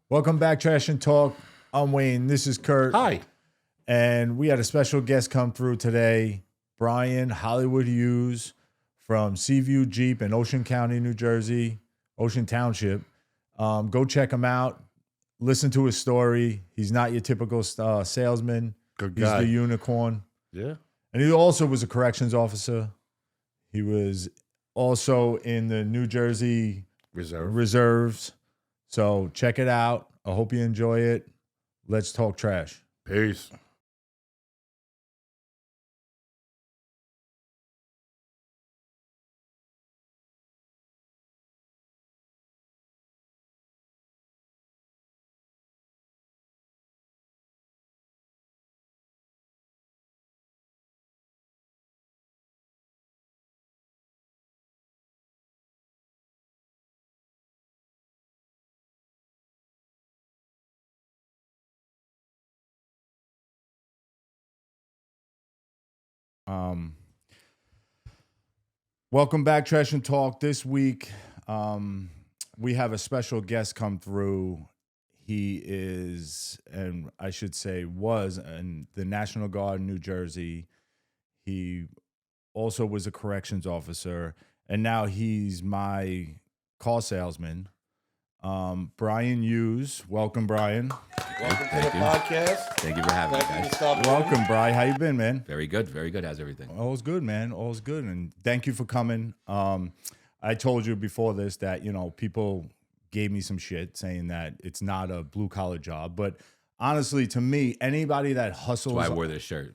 Welcome back, Trash and Talk. I'm Wayne. This is Kurt. Hi. And we had a special guest come through today, Brian Hollywood Hughes from SeaView Jeep in Ocean County, New Jersey, Ocean Township. Go check him out. Listen to his story. He's not your typical salesman. Good guy. He's the unicorn. Yeah. And he also was a corrections officer. He was also in the New Jersey Reserves. So check it out. I hope you enjoy it. Let's talk trash. Peace. Welcome back, Trash and Talk. This week, we have a special guest come through. He is, and I should say was, in the National Guard in New Jersey. He also was a corrections officer, and now he's my car salesman. Brian Hughes. Welcome, Brian. Welcome to the podcast. Thank you for having me, guys. Welcome, Brian. How you been, man? Very good. Very good. How's everything? All's good, man. All's good. And thank you for coming. I told you before this that, people gave me some shit saying that it's not a blue-collar job. But honestly, to me, anybody that hustles... That's why I wore this shirt.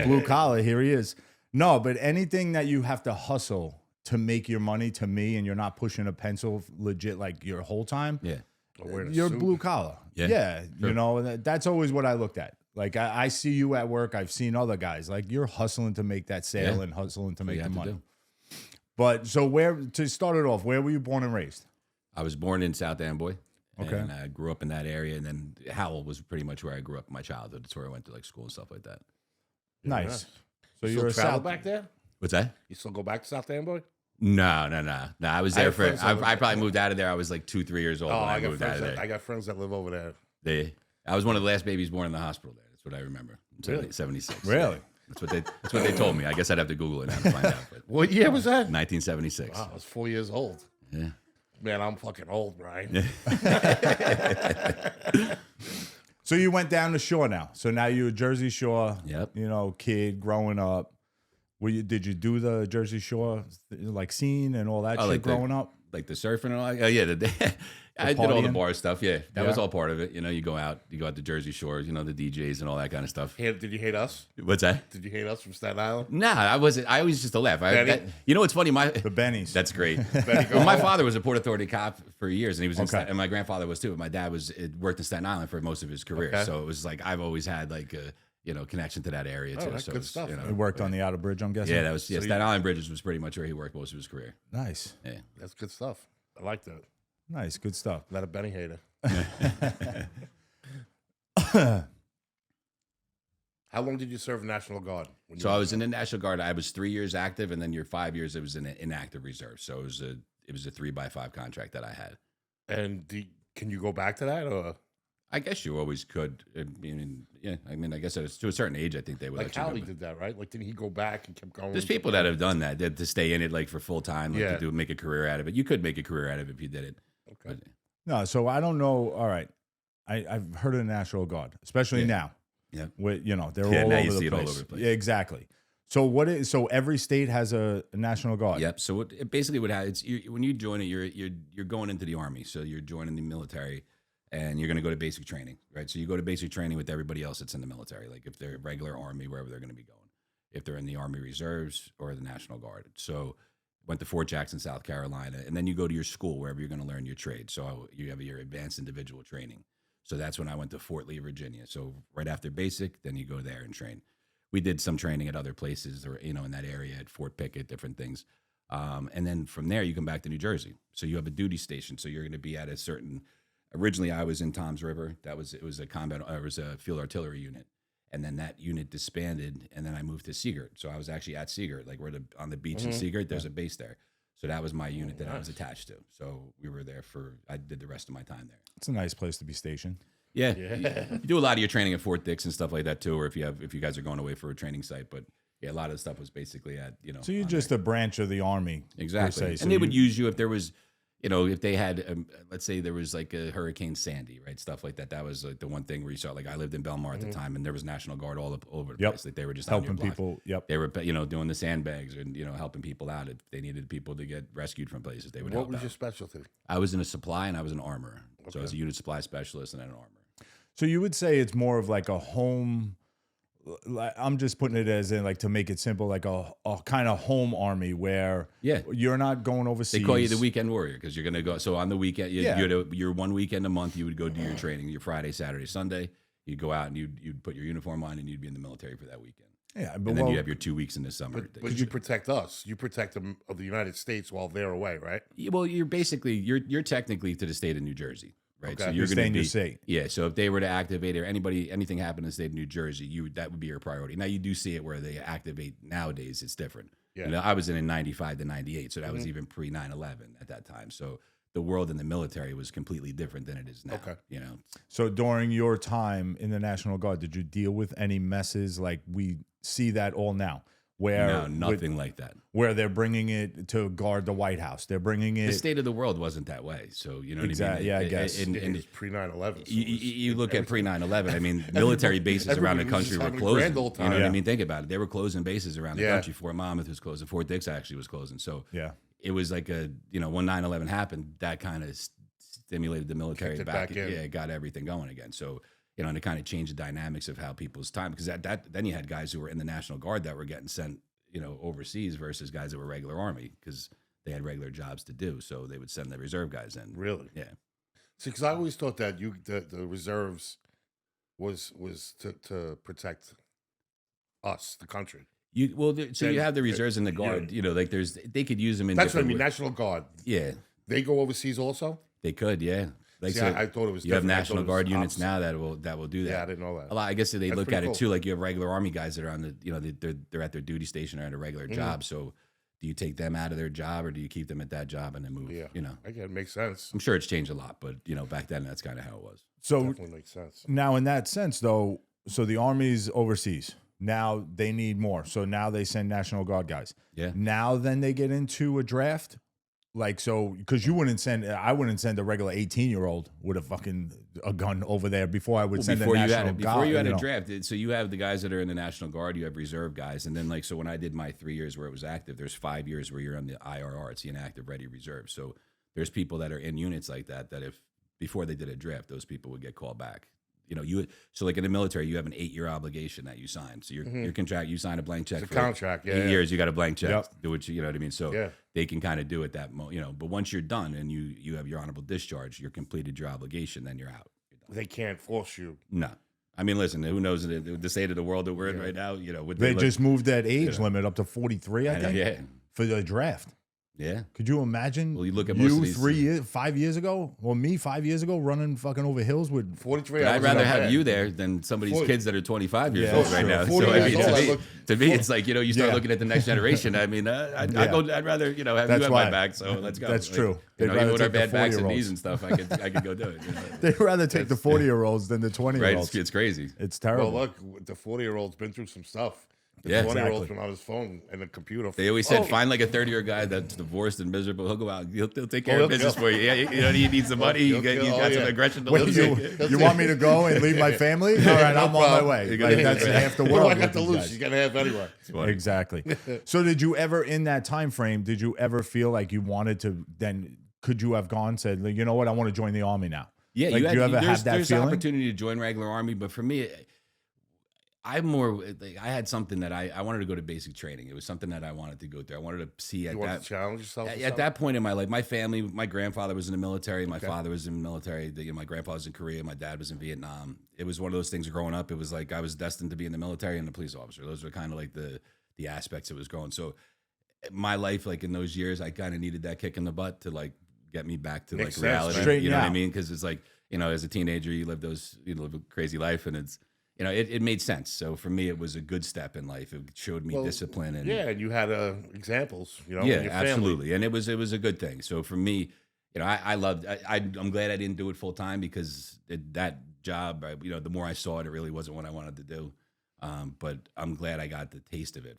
Blue-collar, here he is. No, but anything that you have to hustle to make your money, to me, and you're not pushing a pencil legit like your whole time, Yeah. you're blue-collar. Yeah. Sure. That's always what I looked at. Like, I see you at work. I've seen other guys. Like, you're hustling to make that sale and hustling to make the money. But so to start it off, where were you born and raised? I was born in South Amboy. Okay. And I grew up in that area. And then Howell was pretty much where I grew up in my childhood. It's where I went to like school and stuff like that. Nice. So You you're a still travel South back there? What's that? You still go back to South Amboy? No. I was there have friends that live I there. probably moved out of there. I was like 2-3 years old when I moved out of there. I got friends that live over there. I was one of the last babies born in the hospital there. That's what I remember. Really? 76. Really? That's what they told me. I guess I'd have to Google it now to find out. But What year was that? 1976. Wow, I was 4 years old. Yeah. Man, I'm fucking old, Brian. So you went down the shore now. So now you're a Jersey Shore, Yep. Kid growing up. Did you do the Jersey Shore like scene and all that shit like growing up? Like the surfing and all that? Oh, yeah. I did all the partying? bar stuff. Yeah. That was Yeah. all part of it. You go out to Jersey Shore, the DJs and all that kind of stuff. Did you hate us? What's that? Did you hate us from Staten Island? Nah, I wasn't. I always just a laugh. Benny? What's funny? The Bennies. That's great. Benny, go Well, my home. father was a Port Authority cop for years, and he was in Okay. and my grandfather was too. But my dad worked in Staten Island for most of his career, Okay. so it was like I've always had like a connection to that area too. that's So good it's, stuff. He worked on the outer bridge, I'm guessing. Yeah, that was Staten Island Bridges was pretty much where he worked most of his career. Nice. Yeah. That's good stuff. I like that. Nice. Good stuff. Not a Benny hater. How long did you serve National Guard? So I was in the National Guard. I was 3 years active, and then your 5 years it was in an inactive reserve. So it was a 3x5 contract that I had. And can you go back to that? Or I guess you always could. I guess to a certain age, I think they would like let you Howie go. did that, right? Like, didn't he go back and kept going? There's people that have done that to stay in it like for full time, like to make a career out of it. You could make a career out of it if you did it. Okay. No, so I don't know. All right. I've heard of the National Guard, especially now. Yeah. With, they're Yeah, all now over you the see it place. all over the place. Yeah, exactly. So every state has a National Guard. Yep. So it basically what happens when you join it, you're going into the Army. So you're joining the military, and you're going to go to basic training, right? So you go to basic training with everybody else that's in the military, like if they're regular Army, wherever they're going to be going, if they're in the Army Reserves or the National Guard. So went to Fort Jackson, South Carolina, and then you go to your school wherever you're going to learn your trade. So you have your advanced individual training. So that's when I went to Fort Lee, Virginia. So right after basic, then you go there and train. We did some training at other places or, in that area at Fort Pickett, different things. And then from there, you come back to New Jersey. So you have a duty station. So you're going to be at a certain, originally I was in Toms River. It was a field artillery unit. And then that unit disbanded, and then I moved to C.E.R.T. So I was actually at C.E.R.T. Like we're on the beach in C.E.R.T. There's a base there. So that was my unit that I was nice. attached to. So we were there I did the rest of my time there. It's a nice place to be stationed. Yeah. Yeah. You do a lot of your training at Fort Dix and stuff like that too, or if you guys are going away for a training site. But yeah, a lot of the stuff was basically at, So you're on just there. a branch of the Army. Exactly. per se. And So they would use you if there was, if they had, let's say there was like a Hurricane Sandy, right? Stuff like that. That was like the one thing where you saw, like I lived in Belmar at the time and there was National Guard all over the Yep. place. Like they were just on your helping block. people. Yep. They were, doing the sandbags and, helping people out. If they needed people to get rescued from places, they would What help was out. your specialty? I was in a supply and I was an armorer. So I was Okay. a unit supply specialist and then an armorer. So you would say it's more of like a home. I'm just putting it as in like to make it simple, like a kind of home army where Yeah. you're not going overseas. They call you the weekend warrior because you're going to go. So on the weekend, Yeah. you're one weekend a month, you would go do your training, your Friday, Saturday, Sunday. You'd go out and you'd put your uniform on and you'd be in the military for that weekend. Yeah, but And then you have your 2 weeks in the summer. But you protect us. You protect them of the United States while they're away, right? Well, you're basically you're technically to the state of New Jersey, right? Okay. So You're you're going staying to your be state. Yeah. So if they were to activate or anything happened in the state of New Jersey, that would be your priority. Now you do see it where they activate nowadays. It's different. Yeah. I was in 95 to 98, so that was even pre 9/11 at that time. So the world in the military was completely different than it is now. Okay. So during your time in the National Guard, did you deal with any messes like we see that all now? Where No, nothing like that. where they're bringing it to guard the White House. They're bringing The it. state of the world wasn't that way. So you know what Exactly, I mean? yeah, I guess. And, It was pre 9/11. you look at pre 9/11. I mean, military bases around the everybody was country just were having a closing. grand You old know time. what Yeah. I mean? Think about it. They were closing bases around the Yeah. country. Fort Monmouth was closing. Fort Dix actually was closing. So Yeah. it was like when 9/11 happened, that kind of stimulated the military Kicked it back. back in. Yeah, it got everything going again. So and it kind of changed the dynamics of how people's time because then you had guys who were in the National Guard that were getting sent overseas versus guys that were regular Army because they had regular jobs to do. So they would send the reserve guys in. Really? Yeah. See, because I always thought that the reserves was to protect us, the country. So you have the reserves in the guard. Like they could use them in. That's what I different mean. ways. National Guard. Yeah, They go overseas also. they could. Yeah, See, I thought it was. you have different. I thought National it was Guard units opposite. now that will do that. Yeah, I didn't know that. A lot. I guess they That's look pretty at it cool. too. Like you have regular Army guys that are on the they're at their duty station or at a regular Mm-hmm. job. So do you take them out of their job or do you keep them at that job and then move? Yeah, I get it. Makes sense. I'm sure it's changed a lot, but back then that's kind of how it was. So Definitely makes sense. now in that sense though, so the Army's overseas. Now they need more. So now they send National Guard guys. Yeah. Now then they get into a draft. Like, so, because I wouldn't send a regular 18-year-old with a gun over there before I would send a National Guard. Before you had a draft, so you have the guys that are in the National Guard, you have reserve guys, and then so when I did my 3 years where it was active, there's 5 years where you're on the IRR, it's the inactive ready reserve. So there's people that are in units like that if before they did a draft, those people would get called back. So like in the military, you have an 8-year obligation that you sign. So your contract, you sign a blank check It's a for contract. Yeah, 8 yeah. years. You got a blank check. Yep. Do what you know what I mean. So Yeah. they can kind of do it But once you're done and you have your honorable discharge, you're completed your obligation, then you're out. You're done. They can't force you. No. I mean, listen, who knows the state of the world that we're in right now? Would They look- just moved that age limit up to 43, I I know, think, yeah. for the draft. Yeah. Could you imagine? Well, you look at most of these- 5 years ago, or me 5 years ago, running fucking over hills with 43. But I I'd was rather not have bad. you there than some of these 40. kids that are 25 years Yeah, old that's right true. now. 40 So I years mean, old, I to look- me, it's like you start Yeah. looking at the next generation. I mean, I'd rather have That's you at why. my back. So let's go. That's true. They'd Even rather with our take the bad backs and 40-year-olds. knees and stuff, I could go do it. they'd rather take the 40-year-olds than the Right? 20-year-olds. It's crazy. It's Well, terrible. look, the 40-year-old's been through some stuff. The Yeah, 20-year-old's exactly. been on his phone and a computer. They always said, Oh, find like a 30-year guy that's divorced and miserable. He'll go out. He'll take care he'll of business kill. for you. Yeah, you need some money. You He'll got kill. some aggression to Wait, lose. you want me to go and leave my family? All right, I'm on my problem. way. You're Like, gonna- that's half the What world. do I got with to these lose? guys. She's gonna have anyway. Exactly. So did you ever, in that time frame, did you ever feel like you wanted to then, could you have gone, said, you know what, I want to join the Army now? Yeah, Like, do you ever have that there's feeling? opportunity to join regular Army, but for me, I'm more like, I had something that I wanted to go to basic training. It was something that I wanted to go through. I wanted to see You want to challenge yourself? or at something? that point in my life, my family, my grandfather was in the military, my father was in the military. My grandfather was in Korea, my dad was in Vietnam. It was one of those things growing up. It was like I was destined to be in the military and a police officer. Those were kind of like the aspects it was going. So my life, like in those years, I kind of needed that kick in the butt to like get me back to Makes like sense, reality. man. Straighten You know what I out. mean? Because it's like, as a teenager, you live a crazy life, and it made sense. So for me, it was a good step in life. It showed me Well, discipline and yeah, and you had examples, in yeah, your family. absolutely. And it was a good thing. So for me, I loved. I'm glad I didn't do it full time because that job, the more I saw it, it really wasn't what I wanted to do. But I'm glad I got the taste of it.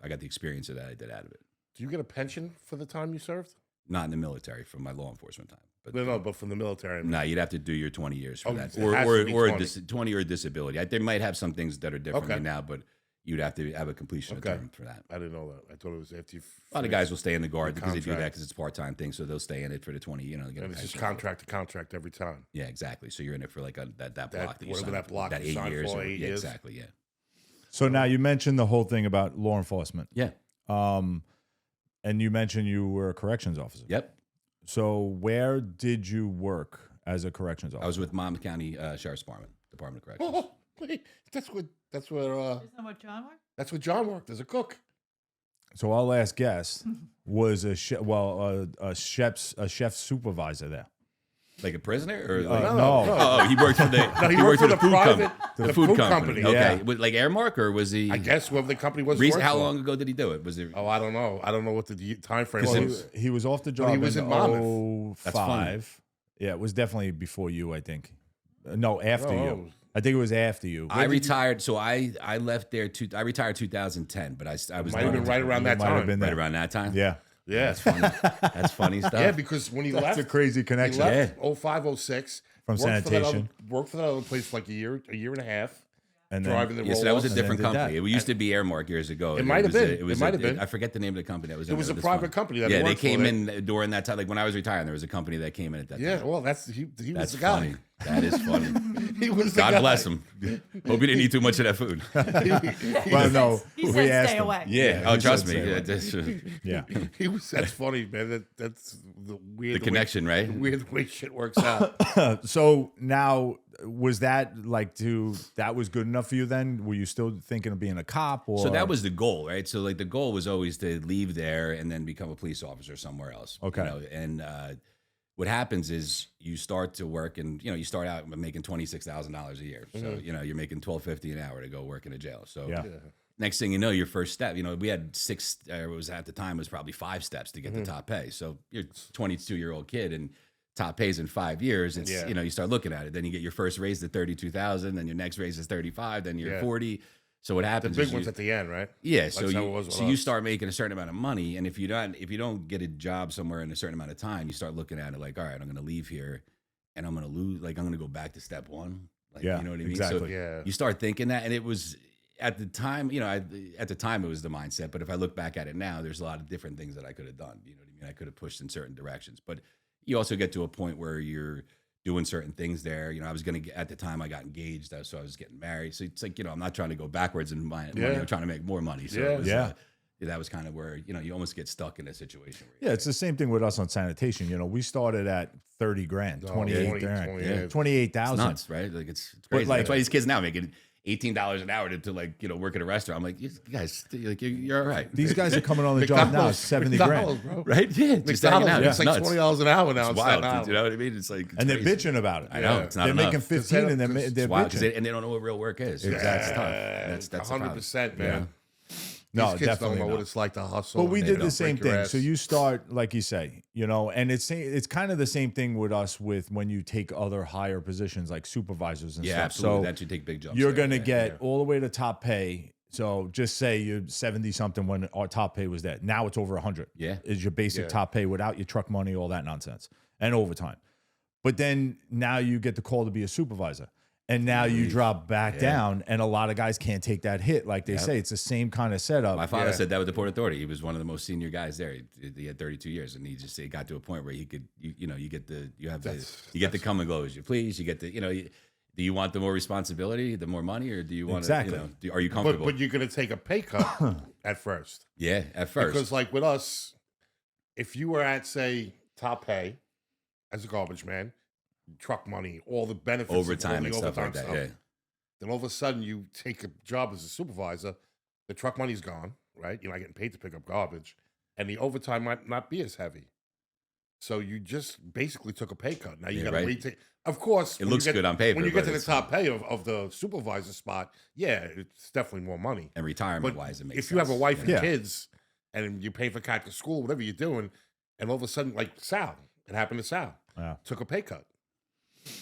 I got the experience that I did out of it. Do you get a pension for the time you served? Not in the military from my law enforcement time. But No, but from the military. I mean. no, you'd have to do your 20 years for Oh, that, it has to be or 20. 20 or a disability. They might have some things that are different Okay. now, but you'd have to have a completion Okay. term for that. I didn't know that. I thought it was after you. A lot of guys will stay in the guard the because they do that contract. because it's a part-time thing, so they'll stay in it for the 20. Get a And it's just pension. contract to contract every time. Yeah, exactly. So you're in it for like that block that you whatever signed that for, block that you 8 signed years. for, Or, 8 yeah, years. exactly. Yeah. So now you mentioned the whole thing about law enforcement. Yeah. And you mentioned you were a corrections officer. Yep. So where did you work as a corrections officer? I was with Monmouth County Sheriff's Department of Corrections. Oh, wait, that's where Isn't that what John worked? that's where John worked as a cook. So our last guest was a chef supervisor there. Like a prisoner, or No, like, no. Oh, he worked for the No, he he worked for the food private- company. the food food company. company, Okay, yeah. Like Airmark, or was he? I guess whoever the company was. How for. long ago did he do it? Was it? Oh, I don't know. I don't know what the time frame Well, was. he was off the job. he was in Monmouth. That's funny. 05. Yeah, it was definitely before you, I think. No, after Oh. you. I think it was after you. I retired, so I left there. I retired 2010, but I was Might have done been right around You that might have time. been right there. around that time. Yeah. Yeah, That's funny. That's funny stuff. yeah. Because when he That's left, a crazy he connection. left 05, 06. From worked for that sanitation. worked for that other place for like a year and a half. And driving then, the Yeah, so that was a And then different did that. company. It used to be Airmark years ago. It might have was been. a- It might have been. I forget the name of the company that was. It in was there, a but it's private funny. company that he Yeah, they worked for came that- in during that time. Like when I was retiring, there was a company that came in at that Yeah, time. well, he was That's the guy. funny. That is funny. He was the God guy. bless him. Hope he didn't eat too much of that food. Well, no, He we said asked stay him. away. Yeah. he Oh, trust said me. stay Yeah, away. that's, Yeah. That's funny, man. That's the weird the connection, way, right? the weird way shit works out. So now, was that that was good enough for you then? Were you still thinking of being a cop? Or So that was the goal, right? So like the goal was always to leave there and then become a police officer somewhere else. Okay. And what happens is you start to work, and you start out making $26,000 a year. So you're making $12.50 an hour to go work in a jail. So Yeah. next thing you know, your first step. We had 6. It was at the time was probably 5 steps to get the top pay. So you're a 22-year-old kid and top pays in 5 years. It's Yeah. you start looking at it. Then you get your first raise to 32,000. Then your next raise is 35. Then you're Yeah. 40. So what The happens big is ones at the end, right? yeah, so That's how it was with you us. start making a certain amount of money, and if you don't get a job somewhere in a certain amount of time, you start looking at it like, all right, I'm going to leave here, and I'm going to lose. Like I'm going to go back to step one. Like, Yeah, you know what I mean? exactly. So Yeah. you start thinking that, and it was at the time, at the time it was the mindset. But if I look back at it now, there's a lot of different things that I could have done. You know what I mean? I could have pushed in certain directions, but you also get to a point where you're doing certain things there. I was going to at the time I got engaged, so I was getting married. So it's like, I'm not trying to go backwards in my money. Yeah. I'm trying to make more money. So Yeah. it was, Yeah. that was kind of where, you almost get stuck in a situation. Where Yeah, it's the same thing with us on sanitation. We started at 30 grand, Oh, 28 20, grand, 20, yeah. yeah. it's 28,000. nuts, right? Like it's But, crazy. like- That's why these kids now making $18 an hour to work at a restaurant. I'm like, you guys, like you're all right. These guys are coming on the job now, 70 McDonald's, grand. bro. right? Yeah, just hanging McDonald's, out. it's like nuts. $20 an hour now. It's in wild. Staten Island. You know what I mean? It's like And they're crazy. bitching about it. I know Yeah. it's not They're enough. making 15 and they're It's they're wild 'cause bitching. and they don't know what real work is. Exactly. It's tough. That's 100%, man. Yeah. No, These kids definitely don't know not. what it's like to hustle. But we and did they the don't same break your thing. ass. So you start, like you say, and it's kind of the same thing with us with when you take other higher positions like supervisors and Yeah, stuff. absolutely. So That should take big jumps. you're there. going to Yeah. get all the way to top pay. So just say you're 70 something when our top pay was there. Now it's over 100. Yeah. Is your basic Yeah. top pay without your truck money, all that nonsense, and overtime. But then now you get the call to be a supervisor. And now you drop back Yeah. down, and a lot of guys can't take that hit. Like they Yep. say, it's the same kind of setup. My father Yeah. said that with the Port Authority. He was one of the most senior guys there. He had 32 years, and he just it got to a point where he could, you get the come and go as you please. You get the, do you want the more responsibility, the more money, or do you want Exactly. to, are you comfortable? But you're going to take a pay cut at first. yeah, at first. Because, like with us, if you were at, say, top pay as a garbage man, truck money, all the benefits, of all overtime the and stuff like overtime that. Yeah. then all of a sudden you take a job as a supervisor, the truck money's gone, right? You're not getting paid to pick up garbage, and the overtime might not be as heavy. So you just basically took a pay cut. Now you Yeah, got to right. retake. Of course, It looks good on paper. when you get but to the it's- top pay of the supervisor spot, yeah, it's definitely more money. and retirement But wise, it makes if you have a sense, wife you and know? Yeah. kids, and you pay for cat to school, whatever you're doing, and all of a sudden, like Sal, it happened to Sal, Wow. took a pay cut.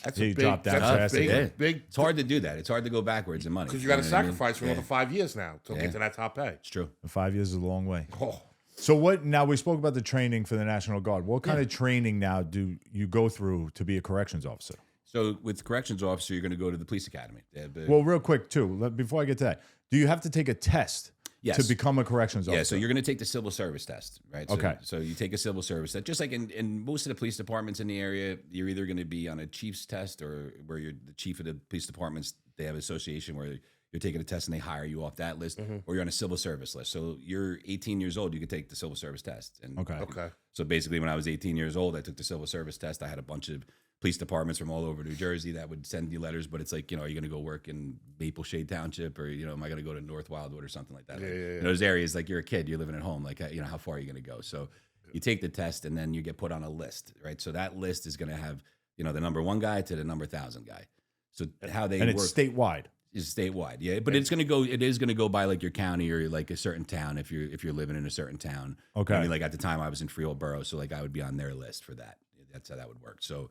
That's Yeah, a you big, dropped down that's a drastically. big, Yeah. big. It's hard to do that. It's hard to go backwards in money Because you got to know what I mean? sacrifice for Yeah, another 5 years now to Yeah. get to that top pay. It's true. 5 years is a long way. Oh, So what? Now we spoke about the training for the National Guard. What kind of training now do you go through to be a corrections officer? So with corrections officer, you're going to go to the police academy. They have the- Well, real quick too, before I get to that, do you have to take a test Yes. to become a corrections officer? Yeah, so you're going to take the civil service test, right? So, Okay. So you take a civil service test. Just like in most of the police departments in the area, you're either going to be on a chief's test or where you're the chief of the police departments. They have an association where you're taking a test and they hire you off that list, or you're on a civil service list. So you're 18 years old, you can take the civil service test. And Okay. okay. So basically, when I was 18 years old, I took the civil service test. I had a bunch of police departments from all over New Jersey that would send you letters, but it's like, are you going to go work in Maple Shade Township, or am I going to go to North Wildwood or something like that? Yeah, Like, yeah, yeah. Those areas, like you're a kid, you're living at home, like how far are you going to go? So you take the test and then you get put on a list, right? So that list is going to have the number 1 guy to the number 1,000 guy. So how they and work it's statewide. is statewide, yeah. But it's going to go. It is going to go by like your county or like a certain town if you're living in a certain town. Okay. I mean, like at the time I was in Freehold Borough, so like I would be on their list for that. That's how that would work. So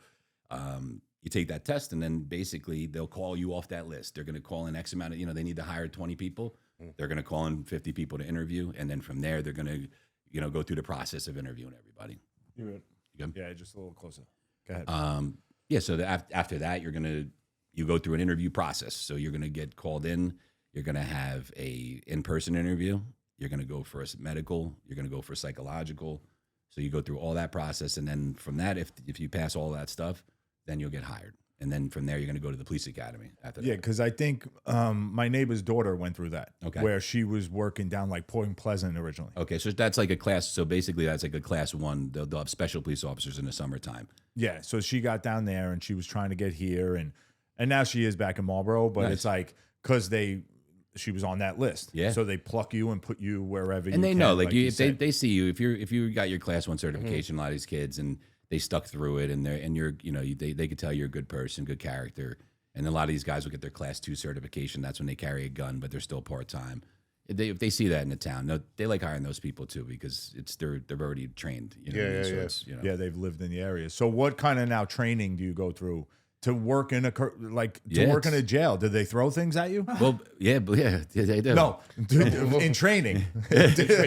you take that test, and then basically they'll call you off that list. They're going to call in X amount of. They need to hire 20 people. They're going to call in 50 people to interview, and then from there they're going to go through the process of interviewing everybody. You good? Yeah, just a little closer. Go ahead. Yeah, so after that, you go through an interview process. So you're gonna get called in. You're gonna have a in-person interview. You're gonna go for a medical. You're gonna go for psychological. So you go through all that process, and then from that, if you pass all that stuff, then you'll get hired. And then from there, you're gonna go to the police academy after that. Yeah, because I think my neighbor's daughter went through that. Okay. Where she was working down like Point Pleasant originally. Okay, so that's like a class. So basically, that's like a class 1. They'll have special police officers in the summertime. Yeah, so she got down there and she was trying to get here, and now she is back in Marlboro. But Nice. it's like because she was on that list. Yeah. So they pluck you and put you wherever. And they can, know, like you if they said. they see you, if you got your class 1 certification, a lot of these kids, and they stuck through it, and they could tell you're a good person, good character. And a lot of these guys will get their class 2 certification. That's when they carry a gun, but they're still part time. If they see that in the town, they like hiring those people too because they're already trained. You know what I mean? So it's, Yeah, they've lived in the area. So what kind of now training do you go through to work in work in a jail? Did they throw things at you? Well, yeah, they do. No, in training.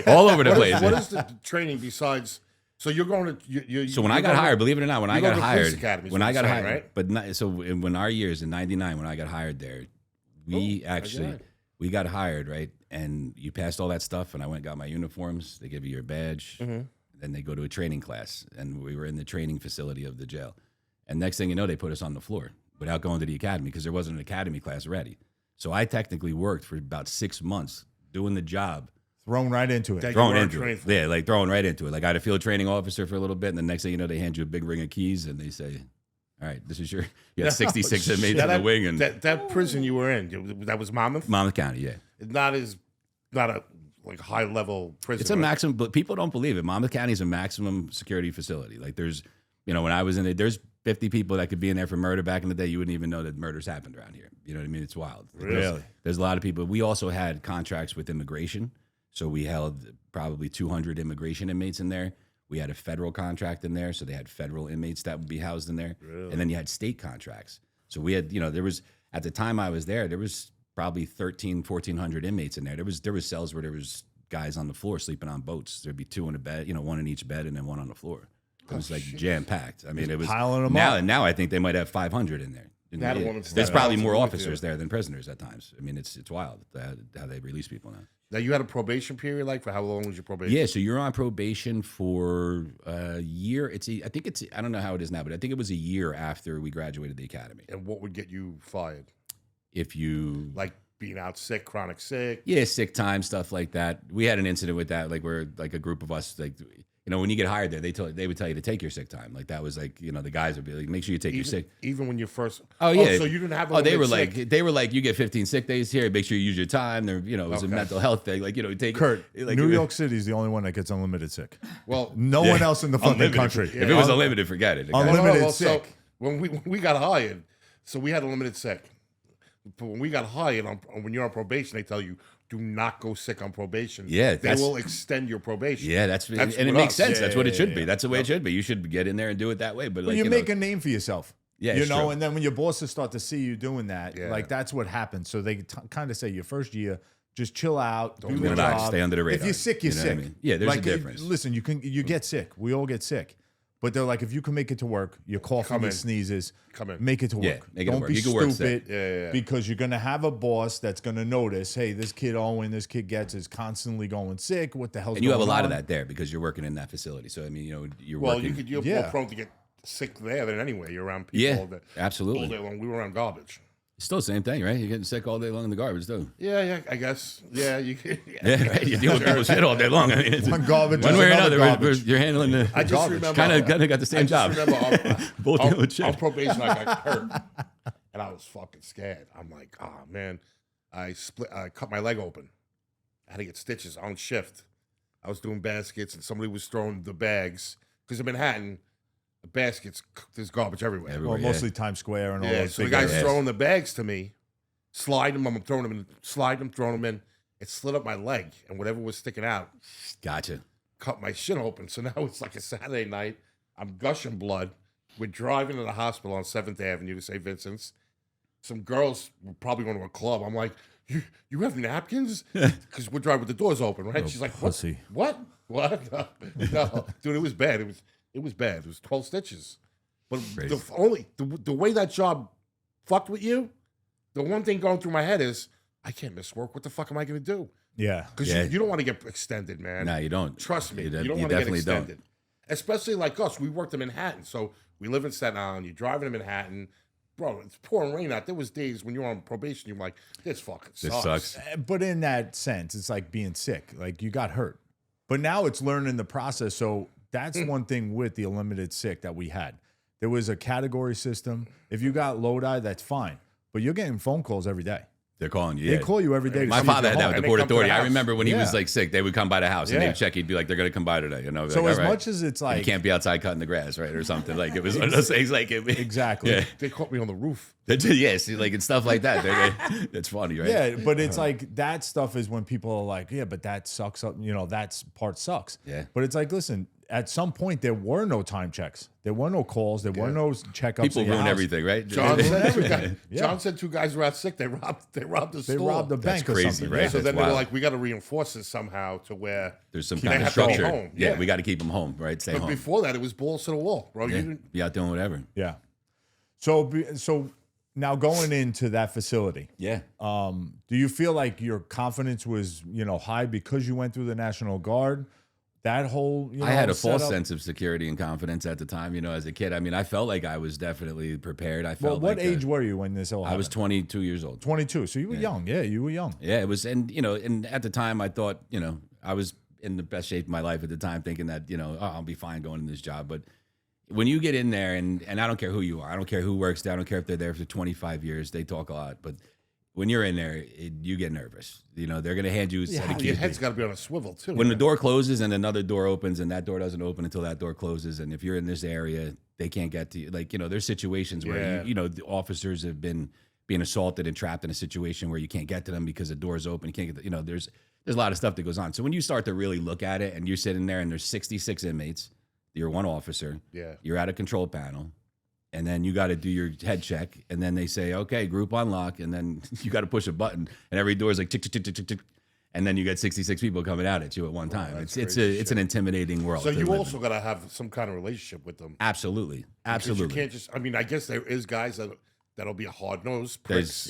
all over the place. What is the training besides? So you're going to. So when I got hired, believe it or not, when I got hired, when I hired, right? but so when our years in '99, when I got hired there, we we got hired, right? And you passed all that stuff, and I went and got my uniforms. They give you your badge. Then they go to a training class, and we were in the training facility of the jail. And next thing you know, they put us on the floor without going to the academy because there wasn't an academy class ready. So I technically worked for about 6 months doing the job. Thrown right into it. That- Thrown weren't into trained it. for. Yeah, like throwing right into it. Like I had a field training officer for a little bit, and the next thing you know, they hand you a big ring of keys, and they say, "All right, this is you got 66 inmates in the wing." And that prison you were in, that was Monmouth. Monmouth County, yeah. It's not a like high level prison. It's a right? maximum, but people don't believe it. Monmouth County is a maximum security facility. Like there's, when I was in it, there's 50 people that could be in there for murder back in the day. You wouldn't even know that murders happened around here. You know what I mean? It's wild. Like, Really? There's a lot of people. We also had contracts with immigration. So we held probably 200 immigration inmates in there. We had a federal contract in there. So they had federal inmates that would be housed in there. Really? And then you had state contracts. So we had, there was, at the time I was there was probably 1,400 inmates in there. There was cells where there was guys on the floor sleeping on boats. There'd be 2 in a bed, 1 in each bed and then 1 on the floor. It was like jam packed. I mean, it was piling them now. up. Now I think they might have 500 in there. Now the one There's that's probably housed more in officers Olypians. there than prisoners at times. I mean, it's wild how they release people now. Now you had a probation period. Like for how long was your probation? Yeah, so you're on probation for a year. I don't know how it is now, but I think it was a year after we graduated the academy. And what would get you fired? If you Like being out sick, chronic sick. Yeah, sick time, stuff like that. We had an incident with that, like where like a group of us, like when you get hired there, they would tell you to take your sick time. Like that was like, the guys would be like, make sure you take your sick. Even when you first. Oh yeah. So you didn't have. They were like, you get 15 sick days here. Make sure you use your time. They're, it was a mental health thing. Like, take Kurt. Like, New York City is the only one that gets unlimited sick. Well, no one else in the fucking country. If it was unlimited, forget it. Unlimited sick. So when we got hired, so we had unlimited sick. But when we got hired, when you're on probation, they tell you, do not go sick on probation. Yeah, they will extend your probation. Yeah, and it makes sense. That's what it should be. Yeah. That's the way it should be. You should get in there and do it that way. But you make a name for yourself. Yeah, true. And then when your bosses start to see you doing that, that's what happens. So they kind of say your first year, just chill out, do the job. Stay under the radar. If you're sick, you're sick. I mean? Yeah, there's a difference. Listen, you get sick. We all get sick. But they're like, if you can make it to work, you're coughing, your sneezes, make it to work. Don't be stupid because you're going to have a boss that's going to notice, hey, this kid Owen, this kid Getz is constantly going sick. What the hell's going on? And you have a lot of that there because you're working in that facility. So, I mean, you're working. You're more prone to get sick there than anyway. You're around people all day, absolutely. all day long. We were around garbage. Still the same thing, right? You're getting sick all day long in the garbage, too. Yeah, I guess. Yeah, you can. Right? You deal with people's shit all day long. I mean, it's one garbage, one way or another. Garbage. You're handling the. I just remember kind of got the same job. Both dealing with shit. On probation, I got hurt, and I was fucking scared. I'm like, oh man, I cut my leg open. I had to get stitches on shift. I was doing baskets, and somebody was throwing the bags because in Manhattan. Baskets, there's garbage everywhere. Well, mostly Times Square and all those. So the guy's throwing the bags to me, sliding them, I'm throwing them in, sliding them, throwing them in. It slid up my leg, and whatever was sticking out, gotcha, cut my shit open. So now it's like a Saturday night. I'm gushing blood. We're driving to the hospital on 7th Avenue to St. Vincent's. Some girls were probably going to a club. I'm like, you have napkins? Because we're driving with the doors open, right? She's like, pussy. What? No, dude, it was bad. It was bad. It was 12 stitches. But the way that job fucked with you, the one thing going through my head is, I can't miss work. What the fuck am I going to do? Yeah. Because you don't want to get extended, man. No, you don't. Trust me. You don't want to get extended. Especially like us. We worked in Manhattan. So we live in Staten Island. You're driving to Manhattan. Bro, it's pouring rain out. There was days when you were on probation, you're like, this fucking sucks. But in that sense, it's like being sick. Like you got hurt. But now it's learning the process. So that's one thing with the unlimited sick that we had. There was a category system. If you got Lodi, that's fine. But you're getting phone calls every day. They're calling you. They call you every day. My father had that with the Port Authority. I remember when he was like sick, they would come by the house and they'd check. He'd be like, "They're going to come by today." So like, as much as it's like you can't be outside cutting the grass, right, or something like it was one of those things. Like exactly. Yeah. They caught me on the roof. Yes, like and stuff like that. That's funny, right? Yeah, but it's like that stuff is when people are like, "Yeah, but that sucks." That part sucks. Yeah. But it's like, listen. At some point, there were no time checks. There were no calls. There were no checkups. People ruin everything, right? John said two guys were out sick. They robbed the store. They robbed the bank. That's crazy, or something. right? So That's then they were wild. like, we got to reinforce this somehow to where there's some they kind of have to be structure. home. Yeah, we got to keep them home, right? Stay But home. before that, it was balls to the wall, bro. Yeah. Be out doing whatever. Yeah. So now going into that facility. Yeah. Do you feel like your confidence was high because you went through the National Guard? That whole I had a false sense of security and confidence at the time. As a kid, I mean, I felt like I was definitely prepared. I felt. What age were you when this all happened? I was 22 years old. 22. So you were young. Yeah, you were young. Yeah, it was, and at the time, I thought, I was in the best shape of my life at the time, thinking that I'll be fine going in this job. But when you get in there, and I don't care who you are, I don't care who works there, I don't care if they're there for 25 years, they talk a lot, but. When you're in there, you get nervous. They're going to hand you a set of keys. Your head's got to be on a swivel, too. When the door closes and another door opens and that door doesn't open until that door closes, and if you're in this area, they can't get to you. Like, there's situations where, the officers have been being assaulted and trapped in a situation where you can't get to them because the door's open. You can't get there's a lot of stuff that goes on. So when you start to really look at it and you're sitting there and there's 66 inmates, you're one officer. Yeah. You're at a control panel. And then you got to do your head check, and then they say, "Okay, group unlock," and then you got to push a button, and every door is like tick tick tick tick tick tick, and then you get 66 people coming at you at one time. It's an intimidating world. So you also got to have some kind of relationship with them. Absolutely. You can't just. I mean, I guess there is guys that'll be a hard nosed. There's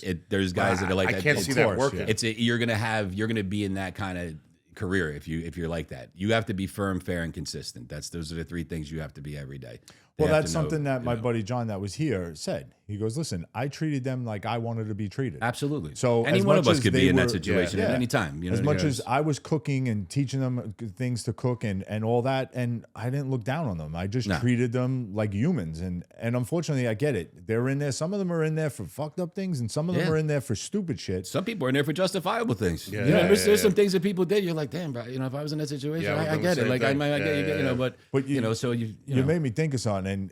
guys that are like that. I can't see that working. You're gonna be in that kind of career if you're like that. You have to be firm, fair, and consistent. Those are the three things you have to be every day. Well, have that's to know, something that you my know. buddy John that was here said. He goes, listen, I treated them like I wanted to be treated. Absolutely. So any as one much of us as could they be in that were- situation at Yeah. any time. You know, As much you as know, I was cooking and teaching them things to cook and all that, and I didn't look down on them. I just No. treated them like humans. And unfortunately, I get it. They're in there. Some of them are in there for fucked up things, and some of them Yeah. are in there for stupid shit. some people are in there for justifiable things. Yeah, you know, yeah, there's some yeah. things that people did. You're like, damn, bro. You know, if I was in that situation, Yeah, we're I doing get the it. same Like I thing. might, I get, Yeah, you know, yeah. but you- you know, so you You made me think of something, and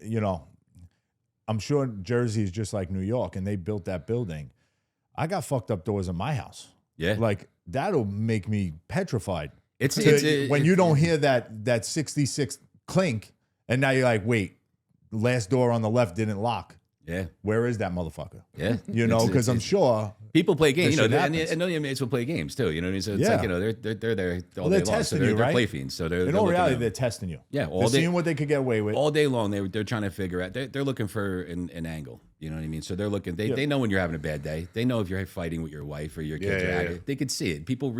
I'm sure Jersey is just like New York, and they built that building. I got fucked up doors in my house. yeah. Like that'll make me petrified. It's When you don't hear that 66 clink, and now you're like, wait, last door on the left didn't lock. yeah, Where is that motherfucker? yeah. You know, because I'm sure. People play games, That you know, shit and happens. the inmates will play games too. You know what I mean? So it's Yeah. like, you know, they're there all they're day long. So testing they're, you, they're right? play fiends. So they're In they're all looking reality, at- they're testing you. yeah, They're all day, seeing what they could get away with. all day long. They're trying to figure out. They're looking for an angle. You know what I mean? So they're looking. They know when you're having a bad day. They know if you're fighting with your wife or your kids Yeah, are yeah, acting. yeah. They could see it. People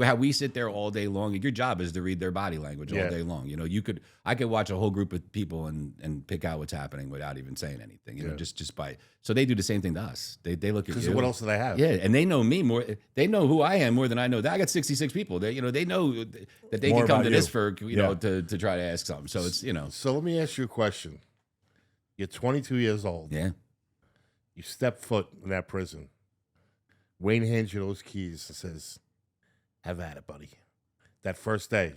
how we sit there all day long. Your job is to read their body language all Yeah. day long. You know, I could watch a whole group of people and pick out what's happening without even saying anything. You know, Yeah. just by. So they do the same thing to us. They look at Because you. what else do they have? Yeah, and they know me more. They know who I am more than I know. I got 66 people. They know that they More can come about to this you. for Yeah. to try to ask something. So it's So let me ask you a question. You're 22 years old. yeah. You step foot in that prison. Wayne hands you those keys and says, "Have at it, buddy." That first day,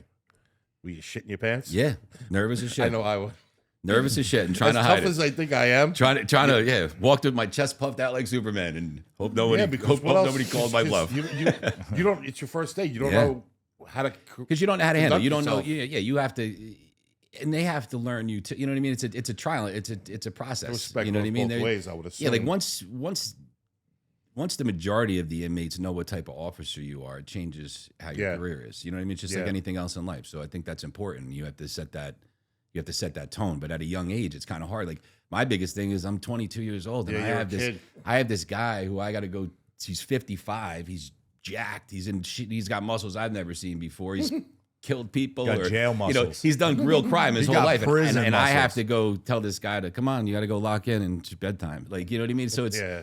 were you shitting your pants? Yeah, nervous as shit. I know I was. Nervous as shit and trying As to tough hide it. as I think I am. Trying to walked with my chest puffed out like Superman and hope nobody Yeah, because hope what else? nobody called my bluff. You don't. It's your first day. You don't Yeah. know how to. Because you don't know how to handle it. Conduct You don't know. yourself. Yeah, you have to, and they have to learn you to. You know what I mean? It's a trial. It's a process. Respect you know what I mean? both They're- ways, I would assume. Yeah, like once the majority of the inmates know what type of officer you are, it changes how your Yeah. career is. You know what I mean? It's just like Yeah. anything else in life. So I think that's important. You have to set that. You have to set that tone. But at a young age, it's kind of hard. Like my biggest thing is I'm 22 years old, and Yeah, I you're a have this. kid. I have this guy who I got to go. He's 55. He's jacked. He's got muscles I've never seen before. He's killed people. Got jail You know, muscles. he's done real crime his He whole got life, prison and I have muscles. to go tell this guy to come on. You got to go lock in and it's bedtime. Like you know what I mean? So it's Yeah.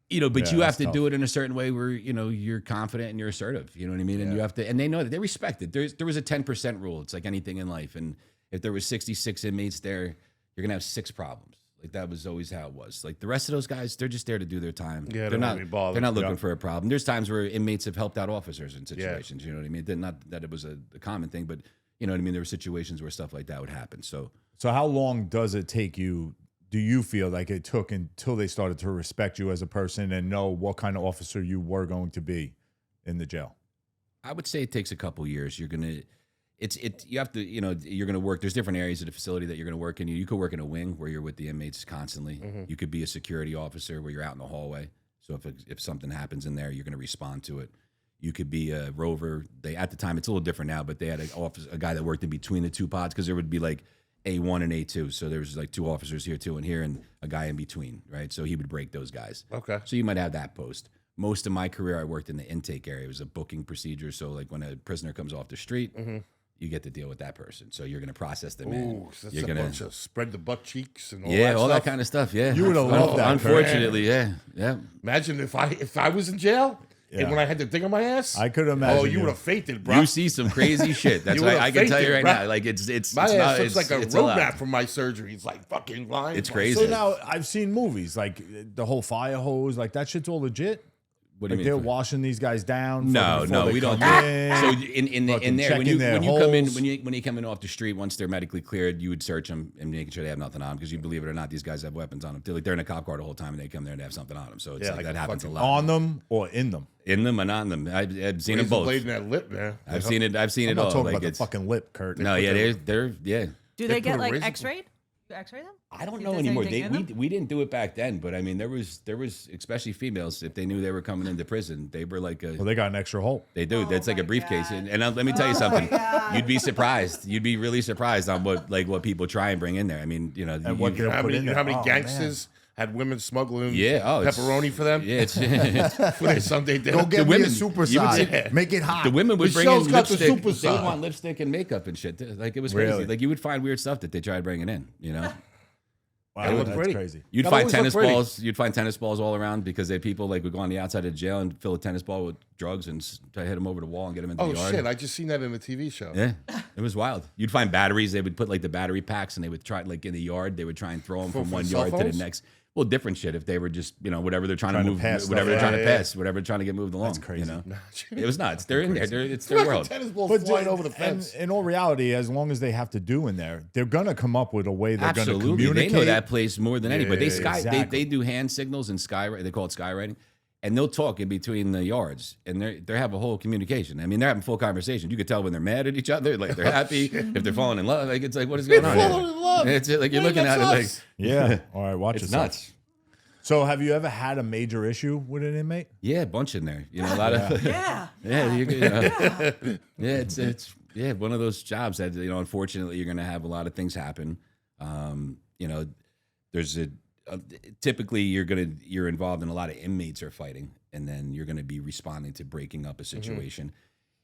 you know, but Yeah, you have that's to tough. do it in a certain way where you know you're confident and you're assertive. You know what I mean? And you have to, and they know that they respect it. There was a 10% rule. It's like anything in life, and if there was 66 inmates there, you're gonna have 6 problems. Like that was always how it was. Like the rest of those guys, they're just there to do their time. Yeah, they're they don't not. wanna be bothered. They're not looking Yeah. for a problem. There's times where inmates have helped out officers in situations. You know what I mean? Not that it was a common thing, but you know what I mean. There were situations where stuff like that would happen. So So how long does it take you? Do you feel like it took until they started to respect you as a person and know what kind of officer you were going to be in the jail? I would say it takes a couple years. You're gonna, you have to, you know, you're gonna work. There's different areas of the facility that you're gonna work in. You could work in a wing where you're with the inmates constantly. You could be a security officer where you're out in the hallway. So if something happens in there, you're gonna respond to it. You could be a rover. At the time it's a little different now, but they had a guy that worked in between the 2 pods because there would be like A1 and A2. So there was like 2 officers here, 2 in here, and a guy in between, right? So he would break those guys. Okay. So you might have that post. Most of my career, I worked in the intake area. It was a booking procedure. So like when a prisoner comes off the street, you get to deal with that person. So you're going to process them in. Ooh, so that's You're a gonna, bunch of spread the butt cheeks and all yeah, that all stuff. that kind of stuff. Yeah, You would've loved that, Kurt. Unfortunately, yeah. Imagine if I was in jail Yeah. and when I had the thing on my ass. I could imagine Oh, you you. would have fainted, bro. You see some crazy shit. That's You why would've I can tell you fainted, right bro. now. Like it's my it's ass not, looks like a it's lot. roadmap from my surgery. It's like fucking lines. It's crazy. So now I've seen movies like the whole fire hose, like that shit's all legit. What do Like you they're mean? washing these guys down. No, fucking before no, they we don't. come Do in. it. So in fucking there when checking you their come in holes. when you come in off the street, once they're medically cleared, you would search them and making sure they have nothing on them because you believe it or not, these guys have weapons on them. They're in a cop car the whole time and they come there and they have something on them. So it's Yeah, like like that a happens a fucking- lot. on them or in them. In them and on them. I've seen them Razor both. blade in that lip, man. I've seen it. I've seen I'm it not all. talking Like about the it's fucking lip, Kurt. no, yeah, they're yeah. Do They they get put a like razor- X-rayed? You X-ray them? I don't See if know there's anymore. anything in them? We didn't do it back then, but I mean, there was especially females. If they knew they were coming into prison, they were like Well, they got an extra hole. they do. That's like a my briefcase. God. And let me tell you something. God. You'd be surprised. You'd be really surprised on what people try and bring in there. I mean, you know, And what you- they'll How put many, in you know there. how many Oh, gangsters had women smuggling yeah, it's- pepperoni for them? Yeah, it's For their Sunday dinner. Go get me women- a super you would size. say- Make it hot. the women would bring in Michelle's got the lipstick. super They would size. want lipstick and makeup and shit. Like it was crazy. Really? Like you would find weird stuff that they tried bringing in. You know, Wow, look that's pretty. crazy. You'd That find always look tennis pretty. balls. You'd find tennis balls all around because they people like would go on the outside of jail and fill a tennis ball with drugs and try to hit them over the wall and get them into Oh the yard. shit! I just seen that in a TV show. Yeah, it was wild. You'd find batteries. They would put like the battery packs and they would try like in the yard. They would try and throw them For from one cell yard to the phones? next. Well, different shit. If they were just whatever they're trying Trying to to move, pass whatever stuff. they're trying Yeah, to yeah. pass, whatever they're trying to get moved along. That's crazy. It was nuts. They're in there. It's their Fucking world. tennis balls But flying over the and fence. in all reality, as long as they have to do in there, they're gonna come up with a way they're gonna Absolutely, communicate. they know that place more than anybody. They Yeah, exactly. they do hand signals and they call it skywriting, and they'll talk in between the yards, and they have a whole communication. I mean, they're having full conversation. You could tell when they're mad at each other, like they're happy, if they're falling in love. Like it's like what is going on? Falling in love. It's like you're Hey, looking at that's it like us. Yeah. All right, watch it's yourself. nuts. So, have you ever had a major issue with an inmate? Yeah, a bunch in there. You know, a lot of Yeah. yeah, it's one of those jobs that unfortunately you're going to have a lot of things happen. There's typically you're involved in a lot of inmates are fighting, and then you're going to be responding to breaking up a situation.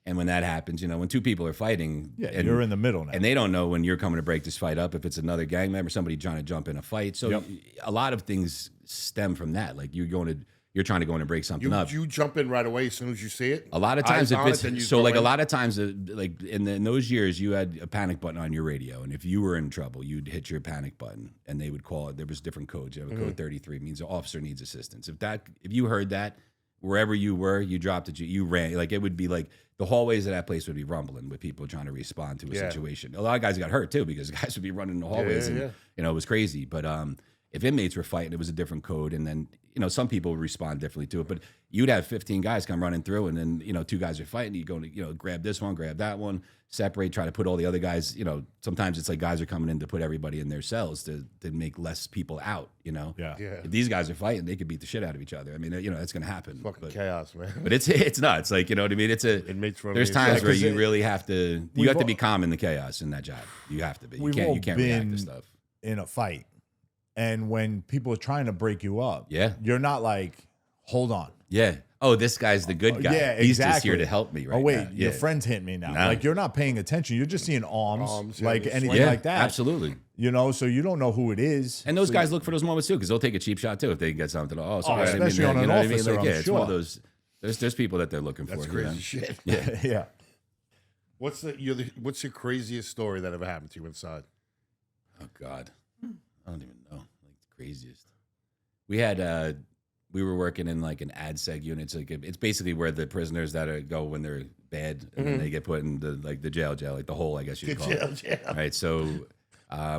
And when that happens, when two people are fighting, Yeah, and, you're in the middle now. and they don't know when you're coming to break this fight up, if it's another gang member, somebody trying to jump in a fight. So Yep. a lot of things stem from that. Like you're trying to go in and break something up. You jump in right away as soon as you see it. A lot of times, Eyes on if it, then you it's so, go like a in. lot of times, like in those years, you had a panic button on your radio, and if you were in trouble, you'd hit your panic button, and they would call it. There was different codes. You have a code 33 means the officer needs assistance. If you heard that, wherever you were, you dropped it. You ran. Like it would be like the hallways of that place would be rumbling with people trying to respond to a Yeah. situation. A lot of guys got hurt too because guys would be running in the hallways, and it was crazy. But if inmates were fighting, it was a different code, and then some people would respond differently to it. But you'd have 15 guys come running through, and then two guys are fighting. You go to grab this one, grab that one, separate, try to put all the other guys. Sometimes it's like guys are coming in to put everybody in their cells to make less people out. Yeah. Yeah. If these guys are fighting, they could beat the shit out of each other. I mean, that's going to happen. Fucking But, chaos, man. but it's nuts. Like what I mean. Inmates running There's the times inside. where 'cause you really have to. we've You have to all- be calm in the chaos in that job. You have to be. You We've can't. all You can't react been- to stuff. In a fight, and when people are trying to break you up, Yeah. you're not like, hold on. Yeah. Oh, this guy's the good guy. Yeah, He's just exactly. here to help me right Oh wait, now. your Yeah. friend's hitting me now. No. Like you're not paying attention. You're just seeing arms, Arms, yeah, like just anything Yeah, like that. absolutely. So you don't know who it is. And those So guys look for those moments too, because they'll take a cheap shot too if they can get something. Oh, sorry, I didn't mean especially that. on an You know what I mean? officer, Like, I'm yeah, it's one of sure. those. There's people that they're looking That's for. crazy shit. Yeah. yeah. What's your craziest story that ever happened to you inside? Oh God, I don't even know. Like the craziest. We had we were working in like an ad seg unit. It's like it's basically where the prisoners that go when they're bad and then they get put in the jail, like the hole, I guess you'd call it. Yeah. Right. So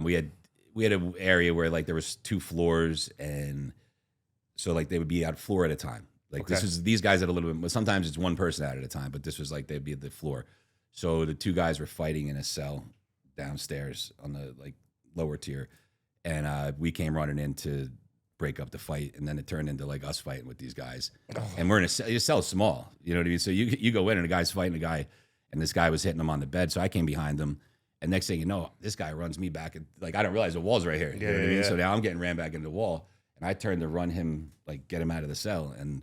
we had an area where like there was 2 floors, and so like they would be out floor at a time. Like this Okay. was these guys had a little bit. Sometimes it's one person out at a time, but this was like they'd be at the floor. So the 2 guys were fighting in a cell downstairs on the like lower tier, and we came running in to break up the fight, and then it turned into like us fighting with these guys. And we're in a cell. Your cell's small, you know what I mean? So you go in and a guy's fighting a guy, and this guy was hitting him on the bed. So I came behind him, and next thing you know, this guy runs me back, and like I don't realize the wall's right here. You know what I mean? Yeah. So now I'm getting ran back into the wall, and I turned to run him, like get him out of the cell. And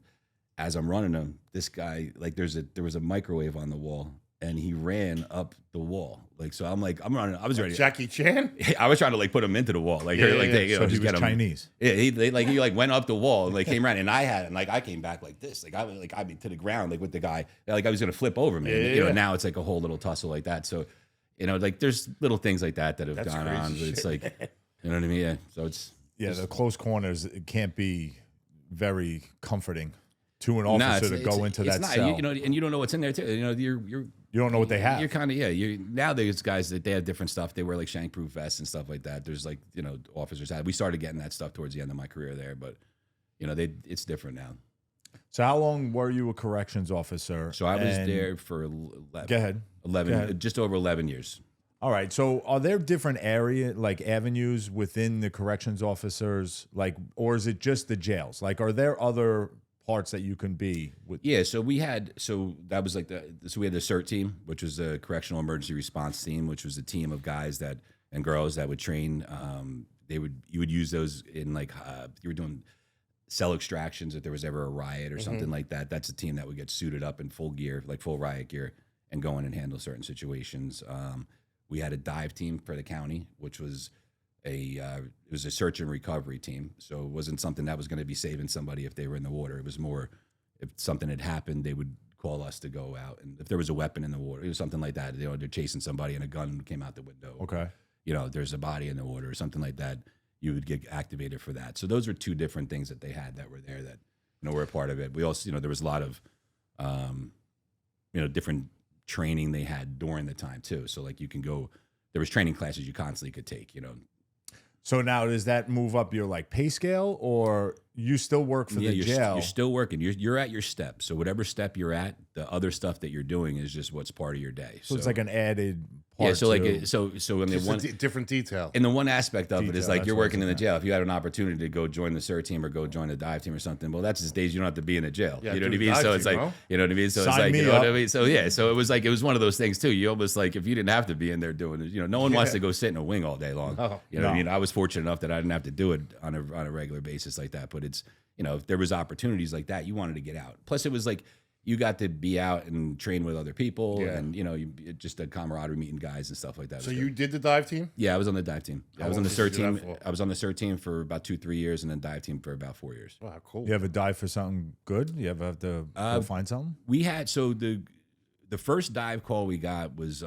as I'm running him, this guy, like there was a microwave on the wall, and he ran up the wall. Like so, I'm running. I was ready. Jackie Chan? I was trying to like put him into the wall, like Yeah, like yeah, they, you So know, he just was get him. Chinese. Yeah, he went up the wall and like came around, and I came back like this, like I mean to the ground, like with the guy, like I was gonna flip over me. And, Yeah. now it's like a whole little tussle like that. So, like there's little things like that have That's gone crazy on. But it's shit. like, you know what I mean? Yeah. So it's Yeah, the close corners, it can't be very comforting to an nah, officer to go into it's that not, cell. and you don't know what's in there too. You're You don't know what they have. You're kind of now there's guys that they have different stuff. They wear like shank-proof vests and stuff like that. There's like officers have. We started getting that stuff towards the end of my career there, but it's different now. So how long were you a corrections officer? So I was And- there for 11, Go ahead. 11 Go ahead. just over 11 years. All right. So are there different avenues within the corrections officers, or is it just the jails? Like, are there other parts that you can be with? Yeah, so we had that was like we had the C.E.R.T team, which was a correctional emergency response team, which was a team of guys and girls that would train. You would use those in you were doing cell extractions if there was ever a riot or something like that. That's a team that would get suited up in full gear, like full riot gear, and go in and handle certain situations. We had a dive team for the county, which was it was a search and recovery team. So it wasn't something that was going to be saving somebody if they were in the water. It was more if something had happened, they would call us to go out, and if there was a weapon in the water, it was something like that. They're chasing somebody and a gun came out the window. Okay. There's a body in the water or something like that. You would get activated for that. So those are two different things that they had that were there that were a part of it. We also there was a lot of different training they had during the time too. So like you can go, there was training classes you constantly could take. So now does that move up your like pay scale, or you still work for the jail? You're still working. You're at your step. So whatever step you're at, the other stuff that you're doing is just what's part of your day. So it's like an added part. Yeah. So like so in the one different detail. And the one aspect of it is like that's you're what working in the it's jail. If you had an opportunity to go join the C.E.R.T team or go join the dive team or something, well, that's just days you don't have to be in the jail. Yeah, you know what I do mean? the So dive it's team, like bro. you know what I mean. So it's Sign like me you know what I up. mean. So yeah. So it was one of those things too. You almost like if you didn't have to be in there doing it, no one wants to go sit in a wing all day long. No. You know what I mean? I was fortunate enough that I didn't have to do it on a regular basis like that. But it's if there was opportunities like that, you wanted to get out. Plus, it was like you got to be out and train with other people, Yeah. and just a camaraderie, meeting guys and stuff like that. So you did the dive team? Yeah, I was on the dive team. I was on the long C.E.R.T did you do team. that for? I was on the C.E.R.T team for about 2-3 years, and then dive team for about 4 years. Wow, cool. You ever dive for something good? You ever have to go find something? We had the first dive call we got was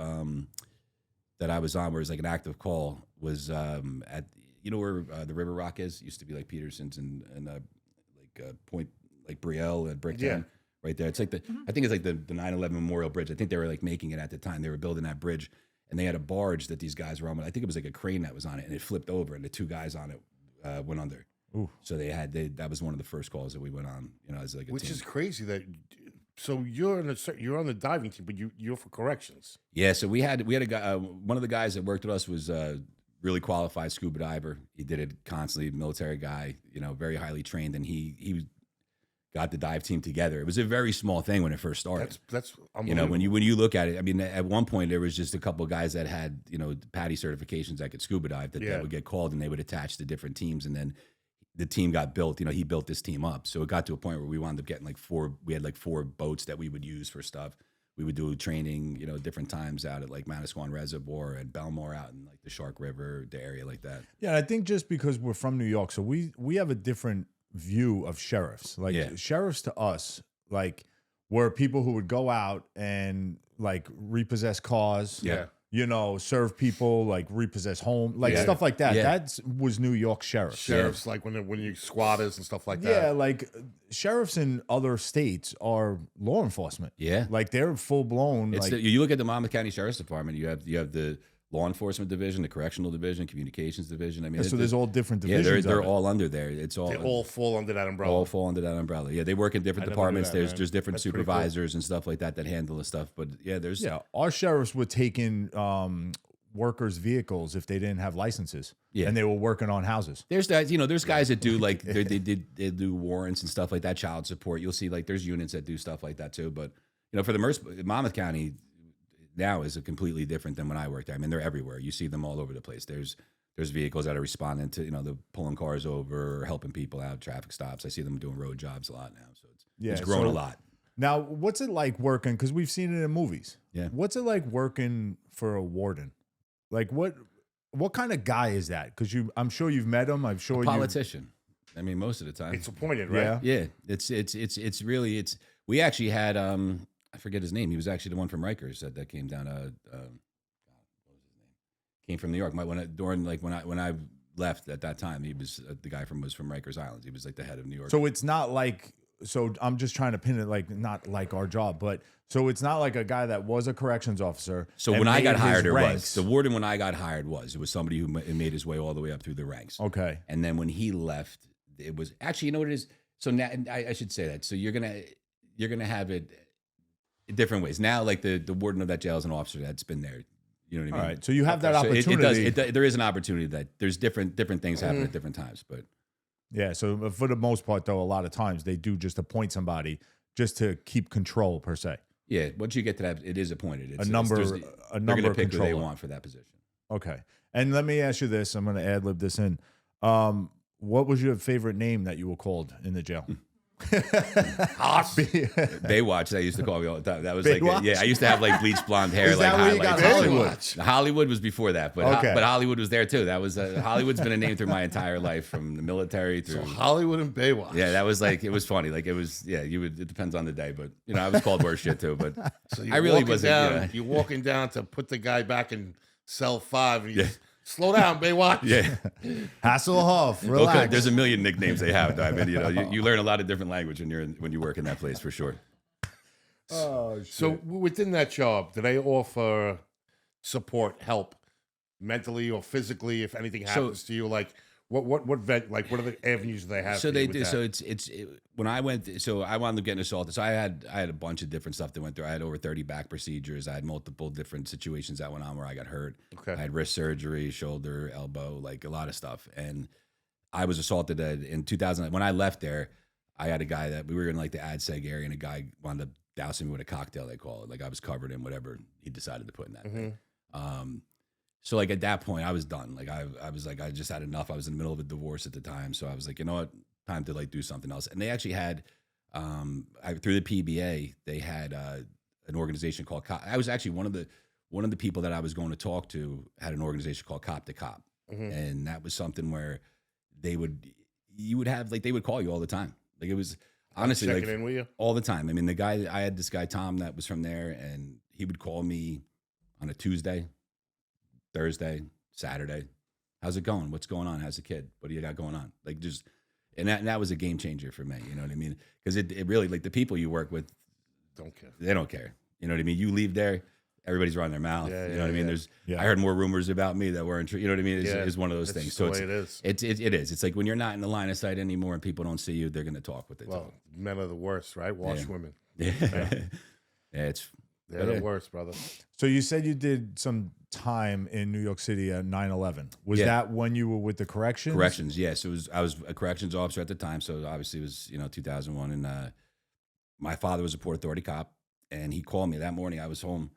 that I was on, where it was like an active call, was at where the River Rock is. Used to be like Peterson's and Point like Brielle and Bricktown. Yeah. Right there. It's like I think it's like the 9/11 Memorial Bridge. I think they were like making it at the time. They were building that bridge, and they had a barge that these guys were on. I think it was like a crane that was on it, and it flipped over, and the two guys on it went under. Ooh. So that was one of the first calls that we went on. As like a Which team. is crazy that. So you're on the diving team, but you're for corrections. Yeah. So we had a guy. One of the guys that worked with us was really qualified scuba diver. He did it constantly. Military guy. Very highly trained, and he got the dive team together. It was a very small thing when it first started. That's unbelievable. when you look at it, I mean, at one point there was just a couple of guys that had PADI certifications that could scuba dive that would get called, and they would attach to different teams, and then the team got built. He built this team up, so it got to a point where we wound up getting we had like 4 boats that we would use for stuff. We would do training, different times out at like Manasquan Reservoir and Belmore, out in like the Shark River, the area like that. Yeah, I think just because we're from New York, so we have a different view of sheriffs. Like sheriffs to us, like, were people who would go out and like repossess cars. Yeah. Serve people, like repossess home, like stuff like that. Yeah. That was New York sheriffs. Sheriffs, like when you squatters and stuff like that. Yeah, like sheriffs in other states are law enforcement. Yeah. Like they're full blown. It's Like you look at the Monmouth County Sheriff's Department. You have the law enforcement division, the correctional division, communications division. I mean, so there's all different yeah, divisions. they're of it. all under there. It's all They all fall under that umbrella. all fall under that umbrella. Yeah, they work in different I never knew departments. that, man. There's different That's pretty cool. supervisors and stuff like that handle the stuff. But yeah, there's Our sheriffs were taking workers' vehicles if they didn't have licenses. Yeah. And they were working on houses. There's that, there's guys that do like they do warrants and stuff like that, child support. You'll see like there's units that do stuff like that too. But for the Monmouth County now is a completely different than when I worked there. I mean, they're everywhere. You see them all over the place. There's vehicles that are responding to the pulling cars over, or helping people out, traffic stops. I see them doing road jobs a lot now. So it's grown a lot. Now, what's it like working? Because we've seen it in movies. Yeah. What's it like working for a warden? Like what kind of guy is that? Because I'm sure you've met him. I'm sure Politician. I mean, most of the time. It's appointed, right? Yeah. Yeah, it's really. We actually had I forget his name. He was actually the one from Rikers that came down. What was his name? Came from New York. When I left at that time, he was the guy was from Rikers Islands. He was like the head of New York. So it's not like. So I'm just trying to pin it like not like our job, but so it's not like a guy that was a corrections officer. So and when I got made his hired, ranks. the warden when I got hired it was somebody who made his way all the way up through the ranks. Okay. And then when he left, it was actually, what it is? So now I should say that. So you're gonna have it in different ways. Now, like the warden of that jail is an officer that's been there. You know what I mean? All right. So you have that So opportunity. there is an opportunity that there's different things happen at different times, but. Yeah. So for the most part, though, a lot of times they do just appoint somebody just to keep control per se. Yeah, once you get to that, it is appointed. A number they're going to pick who they controller. want for that position. Okay. And let me ask you this. I'm going to ad lib this in. What was your favorite name that you were called in the jail? Baywatch, they used to call me all the time. That was Baywatch? like, yeah, I used to have like bleached blonde hair. Is like that where you got highlights. Hollywood? Hollywood was before that, but Okay. but Hollywood was there too. That was Hollywood's been a name through my entire life, from the military through. So Hollywood and Baywatch. Yeah, that was like, it was funny. Like it was, yeah, it depends on the day, but I was called worse shit too. But So I really walking wasn't. Down, You're walking down to put the guy back in cell 5, and you slow down, Baywatch. Yeah. Hasselhoff, relax. Okay, there's a million nicknames they have. I mean, you learn a lot of different language when you work in that place for sure. Oh, shit. So within that job, do they offer support, help, mentally or physically, if anything happens to you? Like what are the avenues do they have? So for they you with do. that? So when I went. So I wound up getting assaulted. So I had a bunch of different stuff that went through. I had over 30 back procedures. I had multiple different situations that went on where I got hurt. Okay. I had wrist surgery, shoulder, elbow, like a lot of stuff. And I was assaulted in 2000. When I left there, I had a guy that we were in like the ad seg area, and a guy wound up dousing me with a cocktail, they call it. Like I was covered in whatever he decided to put in that thing. So like at that point I was done. Like I was like, I just had enough. I was in the middle of a divorce at the time. So I was like, you know what, time to like do something else. And they actually had, through the PBA, they had an organization called Cop. I was actually one of the people that I was going to talk to had an organization called Cop to Cop. And that was something where they would call you all the time. Like it was honestly checking like in with you all the time. I mean, I had this guy, Tom, that was from there, and he would call me on a Tuesday, Thursday, Saturday. How's it going? What's going on? How's the kid? What do you got going on? Like just, and that was a game changer for me. You know what I mean? Because it really, like the people you work with, don't care. they don't care. You know what I mean? You leave there, everybody's running their mouth. Yeah, you know what I mean? Yeah. I heard more rumors about me that weren't true. You know what I mean? It's one of those That's things. the So way it is. it is. It's like when you're not in the line of sight anymore and people don't see you, they're going to talk what they Well, talk. men are the worst, right? Wash women. Yeah. Yeah, They're the worst, brother. So you said you did some time in New York City at 9/11. Was Yeah. that when you were with the corrections? Corrections, yes. I was a corrections officer at the time, so obviously it was 2001, and my father was a Port Authority cop, and he called me that morning. I was home,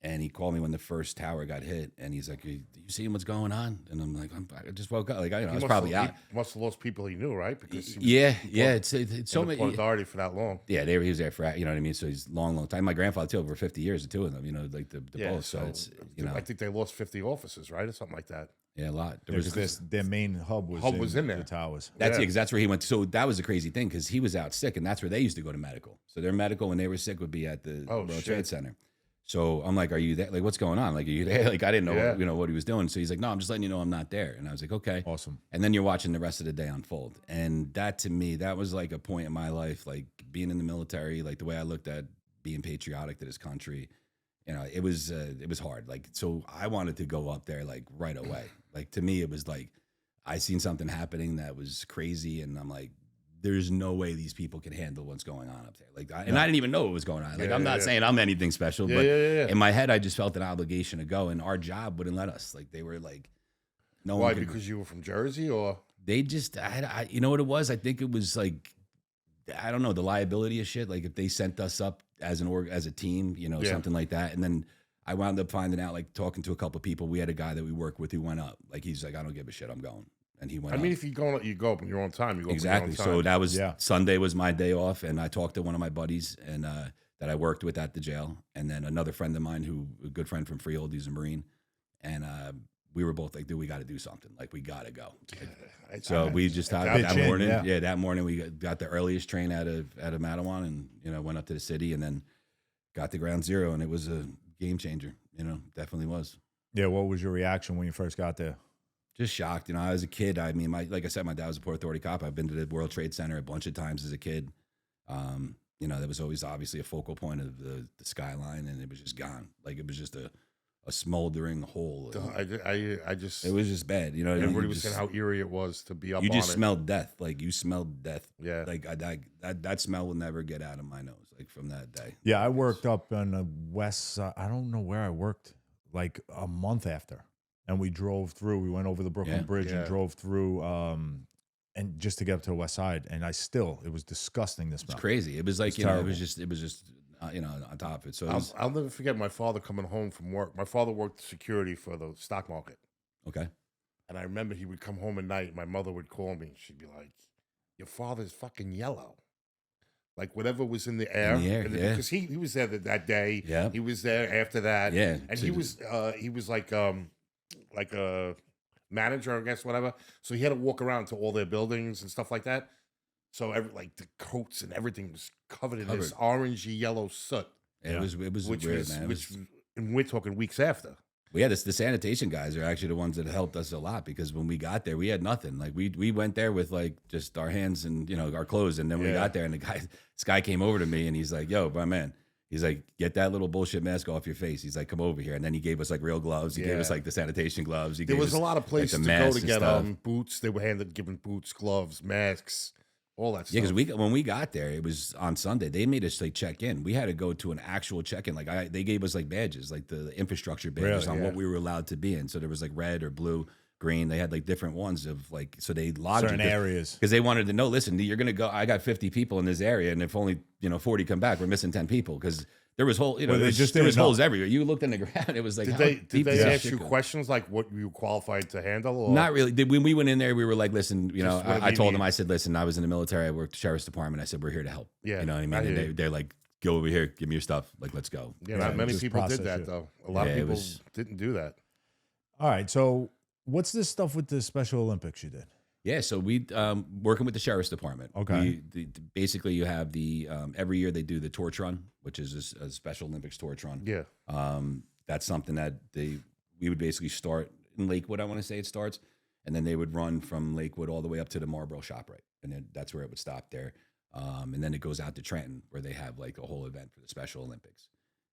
and he called me when the first tower got hit, and he's like, "You seeing what's going on?" And I'm like, "I just woke up. Like I was probably out." He must have lost people he knew, right? Because he was Yeah. It's so in the many. Port Authority for that long. Yeah, he was there for, you know what I mean. So he's long time. My grandfather too, over 50 years, the two of them. Like the both. So it's I think they lost 50 officers, right, or something like that. yeah, a lot. Their main hub was in there. the towers. That's where he went. So that was the crazy thing because he was out sick, and that's where they used to go to medical. So their medical when they were sick would be at the World Trade Center. So I'm like, "Are you there? Like, what's going on? Like, are you there?" Like, I didn't know, what he was doing. So he's like, "No, I'm just letting you know I'm not there." And I was like, "Okay, Awesome." And then you're watching the rest of the day unfold, and that to me, that was like a point in my life, like being in the military, like the way I looked at being patriotic to this country. It was hard. Like, so I wanted to go up there like right away. Like to me, it was like I seen something happening that was crazy, and I'm like, there's no way these people can handle what's going on up there. Like, and I didn't even know what was going on. Like, I'm not saying I'm anything special, but in my head, I just felt an obligation to go, and our job wouldn't let us. Like, they were like, no Why? one could, Because you were from Jersey, or they just, you know what it was? I think it was like, I don't know, the liability of shit. Like, if they sent us up as a team, something like that, and then I wound up finding out, like, talking to a couple of people. We had a guy that we work with who went up. Like, he's like, I don't give a shit, I'm going. And he went. I mean, if you go up on your own time. You go exactly. Up on your own time. So that was Sunday was my day off, and I talked to one of my buddies and that I worked with at the jail, and then another friend of mine a good friend from Freehold, he's a Marine, and we were both like, dude, we got to do something. Like, we got to go. So we just started that morning. Yeah, that morning we got the earliest train out of Mattawan, and went up to the city, and then got to Ground Zero, and it was a game changer. Definitely was. Yeah. What was your reaction when you first got there? Just shocked. I was a kid. I mean, like I said, my dad was a Port Authority cop. I've been to the World Trade Center a bunch of times as a kid. That was always obviously a focal point of the skyline, and it was just gone. Like, it was just a smoldering hole. I just. It was just bad. Everybody was saying how eerie it was to be up on it. You just smelled death. Like, you smelled death. Yeah. Like, that smell will never get out of my nose, like, from that day. Yeah, I worked up on the west side. I don't know where I worked, like a month after. And we drove through. We went over the Brooklyn Bridge and drove through, and just to get up to the west side. And it was disgusting. This smell. It's crazy. It was like, it was just on top of it. So I'll never forget my father coming home from work. My father worked security for the stock market. Okay. And I remember he would come home at night. My mother would call me. She'd be like, "Your father's fucking yellow." like whatever was in the air. Because he was there that day. Yeah. He was there after that. Yeah. And he was like a manager, I guess, whatever. So he had to walk around to all their buildings and stuff like that. So like the coats and everything was covered in this orangey yellow soot. It was weird, man. And we're talking weeks after. Well, yeah, the sanitation guys are actually the ones that helped us a lot, because when we got there, we had nothing. Like we went there with like just our hands and our clothes, and then we got there, and this guy came over to me, and he's like, "Yo, my man." He's like, "Get that little bullshit mask off your face." He's like, "Come over here." And then he gave us like real gloves. He gave us like the sanitation gloves. There was a lot of places to go to get boots. They were giving boots, gloves, masks, all that stuff. Yeah, because when we got there, it was on Sunday. They made us like check in. We had to go to an actual check in. Like they gave us like badges, like the infrastructure badges on what we were allowed to be in. So there was like red or blue, green. They had like different ones of like, so they logged certain areas because they wanted to know. Listen, you're gonna go. I got 50 people in this area, and if only 40 come back, we're missing 10 people because there was there was holes everywhere. You looked in the ground. It was like, did they ask you questions like what you qualified to handle? Or? Not really. When we went in there, we were like, listen, I told them, I said, listen, I was in the military. I worked the Sheriff's Department. I said, we're here to help. Yeah, you know what I mean? And they're like, go over here, give me your stuff. Like, let's go. Yeah, not many people did that though. A lot of people didn't do that. All right, so what's this stuff with the Special Olympics you did? Yeah, so we working with the Sheriff's Department. Okay. Basically, you have the every year they do the torch run, which is a Special Olympics torch run. Yeah. That's something that we would basically start in Lakewood. I want to say it starts, and then they would run from Lakewood all the way up to the Marlboro ShopRite, and then that's where it would stop there. And then it goes out to Trenton, where they have like a whole event for the Special Olympics.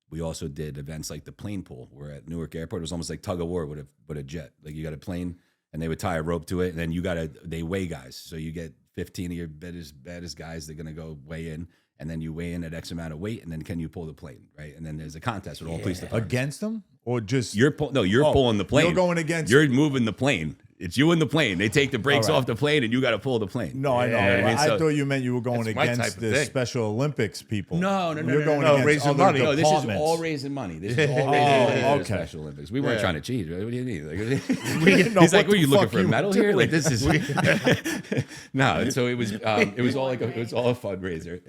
We also did events like the plane pool, where at Newark Airport it was almost like tug of war with a jet. Like you got a plane, and they would tie a rope to it, and then they weigh guys. So you get 15 of your baddest guys. They're gonna go weigh in, and then you weigh in at X amount of weight, and then can you pull the plane, right? And then there's a contest with all police departments. Against them, or just You're pulling the plane. You're going against. You're moving the plane. It's you and the plane. They take the brakes off the plane, and you got to pull the plane. No, I know. I thought you meant you were going That's my type against of the thing. Special Olympics people. No. You're going no, against raising other money. No, this is departments. all raising money. This is all raising money for the okay. Special Olympics. We weren't trying to cheat. Right? What do you mean? Like, No, he's what like, were you the looking fuck for a you medal doing? here? Like this is no. So it was all it was all a fundraiser,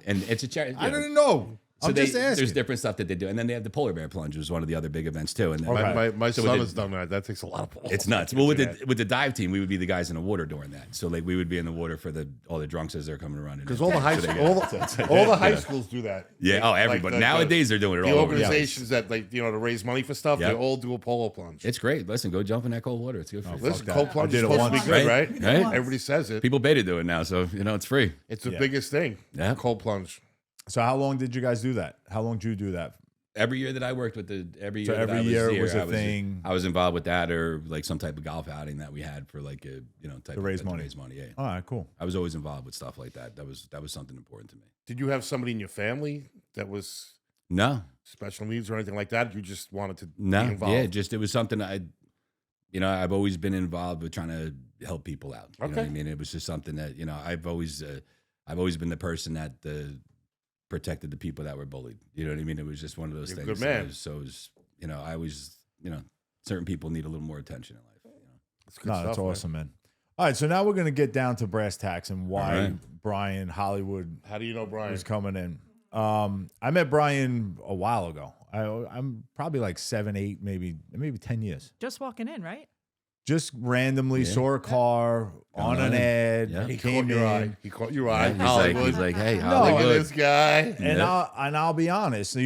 and it's a charity. I didn't know. So I'm just asking. there's different stuff that they do, and then they have the polar bear plunge, which is one of the other big events too. And then, My So son with has done that. That takes a lot of balls. it's nuts. Well, with the dive team, we would be the guys in the water during that. So like we would be in the water for all the drunks as they're coming around. Because all the high schools do that. Yeah. Oh, everybody. Like Nowadays they're doing it the all over. organizations that to raise money for stuff, Yep. they all do a polo plunge. It's great. Listen, go jump in that cold water. It's good for you. Listen, that. cold I plunge did is it supposed to be once. good, right? Right? Everybody says it. People pay to do it now, so it's free. It's the biggest thing. Yeah. Cold plunge. So how long did you guys do that? How long did you do that? Every year that I worked with every So year that every I was year here, was a I thing. I was involved with that, or like some type of golf outing that we had for like a type To raise of, money. To raise money. Yeah. All right, cool. I was always involved with stuff like that. That was something important to me. Did you have somebody in your family that was No, special needs or anything like that? You just wanted to be no, involved? yeah, just it was something I've always been involved with trying to help people out. You know what I mean? It was just something that I've always been the person that protected the people that were bullied. You know what I mean? It was just one of those You're a things. good man. So it was, I always, certain people need a little more attention in life. That's good No, stuff, that's man. awesome, man. All right, so now we're gonna get down to brass tacks and why right. Brian Hollywood How do you know Brian? was coming in. I met Brian a while ago. I'm probably like 7, 8, maybe 10 years. Just walking in, right? Just randomly Yeah. saw a car on an ad. Yeah. He Came caught your eye. in. He caught your eye. He's like, hey, Look at Hollywood. this guy. And I'll be honest,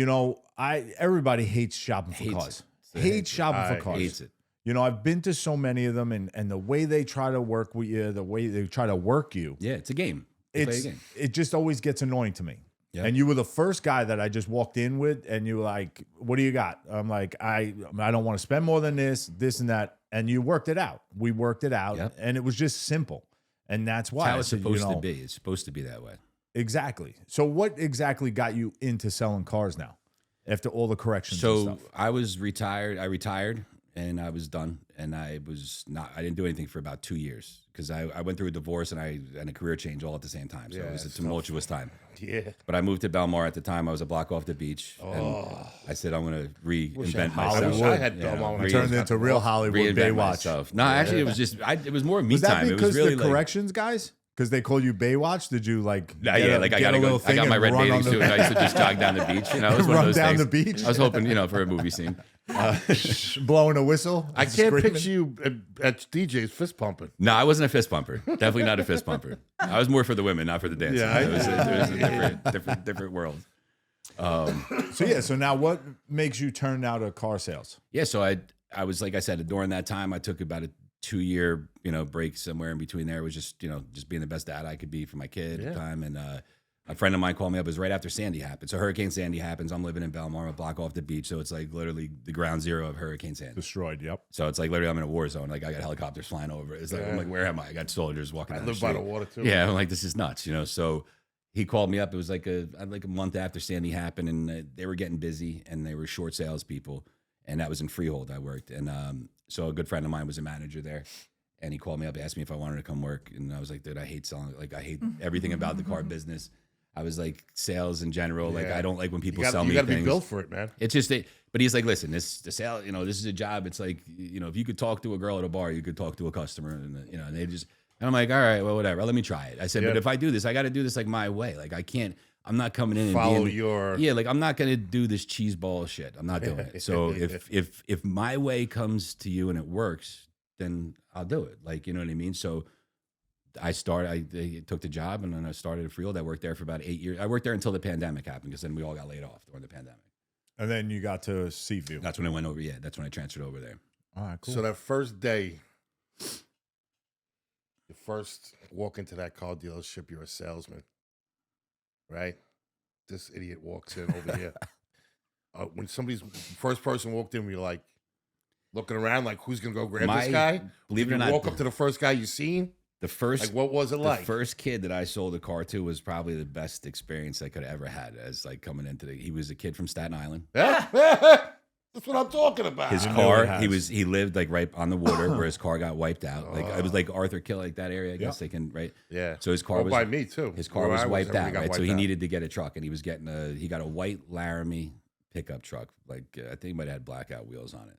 everybody hates shopping for cars. Hates shopping for cars. Hates it. I've been to so many of them, and the way they try to work with you, the way they try to work you, Yeah, it's a game. They play a game. it just always gets annoying to me. Yeah. And you were the first guy that I just walked in with, and you were like, "What do you got?" I'm like, "I don't want to spend more than this and that." And you worked it out. We worked it out, Yep. and it was just simple. And that's why It's how I it's said, supposed to be. It's supposed to be that way. Exactly. So, what exactly got you into selling cars now, after all the corrections? and So stuff? I was retired. I retired and I was done. And I didn't do anything for about 2 years because I went through a divorce and a career change all at the same time. So it was a tumultuous time. Yeah. But I moved to Belmar at the time. I was a block off the beach. And I said, I'm going to reinvent I myself. wish I had Belmar when I turned got into real Hollywood Reinvent Baywatch. myself. No, actually, it was just, it was more me Was that time. It because was really the corrections guys? Because they called you Baywatch. Did you like? Yeah, I gotta go. I got my red bathing suit, and I used to just jog down the beach. You know, it was one of those down things. the beach. I was hoping, for a movie scene. Blowing a whistle. I can't picture you at DJ's fist pumping. No, I wasn't a fist pumper. Definitely not a fist pumper. I was more for the women, not for the dancing. Yeah, it was a different world. So now what makes you turn now to car sales? Yeah, so I was, like I said, during that time, I took about a 2-year, break somewhere in between there. It was just being the best dad I could be for my kid at the time. And a friend of mine called me up. It was right after Sandy happened. So Hurricane Sandy happens. I'm living in Belmar, a block off the beach. So it's like literally the ground zero of Hurricane Sandy. Destroyed. Yep. So it's like literally I'm in a war zone. Like I got helicopters flying over. It's like, I'm like, where am I? I got soldiers walking down the street. I live by the water too. Yeah, I'm like, this is nuts, So he called me up. It was like a month after Sandy happened, and they were getting busy, and they were short salespeople, and that was in Freehold I worked. And so a good friend of mine was a manager there. And he called me up, asked me if I wanted to come work. And I was like, dude, I hate selling. Like, I hate everything about the car business. I was like, sales in general. Like, I don't like when people sell me things. You got to be built for it, man. It's just, but he's like, listen, the sale, this is a job. It's like, if you could talk to a girl at a bar, you could talk to a customer. And, and they just, and I'm like, all right, well, whatever. Let me try it. I said, but if I do this, I got to do this like my way. Like, I can't, I'm not coming in and follow being, your. Yeah, like, I'm not going to do this cheese ball shit. I'm not doing it. So if my way comes to you and it works, then I'll do it. Like, you know what I mean? So I took the job, and then I started at Freehold. I worked there for about 8 years. I worked there until the pandemic happened, because then we all got laid off during the pandemic. And then you got to SeaView. That's when I went over. Yeah, that's when I transferred over there. All right, cool. So that first day, you first walk into that car dealership, you're a salesman, right? This idiot walks in over here. When somebody's first person walked in, we're like, looking around like, who's going to go grab this guy? Believe it or not, walk up to the first guy you seen? The first, like, what was it like? The first kid that I sold a car to was probably the best experience I could have ever had, as like coming into he was a kid from Staten Island. Yeah. That's what I'm talking about. His car, he lived like right on the water where his car got wiped out. Like it was like Arthur Kill, like that area, I guess they can, right? Yeah. So his car was by me too. His car was wiped out, right? So he needed to get a truck, and he was getting he got a white Laramie pickup truck. Like I think he might have had blackout wheels on it.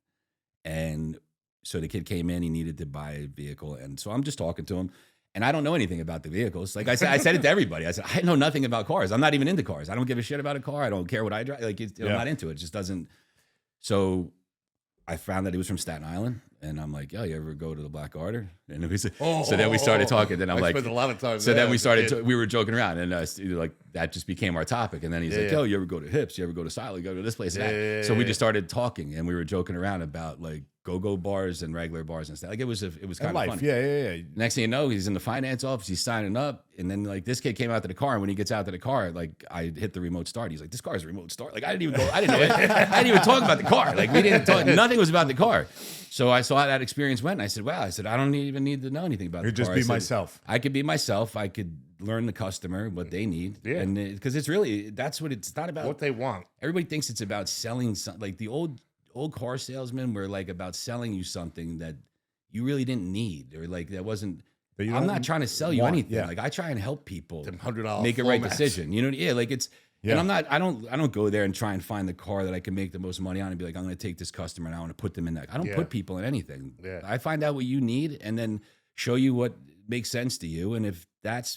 And so the kid came in, he needed to buy a vehicle. And so I'm just talking to him, and I don't know anything about the vehicles. Like I said it to everybody. I said, I know nothing about cars. I'm not even into cars. I don't give a shit about a car. I don't care what I drive. Like I'm not into it. It just doesn't. So I found that he was from Staten Island, and I'm like, yo, you ever go to the Black Garter? And we said, so then we started talking. Then I'm like, spent a lot of time. So then we started. We were joking around, and like that just became our topic. And then he's like, yo, you ever go to Hips? You ever go to Silo? You go to this place? And that. So we just started talking, and we were joking around about like go-go bars and regular bars and stuff. Like it was kind of fun. Yeah. Next thing you know, he's in the finance office. He's signing up, and then like this kid came out to the car, and when he gets out to the car, like I hit the remote start. He's like, "This car's a remote start." Like I didn't know. I didn't even talk about the car. Like we didn't talk. Nothing was about the car. So I saw how that experience went, and I said, "Wow." I said, "I don't even need to know anything about the car." Just be myself. I could be myself. I could learn the customer what they need, and because it's really that's what it's not about. What they want. Everybody thinks it's about selling something. Like the old car salesmen were like about selling you something that you really didn't need, or like that wasn't. I'm not trying to sell you anything. Yeah. Like I try and help people make a right decision. You know, like it's. Yeah. And I'm not. I don't go there and try and find the car that I can make the most money on and be like, I'm going to take this customer and I want to put them in that. I don't put people in anything. Yeah. I find out what you need and then show you what makes sense to you. And if that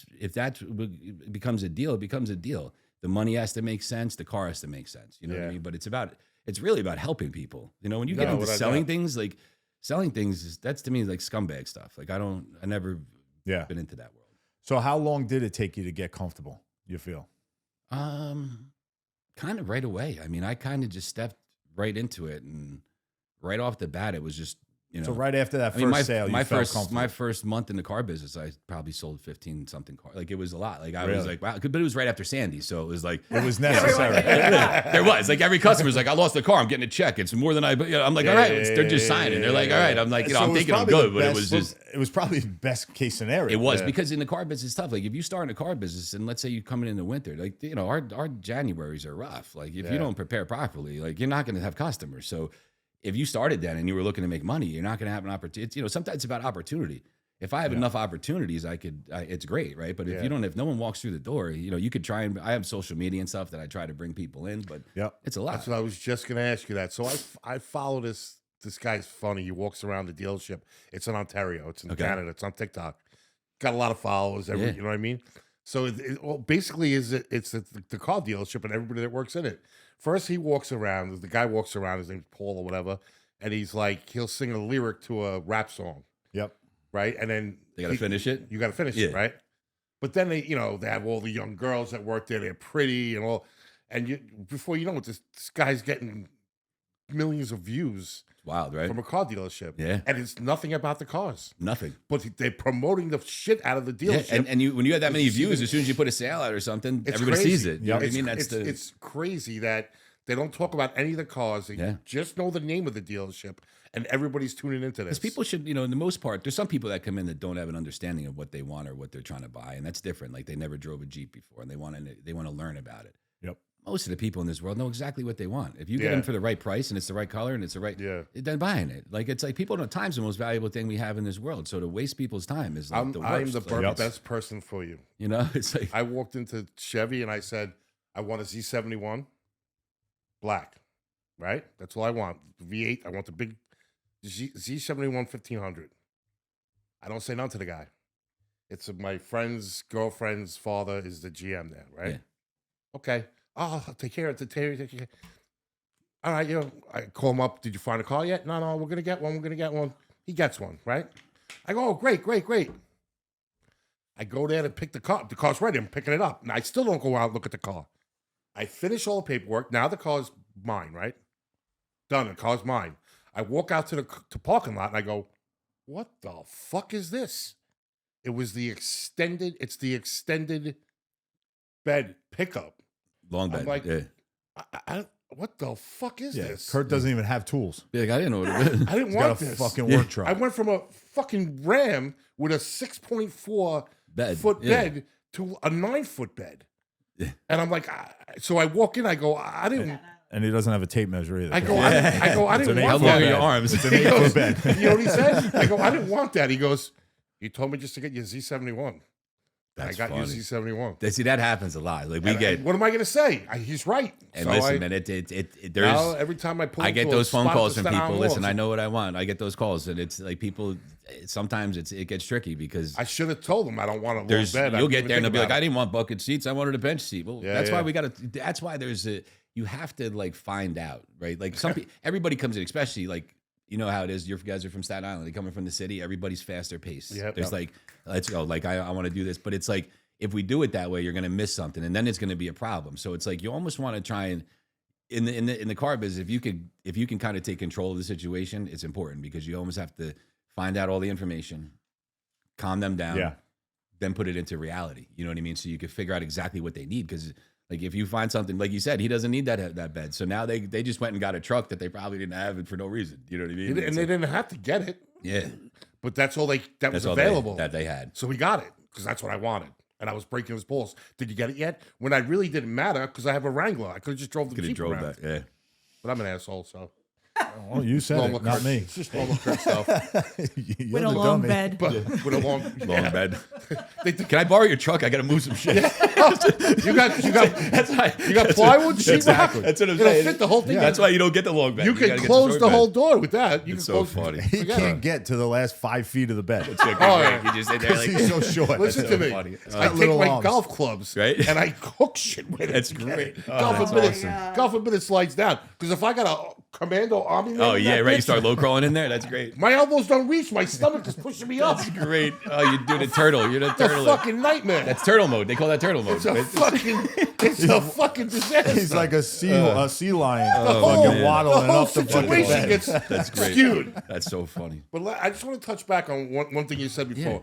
becomes a deal, it becomes a deal. The money has to make sense. The car has to make sense. You know what I mean? But it's really about helping people. You know, when you get into selling things, like selling things, that's to me like scumbag stuff. Like I never been into that world. So how long did it take you to get comfortable, you feel? Kind of right away. I mean, I kind of just stepped right into it, and right off the bat, it was just, So right after that first sale, you felt comfortable. My first month in the car business, I probably sold 15 something cars. Like it was a lot. Like I was like, wow. But it was right after Sandy, so it was like it was necessary. There was like every customer's like, I lost the car. I'm getting a check. It's more than I'm like, all right. They're just signing. They're like, all right. I'm like, I'm thinking I'm good, but it was just. It was probably the best case scenario. It was because in the car business, it's tough. Like if you start in a car business, and let's say you come in the winter, like our Januaries are rough. Like if you don't prepare properly, like you're not going to have customers. So. If you started then and you were looking to make money, you're not going to have an opportunity. Sometimes it's about opportunity. If I have enough opportunities, it's great, right? But if no one walks through the door, you could try and. I have social media and stuff that I try to bring people in, but it's a lot. That's what I was just going to ask you that. So I follow this guy's funny. He walks around the dealership. It's in Ontario. It's in Canada. It's on TikTok. got a lot of followers. Yeah. You know what I mean? So well, basically, it's the car dealership and everybody that works in it. First, he walks around. The guy walks around. His name's Paul or whatever, and he's like, he'll sing a lyric to a rap song. Yep. Right, and then They got to finish it. You got to finish it, right? But then they have all the young girls that work there. They're pretty and all, and before you know it, this guy's getting millions of views. It's wild, right? From a car dealership. Yeah. And it's nothing about the cars. Nothing. But they're promoting the shit out of the dealership. Yeah, and when you have that many views, as soon as you put a sale out or something, everybody sees it. You know what I mean? It's crazy that they don't talk about any of the cars. They just know the name of the dealership, and everybody's tuning into this. Because people should, in the most part, there's some people that come in that don't have an understanding of what they want or what they're trying to buy, and that's different. Like they never drove a Jeep before, and they want to learn about it. Yep. Most of the people in this world know exactly what they want. If you get them for the right price and it's the right color and it's the right, they're buying it. Like it's like people don't. Time's the most valuable thing we have in this world. So to waste people's time is like the worst. I'm the best person for you. It's like I walked into Chevy and I said, I want a Z71 black. Right? That's all I want. V8. I want the big Z71 1500. I don't say no to the guy. It's my friend's girlfriend's father is the GM there, right? Yeah. Okay. Oh, I'll take care of it. All right, I call him up. Did you find a car yet? No, we're going to get one. He gets one, right? I go, oh, great. I go there to pick the car. The car's ready. I'm picking it up. And I still don't go out and look at the car. I finish all the paperwork. Now the car's mine, right? Done. The car's mine. I walk out to the parking lot and I go, what the fuck is this? It's the extended bed pickup. Long bed. I'm like, what the fuck is this? Kurt doesn't even have tools. I didn't know what it was. I didn't He's want got a this. fucking work truck. I went from a fucking Ram with a 6.4 foot bed to a 9-foot bed. Yeah. And I'm like, so I walk in, I go, I didn't. And he doesn't have a tape measure either. I go, I didn't want that. How long are your arms? It's an 8-foot bed. You know what he said? I go, I didn't want that. He goes, you told me just to get your Z71. I got your Z71. See, that happens a lot. Like what am I going to say? He's right. And so listen, man, there's now every time I get those phone calls from people. Listen, I know what I want. I get those calls, and it's like people. Sometimes it gets tricky because I should have told them I don't want a long bed. You'll get there and they'll be like, I didn't want bucket seats. I wanted a bench seat. Well, that's why we got to. That's why you have to like find out, right? Like everybody comes in, especially like. You know how it is. Your guys are from Staten Island. They coming from the city. Everybody's faster paced. There's like, let's go. Like I want to do this, but it's like if we do it that way, you're going to miss something, and then it's going to be a problem. So it's like you almost want to try and in the car business, if you can kind of take control of the situation, it's important because you almost have to find out all the information, calm them down, then put it into reality. You know what I mean? So you can figure out exactly what they need because. Like if you find something, like you said, he doesn't need that bed. So now they just went and got a truck that they probably didn't have for no reason. You know what I mean? And they didn't have to get it. Yeah. But that's all that was available. That they had. So we got it because that's what I wanted. And I was breaking his balls. Did you get it yet? When I really didn't matter because I have a Wrangler. I could have just drove the Jeep around. Back. Yeah. But I'm an asshole, so. Well, you said it, not me. It's just normal Kurt stuff. With a long bed. But with a long bed. Can I borrow your truck? I got to move some shit. You got plywood, sheetrock. Exactly. That's what I'm saying. It'll fit the whole thing. Yeah. That's why you don't get the long bed. You can close the whole door with that. It's so funny. He can't get to the last 5 feet of the bed. It's like, you just sit there like he's so short. Listen to me. I take my golf clubs and I hook shit with it. That's great. God forbid it slides down. Because if I got a commando army man. Oh yeah, right. You start low crawling in there. That's great. My elbows don't reach. My stomach is pushing me up. That's great. Oh, you do the turtle. You're the turtle. It's a fucking nightmare. That's turtle mode. They call that turtle mode. It's a fucking disaster. He's like a sea lion, fucking waddling up the fucking bed. That's great. Skewed. That's so funny. But I just want to touch back on one thing you said before. Yeah.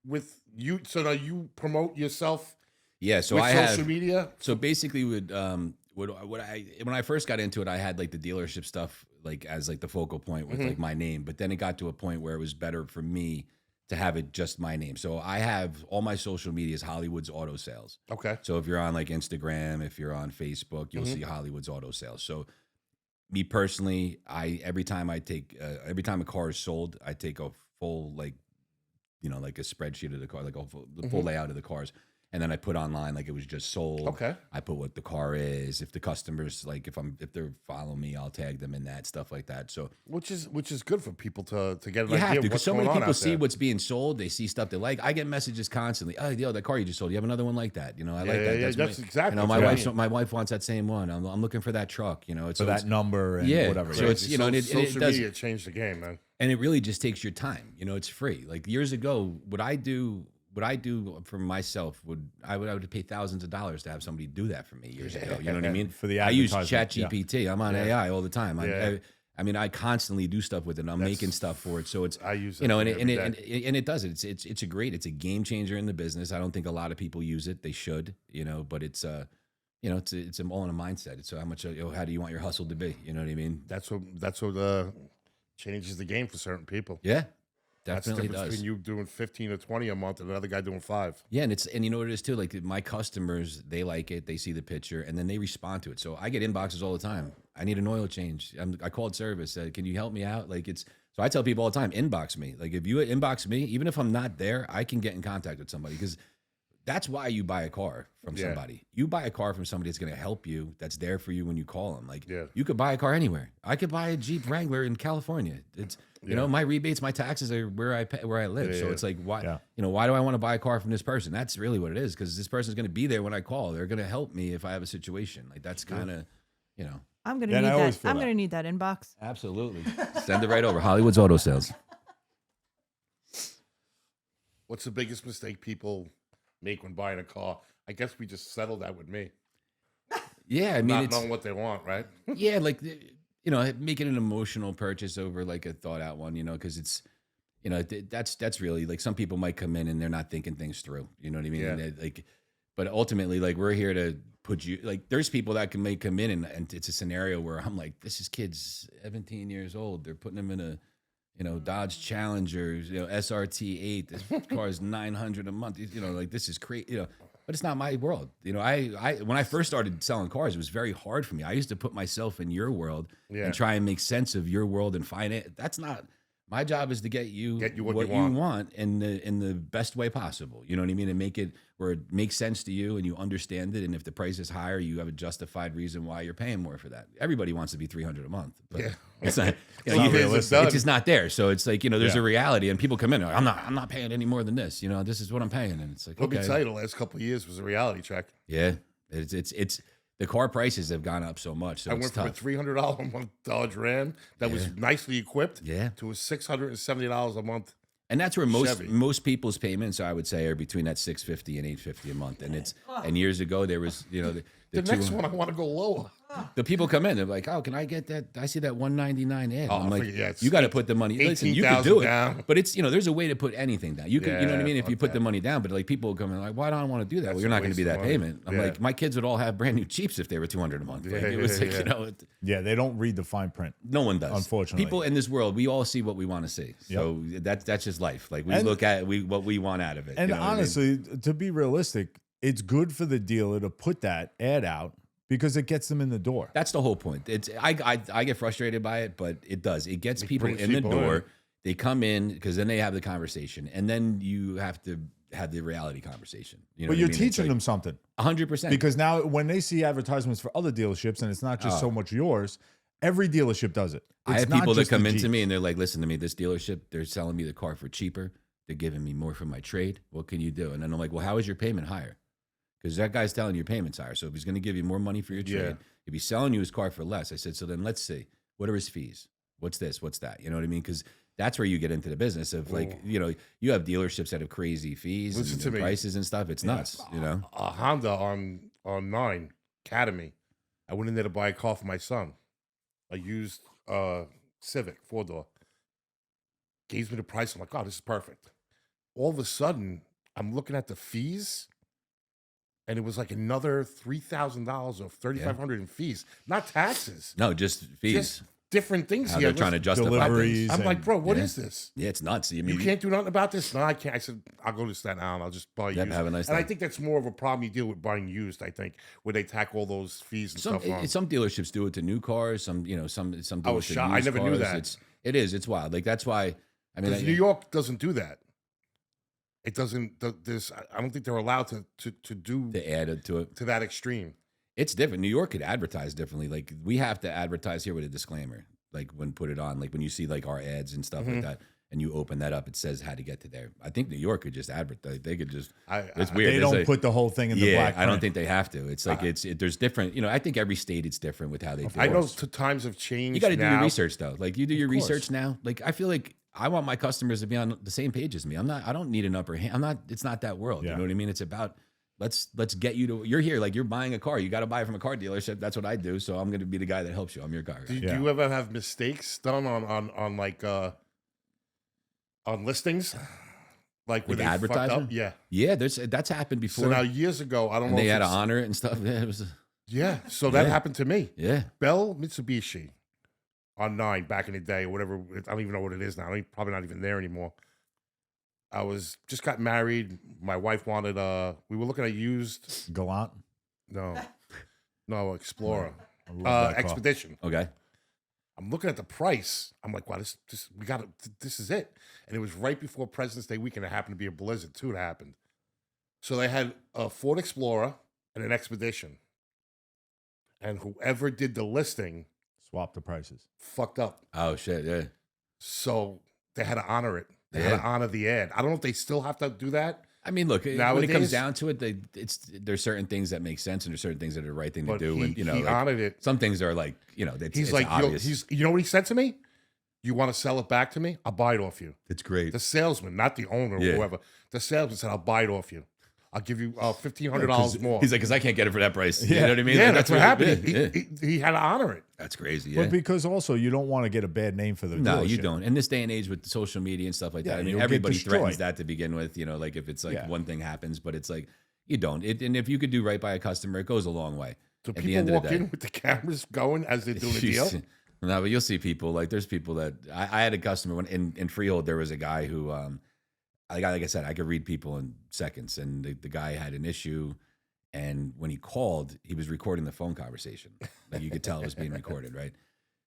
With you, so now you promote yourself. Yeah. So with I have social media. So basically, when I first got into it, I had like the dealership stuff like as like the focal point with like my name, but then it got to a point where it was better for me to have it just my name. So I have all my social media is Hollywood's Auto Sales. Okay. So if you're on like Instagram, if you're on Facebook, you'll see Hollywood's Auto Sales. So me personally, every time a car is sold, I take a full like a spreadsheet of the car, like the full layout of the cars. and then I put online like it was just sold. Okay. I put what the car is. If the customers like if they're following me, I'll tag them in that, stuff like that. So which is good for people to get an you idea have to, of because what's so going many on people out see there. what's being sold. They see stuff they like. I get messages constantly. Oh, yo, that car you just sold. You have another one like that. You know, I like that. Yeah, that's exactly. You know, what my wife wants that same one. I'm looking for that truck. You know, it's For that number and whatever. So it's, you know, and it social does, media changed the game, man. and it really just takes your time. You know, it's free. Like years ago, what I do for myself I would pay thousands of dollars to have somebody do that for me years ago. You know what I mean? For the I use advertisement, ChatGPT. I'm on AI all the time. Yeah. I mean, I constantly do stuff with it. I'm making stuff for it. So it's, I use you know, that and every day. it does it. It's a game changer in the business. I don't think a lot of people use it. They should, you know, but it's you know, it's all in a mindset. It's how much, how do you want your hustle to be? You know what I mean? That's what changes the game for certain people. Yeah, That's the definitely difference does. between you doing 15 or 20 a month and another guy doing 5. Yeah, and you know what it is too. Like my customers, they like it. They see the picture, and then they respond to it. So I get inboxes all the time. I need an oil change. I called service. Said, can you help me out? Like so I tell people all the time, inbox me. Like if you inbox me, even if I'm not there, I can get in contact with somebody, because that's why you buy a car from somebody. You buy a car from somebody that's going to help you, that's there for you when you call them. Like you could buy a car anywhere. I could buy a Jeep Wrangler in California. It's you know, my rebates, my taxes are where I live. So it's like, why you know, why do I want to buy a car from this person? That's really what it is, because this person's going to be there when I call. They're going to help me if I have a situation. Like that's kind of, you know. I'm gonna need that. I'm gonna need that inbox. Absolutely. Send it right over. Hollywood's Auto Sales. What's the biggest mistake people make when buying a car? I guess we just settled that with me. Yeah, I mean, not knowing what they want, right? Yeah, like, you know, making an emotional purchase over like a thought out one, you know, because it's, you know, that's really like, some people might come in and they're not thinking things through. You know what I mean? Yeah. Like, but ultimately, like, we're here to put you, like, there's people that may come in and it's a scenario where I'm like, this is kids 17 years old. They're putting them in a, you know, Dodge Challenger, you know, SRT 8. This car is $900 a month. You know, like, this is crazy, you know, but it's not my world. You know, I when I first started selling cars, it was very hard for me. I used to put myself in your world and try and make sense of your world and find it. That's not my job. Is to get you what you want in the best way possible. You know what I mean? And make it where it makes sense to you and you understand it. And if the price is higher, you have a justified reason why you're paying more for that. Everybody wants to be $300 a month, but it's not. You know, it's just not there. So it's like, you know, there's a reality, and people come in. I'm not paying any more than this. You know, this is what I'm paying, and it's like, Let me tell you, the last couple of years was a reality check. Yeah, it's the car prices have gone up so much. So I went from a $300 a month Dodge Ram that was nicely equipped to a $670 a month. And that's where most people's payments, I would say, are between that $650 and $850 a month. And and years ago there was, you know, the next one I want to go lower. The people come in, they're like, "Oh, can I get that? I see that $199 ad." I'm like, it's "You got to put the money. Listen, you can do it, down. but it's, you know, there's a way to put anything down. You can, you know what I mean? If you put the money down, but like people come in like, "Why don't I want to do that?" Well, you're not going to be that payment. I'm like, my kids would all have brand new Jeeps if they were $200 a month. Like, it was like, you know, they don't read the fine print. No one does. Unfortunately, people in this world, we all see what we want to see. So that's just life. Like we look at what we want out of it. And you know honestly, to be realistic, it's good for the dealer to put that ad out, because it gets them in the door. That's the whole point. It's I get frustrated by it, but it does. It gets people in the door. They come in because then they have the conversation, and then you have to have the reality conversation. You know, but you're teaching them something. 100%. Because now when they see advertisements for other dealerships, and it's not just so much yours, every dealership does it. I have people that come into me and they're like, "Listen to me, this dealership, they're selling me the car for cheaper. They're giving me more for my trade. What can you do?" And then I'm like, "Well, how is your payment higher?" Because that guy's telling you your payment's higher. So if he's going to give you more money for your trade, if he's selling you his car for less, I said, so then let's see, what are his fees? What's this? What's that? You know what I mean? Because that's where you get into the business of, like, you know, you have dealerships that have crazy fees and prices and stuff. It's nuts, you know? A Honda on 9 Academy. I went in there to buy a car for my son. I used Civic 4-door. Gave me the price. I'm like, oh, this is perfect. All of a sudden, I'm looking at the fees, and it was like another $3,000 or $3,500 in fees, not taxes. No, just fees. Just different things. How they're trying to justify deliveries. I'm like, bro, what is this? Yeah, it's nuts. I mean, you can't do nothing about this? No, I can't. I said, I'll go to Staten Island. I'll just buy used. Have a nice and time. I think that's more of a problem you deal with buying used, I think, where they tack all those fees and stuff on. Some dealerships do it to new cars. Some, you know, some dealerships. I was shocked. I never knew that. It's wild. Like, that's why, I mean, New York doesn't do that. it doesn't. This I don't think they're allowed to do To add it to it. to that extreme. It's different. New York could advertise differently. Like we have to advertise here with a disclaimer. Like when put it on, like when you see like our ads and stuff like that, and you open that up, it says how to get to there. I think New York could just advertise. They could just. It's weird. They don't put the whole thing in the black print. I don't think they have to. It's like there's different. You know, I think every state it's different with how they do it. I know times have changed. You got to do your now. research though. Like you do your research now. Like I feel like I want my customers to be on the same page as me. I don't need an upper hand. I'm not. It's not that world. Yeah. You know what I mean? It's about. Let's get you to. You're here. Like you're buying a car. You got to buy it from a car dealership. That's what I do. So I'm going to be the guy that helps you. I'm your car guy. Do you ever have mistakes done on like on listings? Like With where they fucked up? advertising? Yeah. Yeah, that's happened before. So now years ago, I don't and know. they if had to it's- honor it and stuff. Yeah, it was. Yeah. So that Yeah. happened to me. Yeah. Bell Mitsubishi on 9 back in the day, or whatever. I don't even know what it is now. Probably not even there anymore. I was just got married. My wife wanted we were looking at used. Gallant. No, Explorer. I love that car. Expedition. Okay. I'm looking at the price. I'm like, wow, this is it. And it was right before President's Day weekend. It happened to be a blizzard too. It happened. So they had a Ford Explorer and an Expedition. And whoever did the listing Swap the prices. fucked up. Oh shit. Yeah. So they had to honor it. They had Yeah. to honor the ad. I don't know if they still have to do that. I mean, look, when it Nowadays- comes down to it, there's certain things that make sense and there's certain things that are the right thing to But do. he, And you know, he like, honored it. some things are like, you know, He's it's like, obvious. you know what he said to me? You want to sell it back to me? I'll buy it off you. It's great. The salesman, not the owner or Yeah. whoever. The salesman said, I'll buy it off you. I'll give you $1,500 more. He's like, because I can't get it for that price. You Yeah. know what I mean? yeah, Like, that's what happened. Yeah. He had to honor it. That's crazy. Yeah. But because also you don't want to get a bad name for the No, you dealership. don't. In this day and age with social media and stuff like Yeah, that, I mean, you'll get everybody threatens destroyed. that to begin with. You know, like if it's like Yeah. one thing happens, but it's like you don't. And if you could do right by a customer, it goes a long way. Do At the people end of walk the day. in with the cameras going as they're doing a deal? No, but you'll see people like there's people that I had a customer when in Freehold there was a guy who like I said I could read people in seconds, and the guy had an issue, and when he called he was recording the phone conversation, like you could tell it was being recorded, right?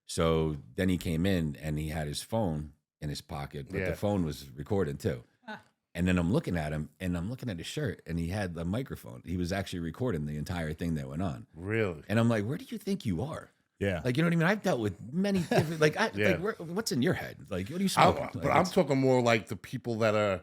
So then he came in and he had his phone in his pocket, but Yeah. the phone was recorded too. And then I'm looking at him and I'm looking at his shirt and he had the microphone. He was actually recording the entire thing that went on. Really? And I'm like, where do you think you are? Yeah. Like, you know what I mean? I've dealt with many different, like, Yeah. what's in your head? Like, what are you smoking? Like, But I'm talking more like the people that are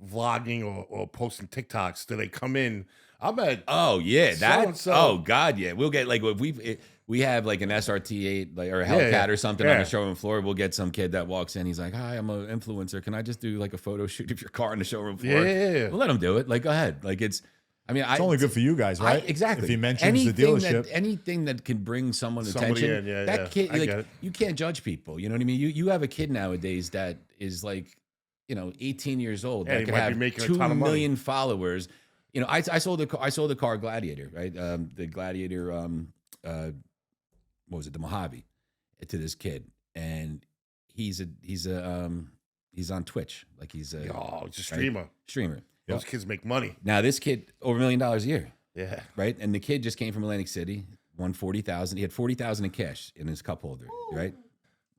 vlogging or posting TikToks. Do they come in? I'm at oh yeah, that. So-and-so. Oh god, yeah. We'll get like if we have like an SRT8 like or a Hellcat yeah. or something on Yeah. the showroom floor. We'll get some kid that walks in. He's like, "Hi, I'm an influencer. Can I just do like a photo shoot of your car on the showroom floor?" Yeah. We'll let him do it. Like, go ahead. Like it's. I mean, It's only good for you guys, right? Exactly. If he mentions the dealership. anything that can bring someone Somebody attention, in, yeah, that yeah. kid, I like get it. you can't judge people. You know what I mean? You have a kid nowadays that is like, 18 years old Yeah, that he could might be have making a 2 ton of money. million followers. I sold the car Gladiator, right? The Gladiator, what was it, the Mojave, to this kid, and he's on Twitch, like he's a He's a streamer. streamer. Those kids make money. Now this kid over $1 million a year. Yeah. Right, and the kid just came from Atlantic City, won 40,000. He had 40,000 in cash in his cup holder, right?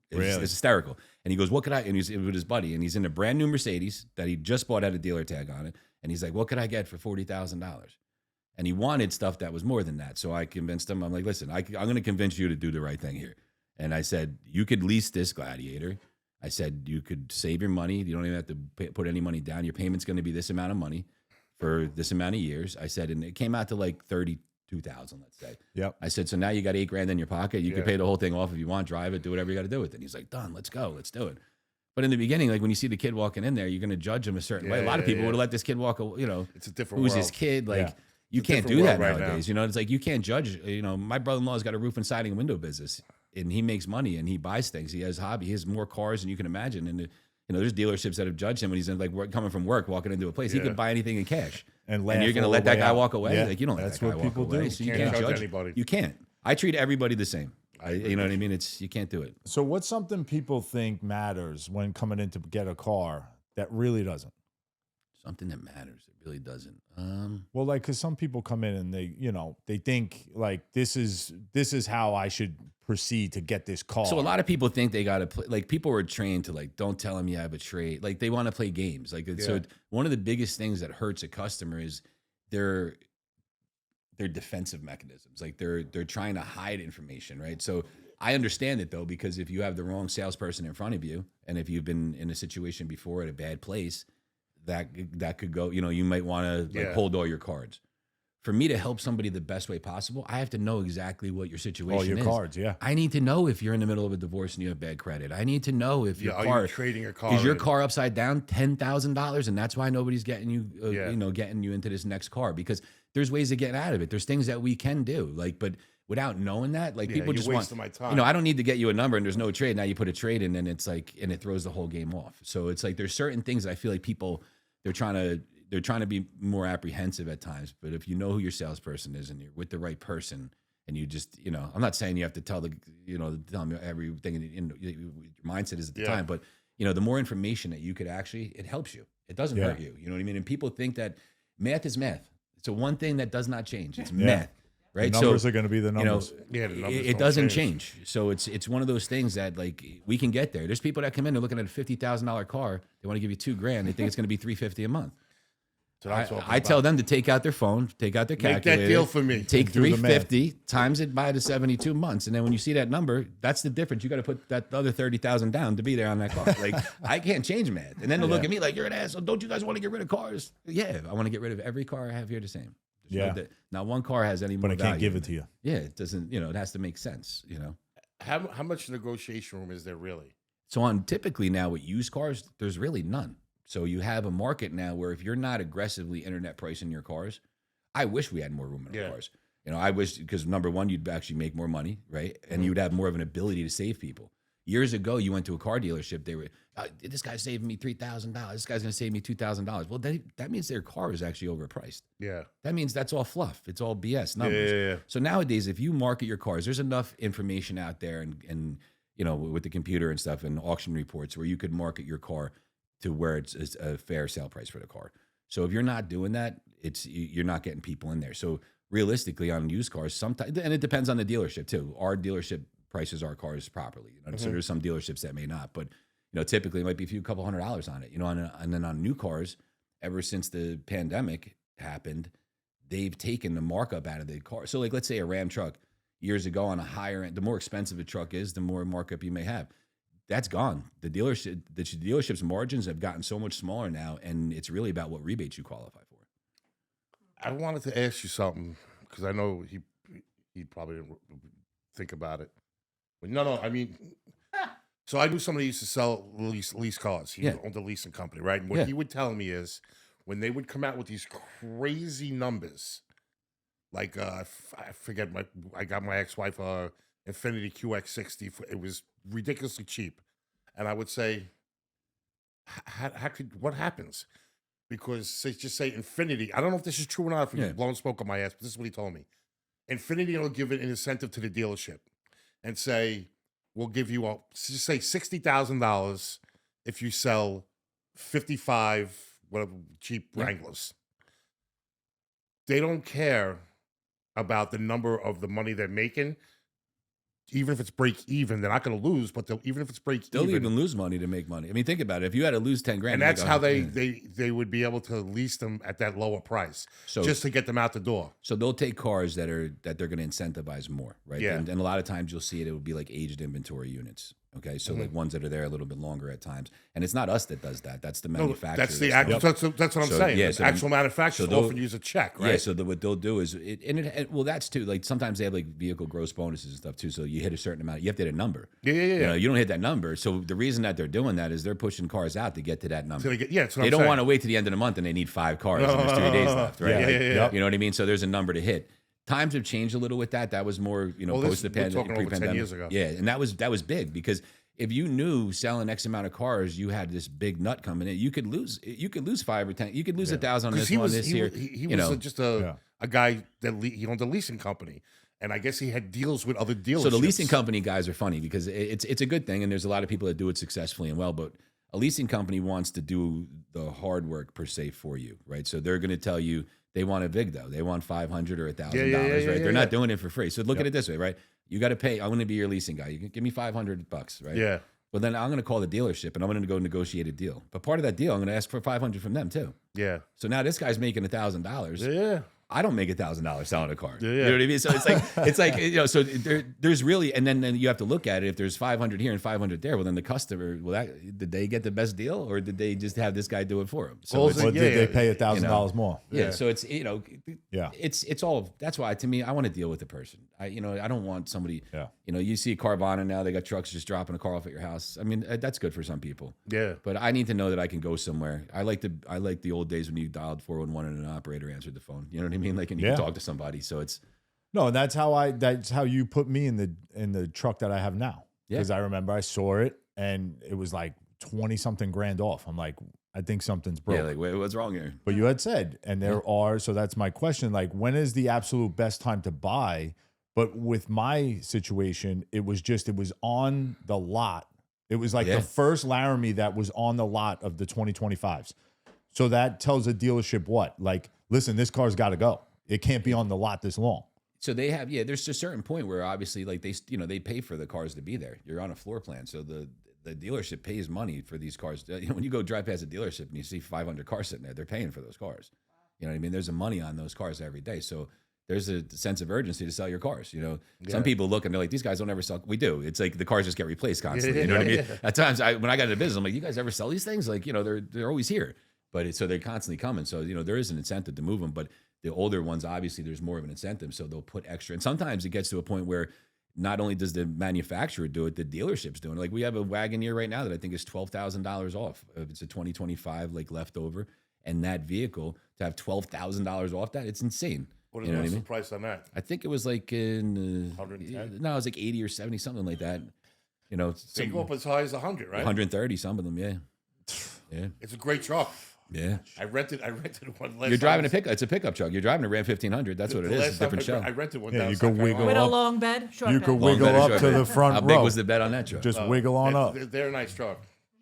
It's Really? hysterical. And he goes, "What could I?" And he's with his buddy, and he's in a brand new Mercedes that he just bought, had a dealer tag on it. And he's like, "What could I get for $40,000?" And he wanted stuff that was more than that. So I convinced him. I'm like, "Listen, I'm going to convince you to do the right thing here." And I said, "You could lease this Gladiator." I said, "You could save your money. You don't even have to put any money down. Your payment's going to be this amount of money for this amount of years." I said, and it came out to like 32,000, let's say. Yep. I said, so now you got $8,000 in your pocket. You Yeah. can pay the whole thing off if you want, drive it, do whatever you got to do with it. And he's like, done, let's go, let's do it. But in the beginning, like when you see the kid walking in there, you're going to judge him a certain way. A lot of people would have let this kid walk, It's a different who's world. his kid? Like, Yeah. you It's a can't different do that world right nowadays. It's like, you can't judge. My brother-in-law's got a roof and siding and window business, and he makes money and he buys things. He has hobby. He has more cars than you can imagine. And, there's dealerships that have judged him when he's in, like coming from work, walking into a place. He Yeah. could buy anything in cash. And And you're going to laugh let all the that way guy out. walk away? Yeah. Like, you don't let That's that guy what walk people away. do. So you Can't can't judge judge anybody. You can't. I treat everybody the same. You know what I mean? You can't do it. So what's something people think matters when coming in to get a car that really doesn't? Something that matters. It really doesn't. Well, like, because some people come in and they think like this is how I should proceed to get this car. So a lot of people think they got to play. Like people were trained to like, don't tell them you have a trade. Like they want to play games. Like so, one of the biggest things that hurts a customer is their defensive mechanisms. Like they're trying to hide information, right? So I understand it though, because if you have the wrong salesperson in front of you, and if you've been in a situation before at a bad place, that could go. You know, you might want to like hold all your cards. For me to help somebody the best way possible, I have to know exactly what your situation is. All your cards, yeah. I need to know if you're in the middle of a divorce and you have bad credit. I need to know if your car, are you trading your car? Is your car upside down $10,000, and that's why nobody's getting you, getting you into this next car, because there's ways to get out of it. There's things that we can do, like, but without knowing that, like people just want, my time. you know, I don't need to get you a number and there's no trade. Now you put a trade in and it's like, and it throws the whole game off. So it's like, there's certain things that I feel like people, they're trying to be more apprehensive at times. But if you know who your salesperson is and you're with the right person, and you just, you know, I'm not saying you have to tell them everything in your mindset is at the time, but you know, the more information that you could actually, it helps you. It doesn't hurt you. You know what I mean? And people think that math is math. It's the one thing that does not change. It's math. Right. The numbers are going to be the numbers. You know, the numbers it doesn't change. So it's one of those things that like we can get there. There's people that come in, they're looking at a $50,000 car. They want to give you $2,000. They think it's going to be $350 a month. So I tell them to take out their phone, take out their calculator. Make that deal for me. Take 350 times it by the 72 months, and then when you see that number, that's the difference. You got to put that other 30,000 down to be there on that car. Like I can't change math. And then they'll look at me like, you're an asshole. Don't you guys want to get rid of cars? Yeah, I want to get rid of every car I have here the same. Not one car has any more value. But I can't give it to you. Yeah, it doesn't. You know, it has to make sense. You know, how much negotiation room is there really? So on typically now with used cars, there's really none. So you have a market now where if you're not aggressively internet pricing your cars, I wish we had more room in our cars. You know, I wish, because number one, you'd actually make more money, right? And you'd have more of an ability to save people. Years ago, you went to a car dealership, they were, this guy's saving me $3,000. This guy's going to save me $2,000. Well, that means their car is actually overpriced. Yeah. That means that's all fluff. It's all BS numbers. Yeah. So nowadays, if you market your cars, there's enough information out there and you know, with the computer and stuff and auction reports where you could market your car to where it's a fair sale price for the car. So if you're not doing that, you're not getting people in there. So realistically, on used cars, sometimes, and it depends on the dealership too. Our dealership prices our cars properly. You know? So there's some dealerships that may not, but you know, typically it might be a couple $100s on it. You know, and then on new cars, ever since the pandemic happened, they've taken the markup out of the car. So like, let's say a Ram truck years ago on a higher end, the more expensive a truck is, the more markup you may have. That's gone. The dealership's margins have gotten so much smaller now, and it's really about what rebates you qualify for. I wanted to ask you something because I know he probably didn't think about it. But no, I mean, so I knew somebody used to sell lease cars. He owned a leasing company, right? And what he would tell me is when they would come out with these crazy numbers, like I forget, I got my ex-wife Infiniti QX60. It was ridiculously cheap, and I would say, what happens? Because just say Infiniti. I don't know if this is true or not. If you're blowing smoke on my ass, but this is what he told me. Infiniti will give an incentive to the dealership and say, we'll give you just say $60,000 if you sell 55 whatever cheap Wranglers. They don't care about the number of the money they're making. Even if it's break even, they're not going to lose. But even if it's break even, they'll even lose money to make money. I mean, think about it. If you had to lose $10,000, and that's how they would be able to lease them at that lower price, just to get them out the door. So they'll take cars that they're going to incentivize more, right? Yeah. And a lot of times you'll see it would be like aged inventory units. Okay, so like ones that are there a little bit longer at times, and it's not us that does that. That's the manufacturer. That's the actual. That's what I'm saying. Yeah, so actual manufacturers often use a check, right? Yeah. So what they'll do is, well, that's too. Like sometimes they have like vehicle gross bonuses and stuff too. So you hit a certain amount, you have to hit a number. Yeah. You know, you don't hit that number. So the reason that they're doing that is they're pushing cars out to get to that number. So they don't want to wait to the end of the month and they need 5 cars and there's 3 days left, right? Yeah. You know what I mean? So there's a number to hit. Times have changed a little with that. That was more, post the pandemic, pre-pandemic. 10 years ago. Yeah, and that was big because if you knew selling X amount of cars, you had this big nut coming in. You could lose 5 or 10. You could lose 1,000 on this one this year. He was just a guy that he owned a leasing company, and I guess he had deals with other dealerships. So the leasing company guys are funny because it's a good thing, and there's a lot of people that do it successfully and well. But a leasing company wants to do the hard work per se for you, right? So they're going to tell you they want a VIG though. They want $500 or $1,000, right? They're not doing it for free. So look at it this way, right? You got to pay. I'm going to be your leasing guy. You can give me $500, right? Yeah. But then I'm going to call the dealership and I'm going to go negotiate a deal. But part of that deal, I'm going to ask for $500 from them too. Yeah. So now this guy's making $1,000. Yeah. I don't make $1,000 selling a car. Yeah. You know what I mean? So it's like so there's really, and then you have to look at it. If there's 500 here and 500 there, well, then the customer, did they get the best deal or did they just have this guy do it for them? So or did they pay $1,000 more? Yeah. So it's yeah. It's all. That's why to me, I want to deal with the person. I don't want somebody. Yeah. You see Carvana now. They got trucks just dropping a car off at your house. I mean, that's good for some people. Yeah. But I need to know that I can go somewhere. I like the old days when you dialed 411 and an operator answered the phone. You know what I mean? Like, and you can talk to somebody. So it's no, and that's how you put me in the truck that I have now. Because I remember I saw it and it was like 20 something grand off. I'm like, I think something's broke. Yeah, like what's wrong here? But you had said, and there are, so that's my question. Like, when is the absolute best time to buy? But with my situation, it was on the lot. It was like the first Laramie that was on the lot of the 2025s. So that tells a dealership what? Like, listen, this car's got to go. It can't be on the lot this long. So they have, there's a certain point where obviously like they pay for the cars to be there. You're on a floor plan. So the dealership pays money for these cars. When you go drive past a dealership and you see 500 cars sitting there, they're paying for those cars. You know what I mean? There's a money on those cars every day. So there's a sense of urgency to sell your cars. Some people look and they're like, these guys don't ever sell. We do. It's like the cars just get replaced constantly. You know what I mean? At times when I got into business, I'm like, you guys ever sell these things? Like, they're always here, but so they're constantly coming. So, there is an incentive to move them, but the older ones, obviously there's more of an incentive. So they'll put extra. And sometimes it gets to a point where not only does the manufacturer do it, the dealership's doing it. Like we have a Wagoneer right now that I think is $12,000 off. It's a 2025 like leftover. And that vehicle to have $12,000 off that, it's insane. What is the price on that? I think it was like in 110. No, it was like 80 or 70, something like that. They go up as high as 100, right? 130, some of them, yeah. It's a great truck. Yeah. I rented one last You're driving time. it's a pickup truck. You're driving a Ram 1500. That's what it is. It's a different shell. I rented one. Yeah, down you can South wiggle Carolina. With a up. long bed, short You bed. could Long wiggle bed or up short to bed? the front How row. big was the bed on that truck? Just wiggle on up. They're a nice truck.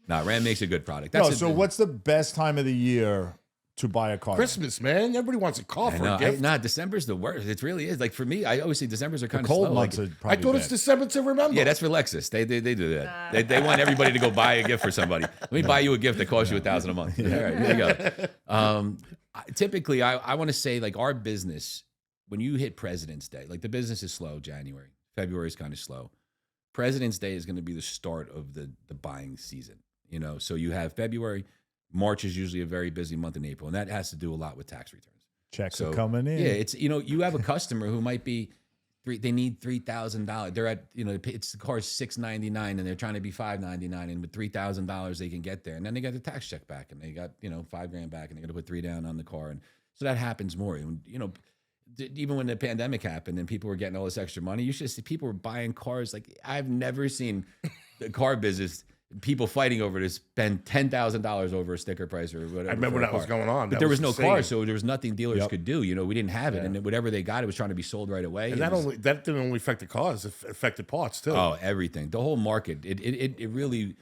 No, Ram makes a good product. So what's the best time of the year to buy a car? Christmas, man. Everybody wants a car for a gift. December's the worst. It really is. Like for me, I always say December's are kind of Cold slow. months Like, are probably I thought it's bad. December to remember. yeah, that's for Lexus. They do that. They want everybody to go buy a gift for somebody. Let me buy you a gift that costs you $1,000 a month. All right, here you go. Typically, I want to say like our business, when you hit President's Day, like the business is slow. January, February is kind of slow. President's Day is going to be the start of the buying season. So you have February, March is usually a very busy month in April, and that has to do a lot with tax returns. Checks are coming in. Yeah, it's you have a customer who might be they need $3,000. They're at it's the car's $699 and they're trying to be $599, and with $3,000 they can get there, and then they got the tax check back and they got $5,000 back and they got to put $3,000 down on the car, and so that happens more. And even when the pandemic happened and people were getting all this extra money, you should see people were buying cars. Like I've never seen the car business. People fighting over to spend $10,000 over a sticker price or whatever. I remember when that was going on. But there was no car, so there was nothing dealers could do. We didn't have it, and whatever they got, it was trying to be sold right away. And that didn't only affect the cars; it affected parts too. Oh, everything. The whole market. It really.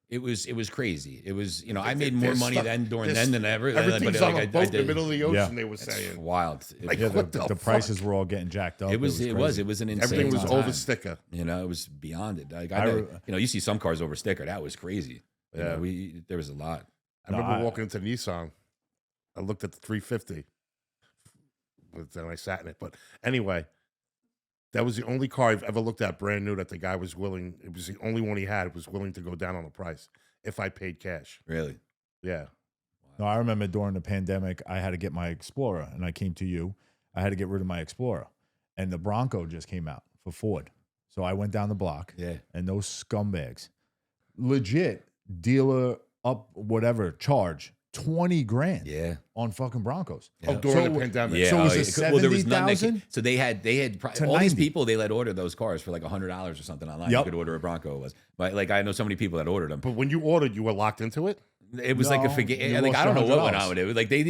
It was crazy. It was, I made more money then than ever. Everything's on a boat in the middle of the ocean. Yeah. They were saying It's wild. The prices were all getting jacked up. It was an insane. everything was time. over sticker. It was beyond it. Like you see some cars over sticker. That was crazy. Yeah, there was a lot. I remember walking into Nissan. I looked at the 350, but then I sat in it. But anyway, that was the only car I've ever looked at brand new that the guy was willing. It was the only one he had. Was willing to go down on the price if I paid cash. Really? Yeah. No, I remember during the pandemic, I had to get my Explorer, and I came to you. I had to get rid of my Explorer, and the Bronco just came out for Ford. So I went down the block, and those scumbags, legit dealer up whatever charge $20,000 on fucking Broncos. Yeah. Oh, during the pandemic. So it was a 70,000. So they had all these people. They let order those cars for like $100 or something online. You could order a Bronco. It was, but like I know so many people that ordered them. But when you ordered, you were locked into it. It was like a forget. Like I don't know what went on with it. Like they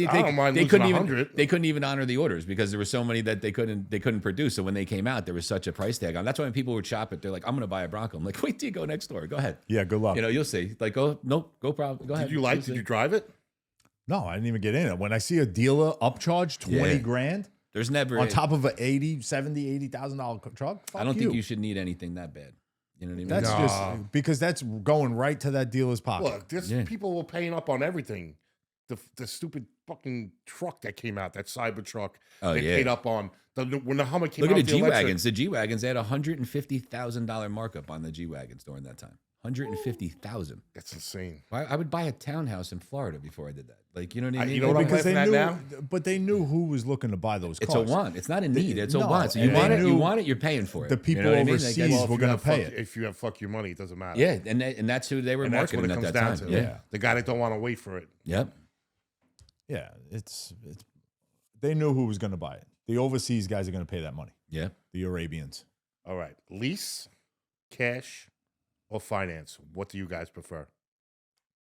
couldn't even honor the orders because there were so many that they couldn't produce. So when they came out, there was such a price tag on. That's why when people would shop it, they're like, "I'm going to buy a Bronco." I'm like, "Wait till you go next door. Go ahead." Yeah, good luck. You'll see. Like, go problem. Go ahead. Did you drive it? No, I didn't even get in it. When I see a dealer upcharge $20,000, There's never on top of a $80,000 truck. I don't think you should need anything that bad. You know what I mean? That's just because that's going right to that dealer's pocket. Look, there's people were paying up on everything. The stupid fucking truck that came out, that Cyber truck, they paid up on. When the Hummer came out, look at the G-Wagons. The G-Wagons, they had $150,000 markup on the G-Wagons during that time. $150,000. That's insane. I would buy a townhouse in Florida before I did that. Like, you know what I mean? You know what because I'm laughing at now? But they knew who was looking to buy those cars. It's a want. It's not a need. It's a No, want. So and you want it, you're paying for it. the people you know what I mean? overseas were going to pay it. If you have fuck your money, it doesn't matter. Yeah, and that's who they were And that's what marketing it at comes that down time. to. Yeah. The guy that don't want to wait for it. Yep. Yeah, it's they knew who was going to buy it. The overseas guys are going to pay that money. Yeah. The Arabians. All right. Lease, cash, or finance? What do you guys prefer?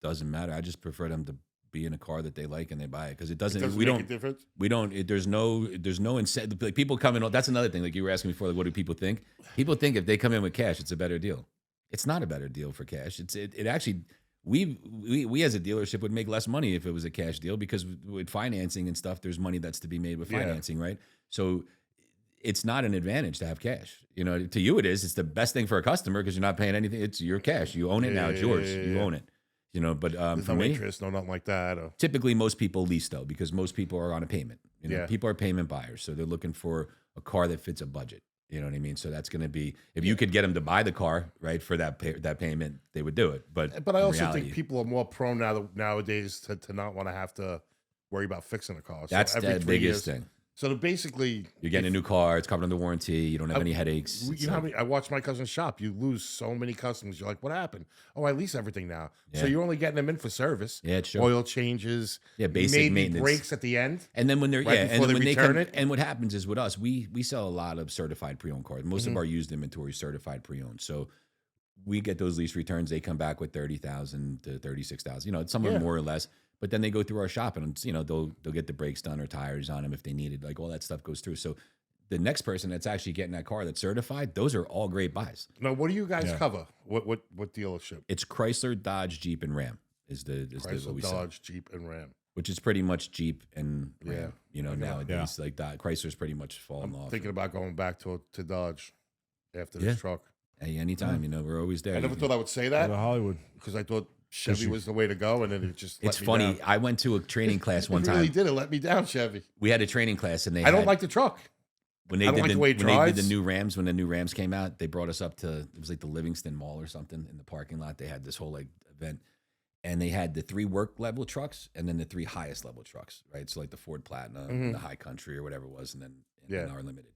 Doesn't matter. I just prefer them to be in a car that they like and they buy it because it doesn't. Doesn't we make don't. a difference? We don't. There's no incentive. Like people come in. That's another thing. Like you were asking before. Like what do people think? People think if they come in with cash, it's a better deal. It's not a better deal for cash. It actually. We as a dealership would make less money if it was a cash deal because with financing and stuff, there's money that's to be made with financing, right? So it's not an advantage to have cash. You know, to you it is. It's the best thing for a customer because you're not paying anything. It's your cash. You own it now. It's yours. You own it. You know, but There's for no me, interest, no nothing like that. Or... Typically, most people lease though because most people are on a payment. You know, Yeah. people are payment buyers, so they're looking for a car that fits a budget. You know what I mean? So that's going to be if you could get them to buy the car right for that payment, they would do it. But I in also reality, think people are more prone nowadays to not want to have to worry about fixing a car. So that's every the 3 biggest years, thing. So basically, You're getting a new car. It's covered under warranty. You don't have any headaches. You know how many, I watched my cousin shop. You lose so many customers. You're like, what happened? Oh, I lease everything now. So Yeah. you're only getting them in for service. Yeah, it's true. Oil changes. Yeah, basic maybe maintenance. breaks at the end. And then when they're Right and before they when they return come, it? and what happens is with us, we sell a lot of certified pre-owned cars. Most of our used inventory is certified pre-owned. So we get those lease returns. They come back with 30,000 to 36,000. You know, some of them more or less. But then they go through our shop and you know they'll get the brakes done or tires on them if they need it. Like all that stuff goes through. So the next person that's actually getting that car that's certified, those are all great buys. Now, what do you guys cover? What dealership? It's Chrysler, Dodge, Jeep, and Ram is Chrysler, what we Dodge, sell. Jeep, and Ram. Which is pretty much Jeep and Ram. Yeah. You know nowadays like that Chrysler's pretty much fallen off. Thinking about going back to Dodge after this truck. Hey, anytime, you know, we're always there. I never thought I would say that Hollywood. because I thought Chevy was the way to go, and then it just It's let me funny. down. I went to a training class one It time. really did. It let me down, Chevy. We had a training class, and I don't like the truck. when they I don't did like the, the way it when they did the drives. new Rams. When the new Rams came out, they brought us up to it was like the Livingston Mall or something in the parking lot. They had this whole like event, and they had the 3 work level trucks and then the 3 highest level trucks, right? So like the Ford Platinum, and the High Country or whatever it was, and then our Limited.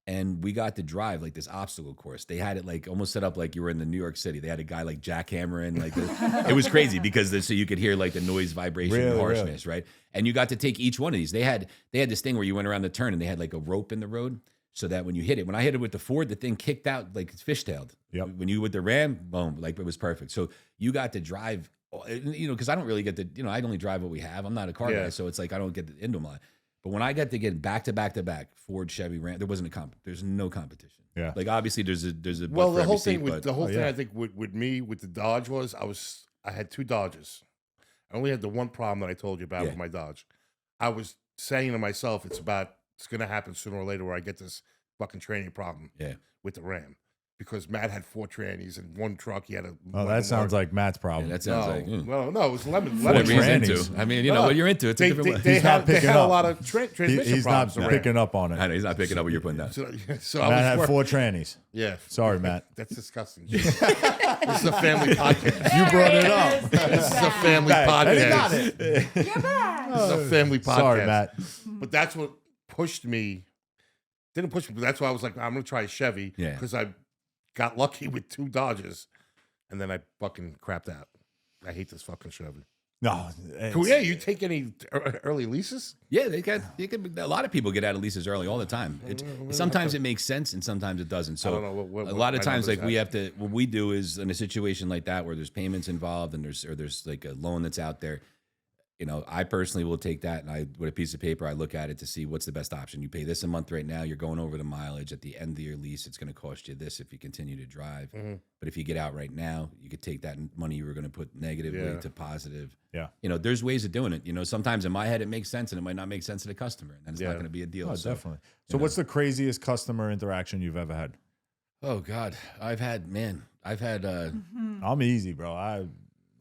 And we got to drive like this obstacle course. They had it like almost set up like you were in the New York City. They had a guy like jackhammering, like it was crazy because so you could hear like the noise, vibration, and harshness, right? And you got to take each one of these. They had this thing where you went around the turn and they had like a rope in the road so that when you hit it, when I hit it with the Ford, the thing kicked out like it's fishtailed. Yep. When you with the Ram, boom, like it was perfect. So you got to drive, you know, because I don't really get I only drive what we have. I'm not a car guy, so it's like I don't get into them a lot. But when I got to get back to back Ford, Chevy, Ram, there wasn't there's no competition. Yeah. Like obviously there's a Well, for the every whole seat, thing with but the whole thing I think with me with the Dodge was I had 2 Dodges. I only had the one problem that I told you about with my Dodge. I was saying to myself, it's going to happen sooner or later where I get this fucking training problem with the Ram. Because Matt had 4 trannies and 1 truck. He had a. Oh, that sounds like Matt's problem. that sounds like no, it was lemon. whatever he's trannies. into. I mean, you know what you're into. It's a different way. They not picking had up. a lot of transmission He's not problems. the Ram. picking up on I it. know he's not picking up what you're putting down. So Matt I had was 4 trannies. Yeah. Sorry, Matt. That's disgusting. This is a family podcast. You brought it up. This is a family podcast. He got it. You're back. This is a family podcast. Sorry, Matt. But that's what pushed me. Didn't push me, but that's why I was like, I'm going to try a Chevy. Yeah. Because I got lucky with 2 Dodges. And then I fucking crapped out. I hate this fucking Chevy. No. Yeah, you take any early leases? Yeah, a lot of people get out of leases early all the time. Sometimes it makes sense and sometimes it doesn't. So I don't know what a lot of my times, like numbers we have to, what we do is in a situation like that where there's payments involved and there's like a loan that's out there. I personally will take that and with a piece of paper, I look at it to see what's the best option. You pay this a month right now, you're going over the mileage. At the end of your lease, it's going to cost you this if you continue to drive. But if you get out right now, you could take that money you were going to put negatively to positive. Yeah. There's ways of doing it. Sometimes in my head it makes sense and it might not make sense to the customer, and then it's not going to be a deal. Oh, definitely. So what's the craziest customer interaction you've ever had? Oh God, I've had. I'm easy, bro.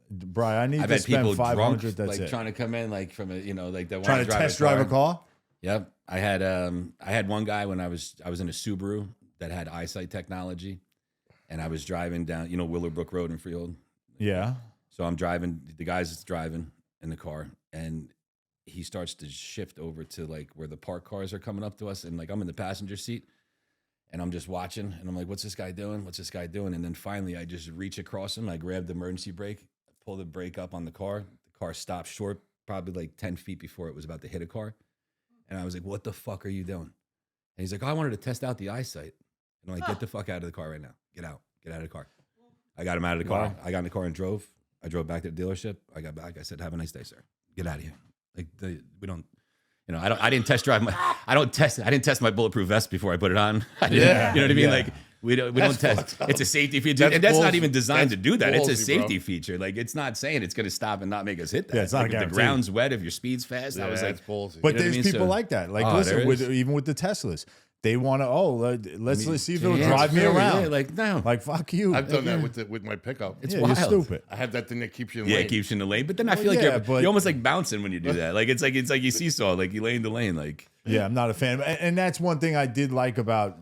Brian, I need I've to had people spend 500. drunk, That's it. trying to come in, from a, like they Trying to test drive a car. Yep, I had one guy when I was in a Subaru that had eyesight technology, and I was driving down, Willowbrook Road in Freehold. Yeah. So I'm driving. The guy's driving in the car, and he starts to shift over to where the parked cars are coming up to us, and I'm in the passenger seat. And I'm just watching, and I'm like, what's this guy doing? What's this guy doing? And then finally, I just reach across him. I grab the emergency brake, pull the brake up on the car. The car stopped short, probably 10 feet before it was about to hit a car. And I was like, what the fuck are you doing? And he's like, I wanted to test out the eyesight. And I'm like, get the fuck out of the car right now. Get out of the car. I got him out of the car. I got in the car and drove. I drove back to the dealership. I got back. I said, have a nice day, sir. Get out of here. We don't. I didn't test drive I didn't test my bulletproof vest before I put it on. You know what I mean? Yeah. We don't test. It's a safety feature, and that's not even designed to do that. Ballsy, it's a safety feature. It's not saying it's going to stop and not make us hit that. Yeah, it's not if the ground's wet, if your speed's fast. I was like, ballsy. But there's people like that. Listen, even with the Teslas, they want to. Let's see if it'll drive me around. Yeah, no, fuck you. I've done that with my pickup. It's wild. You're stupid. I have that thing that keeps you in yeah, lane. it keeps you in the lane. But then I feel like you're almost bouncing when you do that. It's like you seesaw, you lane to lane. Yeah, I'm not a fan. And that's one thing I did like about,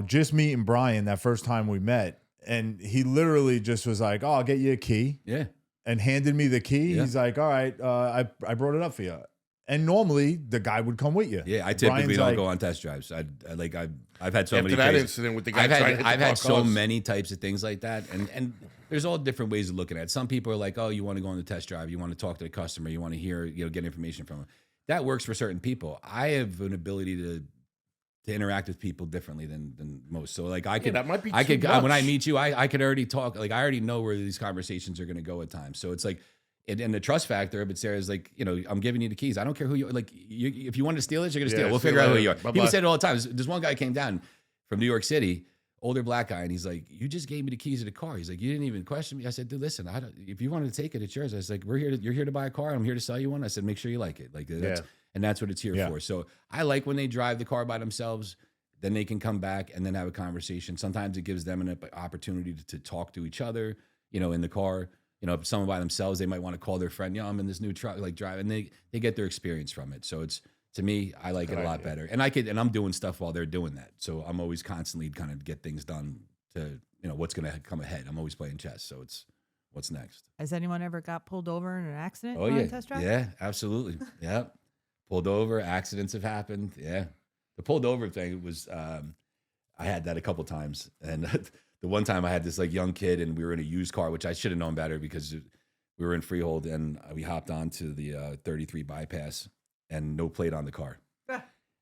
just meeting Brian that first time we met. And he literally just was like, oh, I'll get you a key. Yeah. And handed me the key. Yeah. He's like, all right, I brought it up for you. And normally the guy would come with you. Yeah, I typically don't go on test drives. I've had so many. After that incident with the guy, I've had so many types of things like that, and there's all different ways of looking at it. Some people are like, oh, you want to go on the test drive, you want to talk to the customer, you want to hear, get information from them. That works for certain people. I have an ability to interact with people differently than most. So I could, that might be I could too much. when I meet you, I could already talk. I already know where these conversations are going to go at times. So it's and the trust factor of it, Sarah, is I'm giving you the keys. I don't care who you if you want to steal it, you're going to steal it. We'll figure out who you are. Bye-bye. People say it all the time. There's one guy came down from New York City, older black guy, and he's like, you just gave me the keys of the car. He's like, you didn't even question me. I said, dude, listen, if you wanted to take it, it's yours. I was like, you're here to buy a car. I'm here to sell you one. I said, make sure you like it. And that's what it's here for. So I like when they drive the car by themselves. Then they can come back and then have a conversation. Sometimes it gives them an opportunity to talk to each other, in the car. If someone by themselves, they might want to call their friend, I'm in this new truck, drive, and they get their experience from it. So to me, I like it a lot better. And I'm doing stuff while they're doing that. So I'm always constantly kind of get things done to, what's going to come ahead. I'm always playing chess. So it's what's next. Has anyone ever got pulled over in an accident? Oh, on yeah. a test drive? Yeah, absolutely. Yeah. Pulled over, accidents have happened. Yeah. The pulled over thing was, I had that a couple times. And the one time I had this young kid and we were in a used car, which I should have known better because we were in Freehold and we hopped onto the 33 bypass and no plate on the car.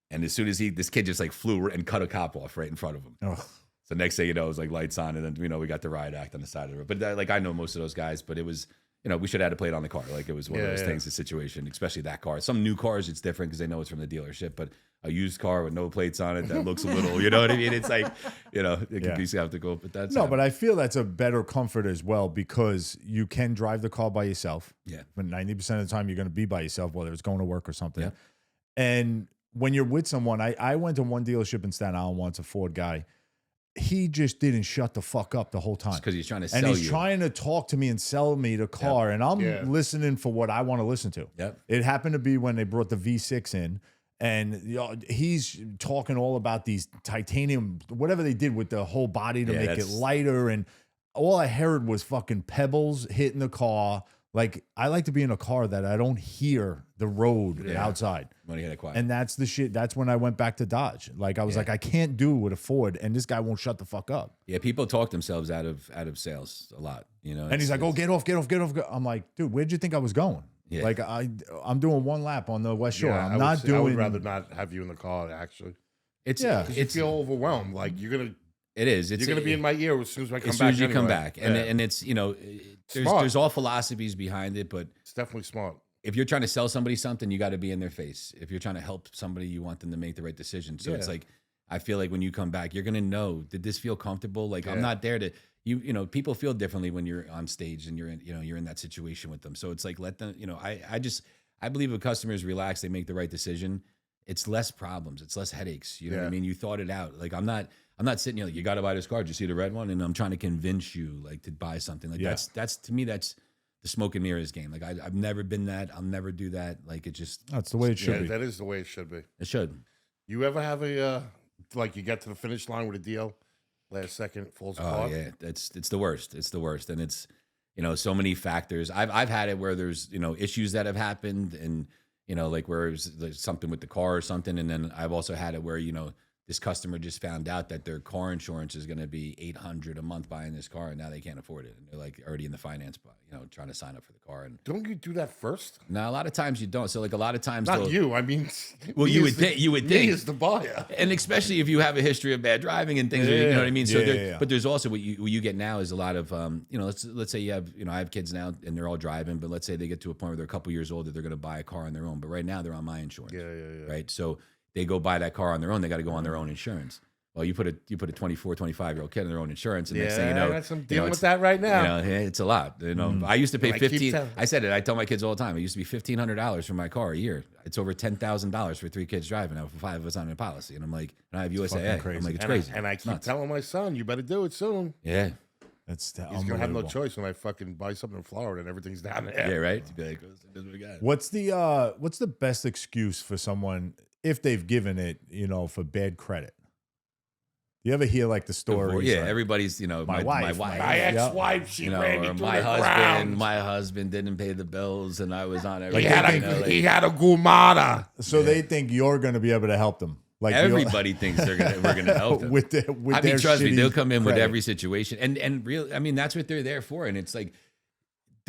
And as soon as this kid just flew and cut a cop off right in front of him. Oh. So next thing you know, it was lights on and then, we got the riot act on the side of it. But I know most of those guys, but it was, we should have had a plate on the car. It was one of those things, the situation, especially that car. Some new cars, it's different because they know it's from the dealership, but a used car with no plates on it that looks a little, you know what I mean? It's it can be skeptical, but that's but I feel that's a better comfort as well because you can drive the car by yourself. Yeah. But 90% of the time you're going to be by yourself, whether it's going to work or something. Yeah. And when you're with someone, I went to one dealership in Staten Island once, a Ford guy. He just didn't shut the fuck up the whole time. Because he's trying to sell and he's you. trying to talk to me and sell me the car, and I'm listening for what I want to listen to. Yep. It happened to be when they brought the V6 in, and he's talking all about these titanium, whatever they did with the whole body to make it lighter, and all I heard was fucking pebbles hitting the car. I like to be in a car that I don't hear the road outside. When you get it quiet. And that's the shit. That's when I went back to Dodge. I was I can't do it with a Ford, and this guy won't shut the fuck up. Yeah, people talk themselves out of sales a lot, And he's like, "Oh, get off." I'm like, "Dude, where'd you think I was going?" Yeah. I'm doing one lap on the West Shore. Yeah, I would rather not have you in the car. Actually, it's you feel overwhelmed. You're gonna. It is. You're going to be in my ear as soon as I come back. As soon as you come back, and it's there's all philosophies behind it, but it's definitely smart. if you're trying to sell somebody something, you got to be in their face. If you're trying to help somebody, you want them to make the right decision. So it's like, I feel like when you come back, you're going to know, did this feel comfortable? Like I'm not there to, you know, people feel differently when you're on stage and you're in, you know, you're in that situation with them. So it's like, let them, you know, I believe if customers relax, they make the right decision. It's less problems. It's less headaches. You know what I mean? You thought it out. Like I'm not sitting here like, you got to buy this car. Did you see the red one? And I'm trying to convince you like to buy something. Like that's to me, that's the smoke and mirrors game. Like I've never been that. I'll never do that. Like it just, that's the way it should be. That is the way it should be. It should. You ever have a, like you get to the finish line with a deal, last second falls apart? Oh yeah. It's the worst. It's the worst. And it's, you know, so many factors. I've had it where there's, you know, issues that have happened and, you know, like where there's something with the car or something. And then I've also had it where, you know, this customer just found out that their car insurance is going to be $800 a month buying this car, and now they can't afford it. And they're like already in the finance, you know, trying to sign up for the car. And don't you do that first? now a lot of times you don't. So like a lot of times, not you. I mean, well, you would think. Me as the buyer, and especially if you have a history of bad driving and things, you know what I mean. So, but there's also what you get now is a lot of, you know, let's say you have, you know, I have kids now and they're all driving, but let's say they get to a point where they're a couple years older, they're going to buy a car on their own. But right now they're on my insurance. Right. So they go buy that car on their own. They got to go on their own insurance. Well, you put a 24, 25-year-old kid on their own insurance, and next thing you know, I'm dealing with that right now. You know, it's a lot. You know, I used to pay $15. I said it. I tell my kids all the time. It used to be $1,500 for my car a year. It's over $10,000 for 3 kids driving. Now for 5 of us on a policy, and I'm like, and I have USAA. I'm like, it's crazy. And I keep telling my son, you better do it soon. Yeah, he's gonna have no choice when I fucking buy something in Florida and everything's down there. Yeah, right. To be like, this is what we got. What's the best excuse for someone if they've given it, you know, for bad credit? You ever hear like the story? Yeah, everybody's, you know, my wife, my ex-wife, she ran me through my the husband, ground. My husband didn't pay the bills, and I was on everything. He had a gumada. So they think you're going to be able to help them. Like everybody thinks we're going to help them. I mean, trust me, they'll come in with every situation, and real. I mean, that's what they're there for, and it's like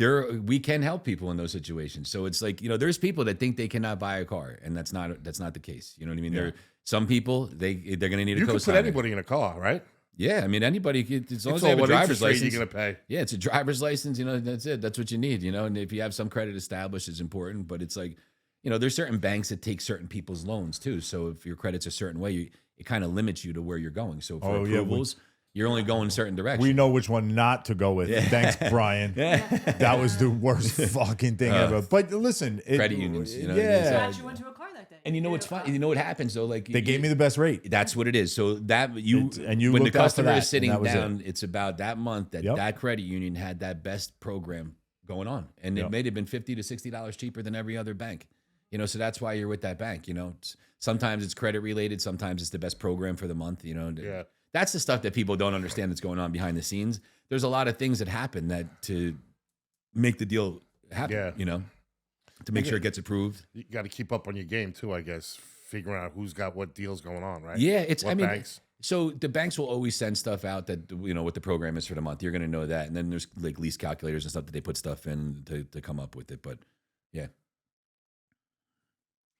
we can help people in those situations. So it's like, you know, there's people that think they cannot buy a car, and that's not the case. You know what I mean? Yeah. Some people they're going to need a cosigner. You can put anybody in a car, right? Yeah, I mean anybody. As long as they have a driver's license, you're going to pay. Yeah, it's a driver's license. You know, that's it. That's what you need. You know, and if you have some credit established, it's important. But it's like, you know, there's certain banks that take certain people's loans too. So if your credit's a certain way, it kind of limits you to where you're going. So for approvals, you're only going certain directions. We know which one not to go with. Yeah. Thanks, Brian. That was the worst fucking thing ever. But listen, credit unions. You know, you went to a car that day. And you know what's fun? You know what happens though? Like they gave me the best rate. That's what it is. So that when the customer is sitting down, it's about that month that credit union had that best program going on, and it may have been $50 to $60 cheaper than every other bank. You know, so that's why you're with that bank. You know, sometimes it's credit related, sometimes it's the best program for the month. You know, that's the stuff that people don't understand that's going on behind the scenes. There's a lot of things that happen that to make the deal happen. Yeah. You know, to make sure it gets approved. You got to keep up on your game too, I guess. Figuring out who's got what deals going on, right? Yeah, banks? So the banks will always send stuff out that, you know, what the program is for the month. You're going to know that, and then there's like lease calculators and stuff that they put stuff in to come up with it. But yeah.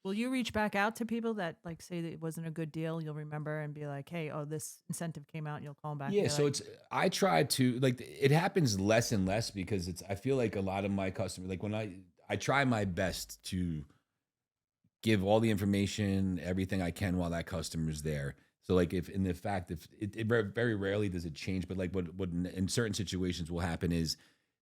Will you reach back out to people that like say that it wasn't a good deal? You'll remember and be like, hey, this incentive came out, and you'll call them back. Yeah, so I try to, like, it happens less and less because I feel like a lot of my customers, like when I try my best to give all the information, everything I can while that customer's there. So like if it very rarely does it change, but like what in certain situations will happen is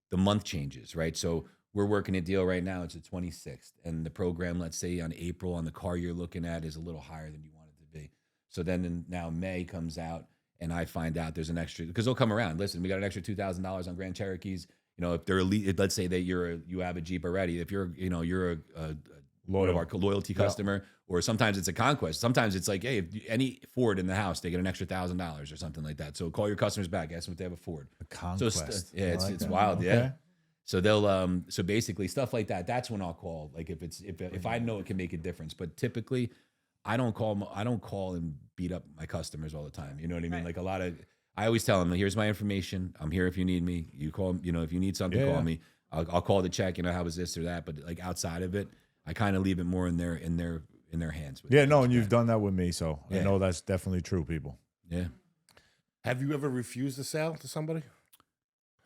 the month changes, right? So we're working a deal right now. It's the 26th, and the program, let's say on April, on the car you're looking at is a little higher than you want it to be. So then now May comes out, and I find out there's an extra, because they'll come around. Listen, we got an extra $2,000 on Grand Cherokees. You know, if they're let's say that you have a Jeep already. If you're a one of our loyalty customer, or sometimes it's a conquest. Sometimes it's like, hey, if any Ford in the house, they get an extra $1,000 or something like that. So call your customers back, ask them if they have a Ford. A conquest. So it's wild, okay. yeah. So they'll so basically stuff like that. That's when I'll call. Like if I know it can make a difference. But typically, I don't call and beat up my customers all the time. You know what I mean? Right. Like I always tell them, here's my information. I'm here if you need me. You call. You know, if you need something, call me. I'll call to check. You know, how was this or that? But like outside of it, I kind of leave it more in their hands. And you've done that with me, so I know that's definitely true, people. Yeah. Have you ever refused a sale to somebody?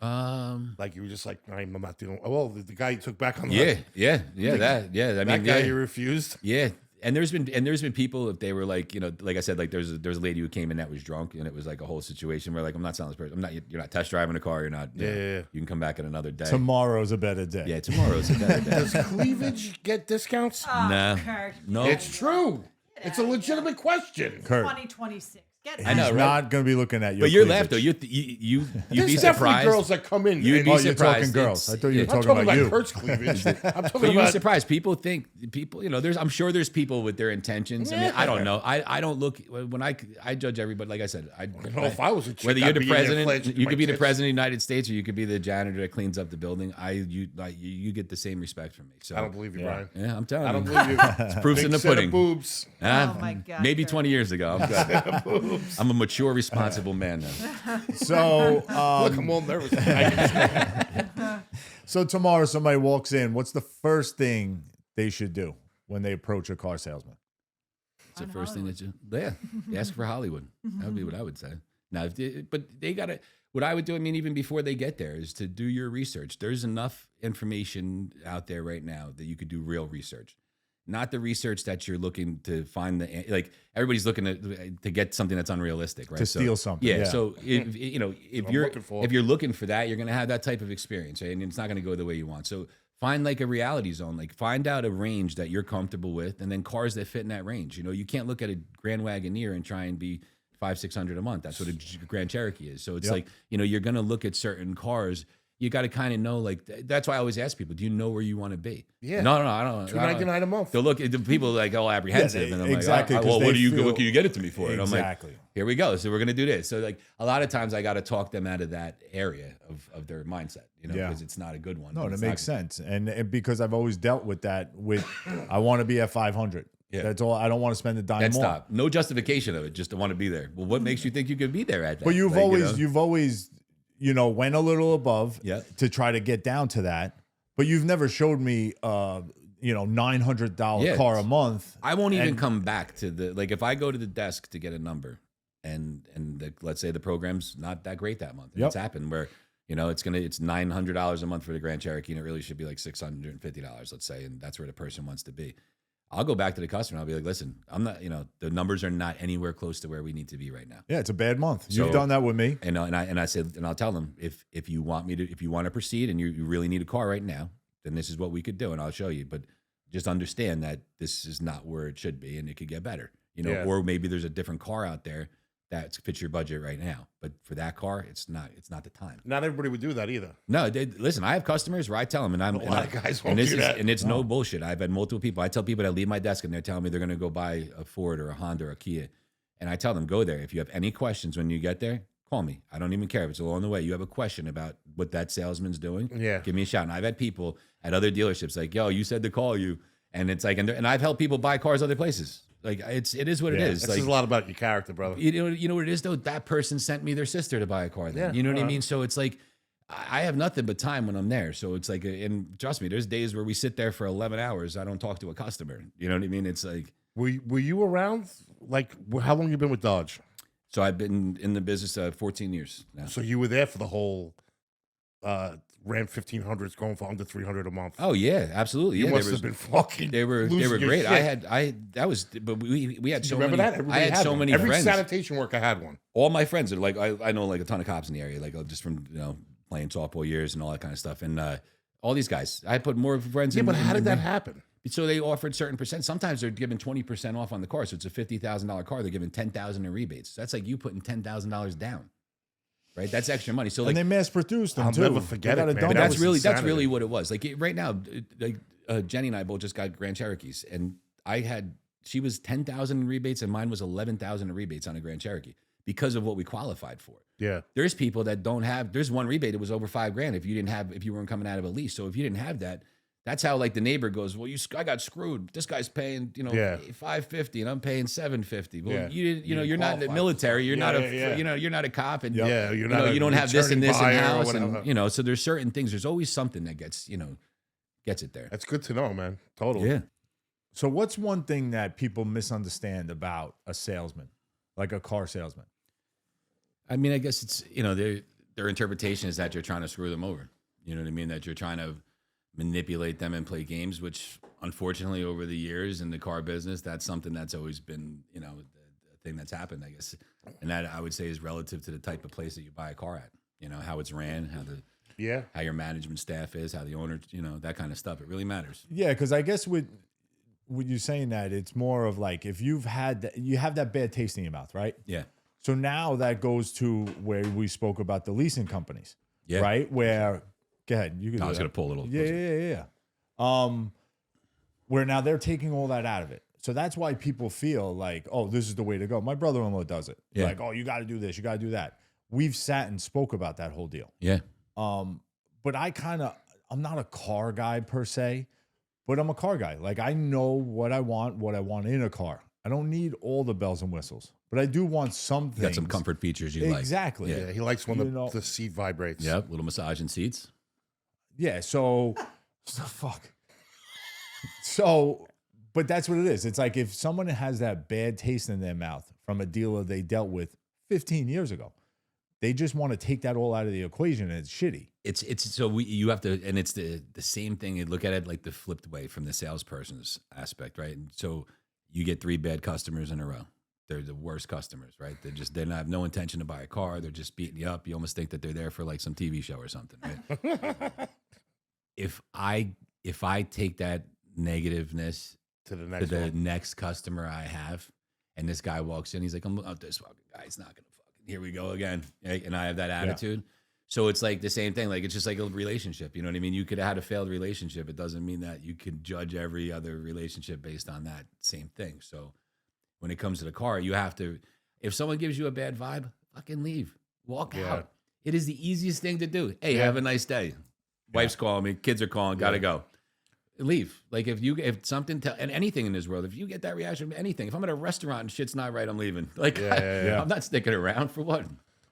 Like you were just like, I'm not doing. Well, the guy you took back on the yeah. I that mean, guy yeah. you refused. Yeah. And there's been people, if they were like, like I said, like there's a lady who came in that was drunk, and it was like a whole situation where like, I'm not selling this person. You're not test driving a car. You're not. You can come back at another day. Tomorrow's a better day. Yeah, tomorrow's a better day. Does Cleavage get discounts? Nah. Kurt. No. It's true. It's a legitimate question. Kurt, 2026. Get I know, he's right? not going to be looking at your But you're cleavage. left though. You'd be There's definitely surprised. girls that come in. You'd and- be Oh, you're talking surprised. girls. I thought you were I'm talking talking about you. Kurt's cleavage. I'm But talking you'd be about. surprised. People think I'm sure there's people with their intentions. I mean, I don't know. I don't look when I judge everybody. Like I said, I don't know if I was a chick, whether you're I'd the be in there president, flashing you my could be the tits. president of the United States, or you could be the janitor that cleans up the building. You get the same respect from me. So I don't believe you, Brian. yeah, I'm telling I don't you, believe you. it's proof's in Big the set of pudding. boobs. Ah, Oh my God, maybe Kurt. 20 years ago. I'm good. I'm a mature, responsible man now. So, Look, I'm all nervous. so tomorrow somebody walks in. What's the first thing they should do when they approach a car salesman? It's the first thing that you ask for Hollywood. That would be what I would say. Now, but they got to. What I would do, I mean, even before they get there, is to do your research. There's enough information out there right now that you could do real research. Not the research that you're looking to find like everybody's looking to get something that's unrealistic, right? To steal something, Yeah. yeah. So if you're looking for that, you're going to have that type of experience, right? And it's not going to go the way you want. So find like a reality zone, like find out a range that you're comfortable with, and then cars that fit in that range. You can't look at a Grand Wagoneer and try and be $500-600 a month. That's what a Grand Cherokee is. So it's like, you're going to look at certain cars. You got to kind of know, like, that's why I always ask people, do you know where you want to be? Yeah. No, I don't. $299 a month. They'll look at the people like all apprehensive. Yeah, and I'm exactly, like, 'cause well, they what can you get it to me for? And I'm Exactly. like, here we go. So we're going to do this. So like a lot of times I got to talk them out of that area of their mindset, because it's not a good one. No, And that it's makes not good. sense. And because I've always dealt with that I want to be at 500. Yeah. That's all. I don't want to spend a dime Then more. stop. No justification of it. Just to want to be there. Well, what makes you think you could be there at that? But you've Like, always, went a little above Yeah. to try to get down to that. But you've never showed me, $900 Yeah. car a month. I won't even And- come back to like if I go to the desk to get a number and let's say the program's not that great that month. And It's happened where, it's $900 a month for the Grand Cherokee, and it really should be like $650, let's say, and that's where the person wants to be. I'll go back to the customer. I'll be like, listen, I'm not, the numbers are not anywhere close to where we need to be right now. Yeah, it's a bad month. So- You've done that with me. And I said, and I'll tell them if you want to proceed and you really need a car right now, then this is what we could do, and I'll show you. But just understand that this is not where it should be, and it could get better. Yeah. Or maybe there's a different car out there that fits your budget right now. But for that car, it's not the time. Not everybody would do that either. No, listen, I have customers where I tell them, and I'm A lot of guys won't and this do is, that. and it's no bullshit. I've had multiple people. I tell people that leave my desk and they're telling me they're going to go buy a Ford or a Honda or a Kia, and I tell them, go there. If you have any questions when you get there, call me. I don't even care if it's along the way. You have a question about what that salesman's doing, Yeah. give me a shout. And I've had people at other dealerships like, yo, you said to call you, and it's like, and I've helped people buy cars other places. Like it is what it is. This Like, is a lot about your character, brother. you know what it is though? That person sent me their sister to buy a car then. Yeah, You know what I mean? So it's like I have nothing but time when I'm there. So it's like, and trust me, there's days where we sit there for 11 hours. I don't talk to a customer. You know what I mean? It's like, Were you around? Like, how long you been with Dodge? so I've been in the business 14 years now. So you were there for the whole Ram 1500s going for under $300 a month. Oh yeah, absolutely. You Yeah, must have been fucking. they were losing your great. shit. But we had You so remember many. that? Everybody I had had so one. many Every friends. sanitation worker had one. All my friends are like, I know like a ton of cops in the area, like just from playing softball years and all that kind of stuff. And all these guys, I put more friends. Yeah, in, but how in- did that happen? So they offered certain percent. Sometimes they're giving 20% off on the car. So it's a $50,000 car. They're giving $10,000 in rebates. So that's like you putting $10,000 down, right? That's extra money. So like, And they mass produced them I'll too. never forget They it, got man. done but that that's was really insanity. what it was. Like right now, like Jenny and I both just got Grand Cherokees, and she was 10,000 in rebates, and mine was 11,000 in rebates on a Grand Cherokee because of what we qualified for. Yeah. There's people that don't have. There's one rebate that was over $5,000 if you weren't coming out of a lease. So if you didn't have that, that's how like the neighbor goes, well, I got screwed. This guy's paying, Yeah. $550 and I'm paying $750. Well, Yeah. you didn't, You you're not in the qualified. military. You're Yeah, not yeah. you're not a cop, and Yeah, you're not. you don't have this and returning this in buyer or house, whatever. and so there's certain things. There's always something that gets it there. That's good to know, man. Totally. Yeah. So what's one thing that people misunderstand about a salesman, like a car salesman? I mean, I guess it's their interpretation is that you're trying to screw them over. You know what I mean? That you're trying to manipulate them and play games, which unfortunately over the years in the car business, that's something that's always been, you know, the thing that's happened, I guess. And that I would say is relative to the type of place that you buy a car at, you know, how it's ran, how your management staff is, how the owner, you know, that kind of stuff. It really matters. Yeah, because I guess with you saying that, it's more of like if you have that bad taste in your mouth, right? Yeah. So now that goes to where we spoke about the leasing companies, right? Where, go ahead, you can. I was going to pull a little. Yeah. Where now they're taking all that out of it. So that's why people feel like, oh, this is the way to go. My brother-in-law does it. Yeah. Like, oh, you got to do this, you got to do that. We've sat and spoke about that whole deal. Yeah. But I'm not a car guy per se, but I'm a car guy. Like I know what I want in a car. I don't need all the bells and whistles, but I do want some things. Got some comfort features you like. Exactly. Yeah, he likes when the seat vibrates. Yep, little massaging seats. Yeah, so fuck. So, but that's what it is. It's like if someone has that bad taste in their mouth from a dealer they dealt with 15 years ago, they just want to take that all out of the equation, and it's shitty. You have to, and it's the same thing. You look at it like the flipped way from the salesperson's aspect, right? And so you get 3 bad customers in a row. They're the worst customers, right? They don't have no intention to buy a car. They're just beating you up. You almost think that they're there for like some TV show or something, right? If I take that negativeness to the next customer I have, and this guy walks in, he's like, "I'm this fucking guy. He's not gonna fucking. Here we go again." And I have that attitude. Yeah. So it's like the same thing. Like it's just like a relationship. You know what I mean? You could have had a failed relationship. It doesn't mean that you could judge every other relationship based on that same thing. So when it comes to the car, you have to. If someone gives you a bad vibe, fucking leave. Walk out. It is the easiest thing to do. Hey, have a nice day. Wife's calling me. Kids are calling. Gotta go. Leave. Like if something and anything in this world, if you get that reaction, anything. If I'm at a restaurant and shit's not right, I'm leaving. Like I'm not sticking around for what.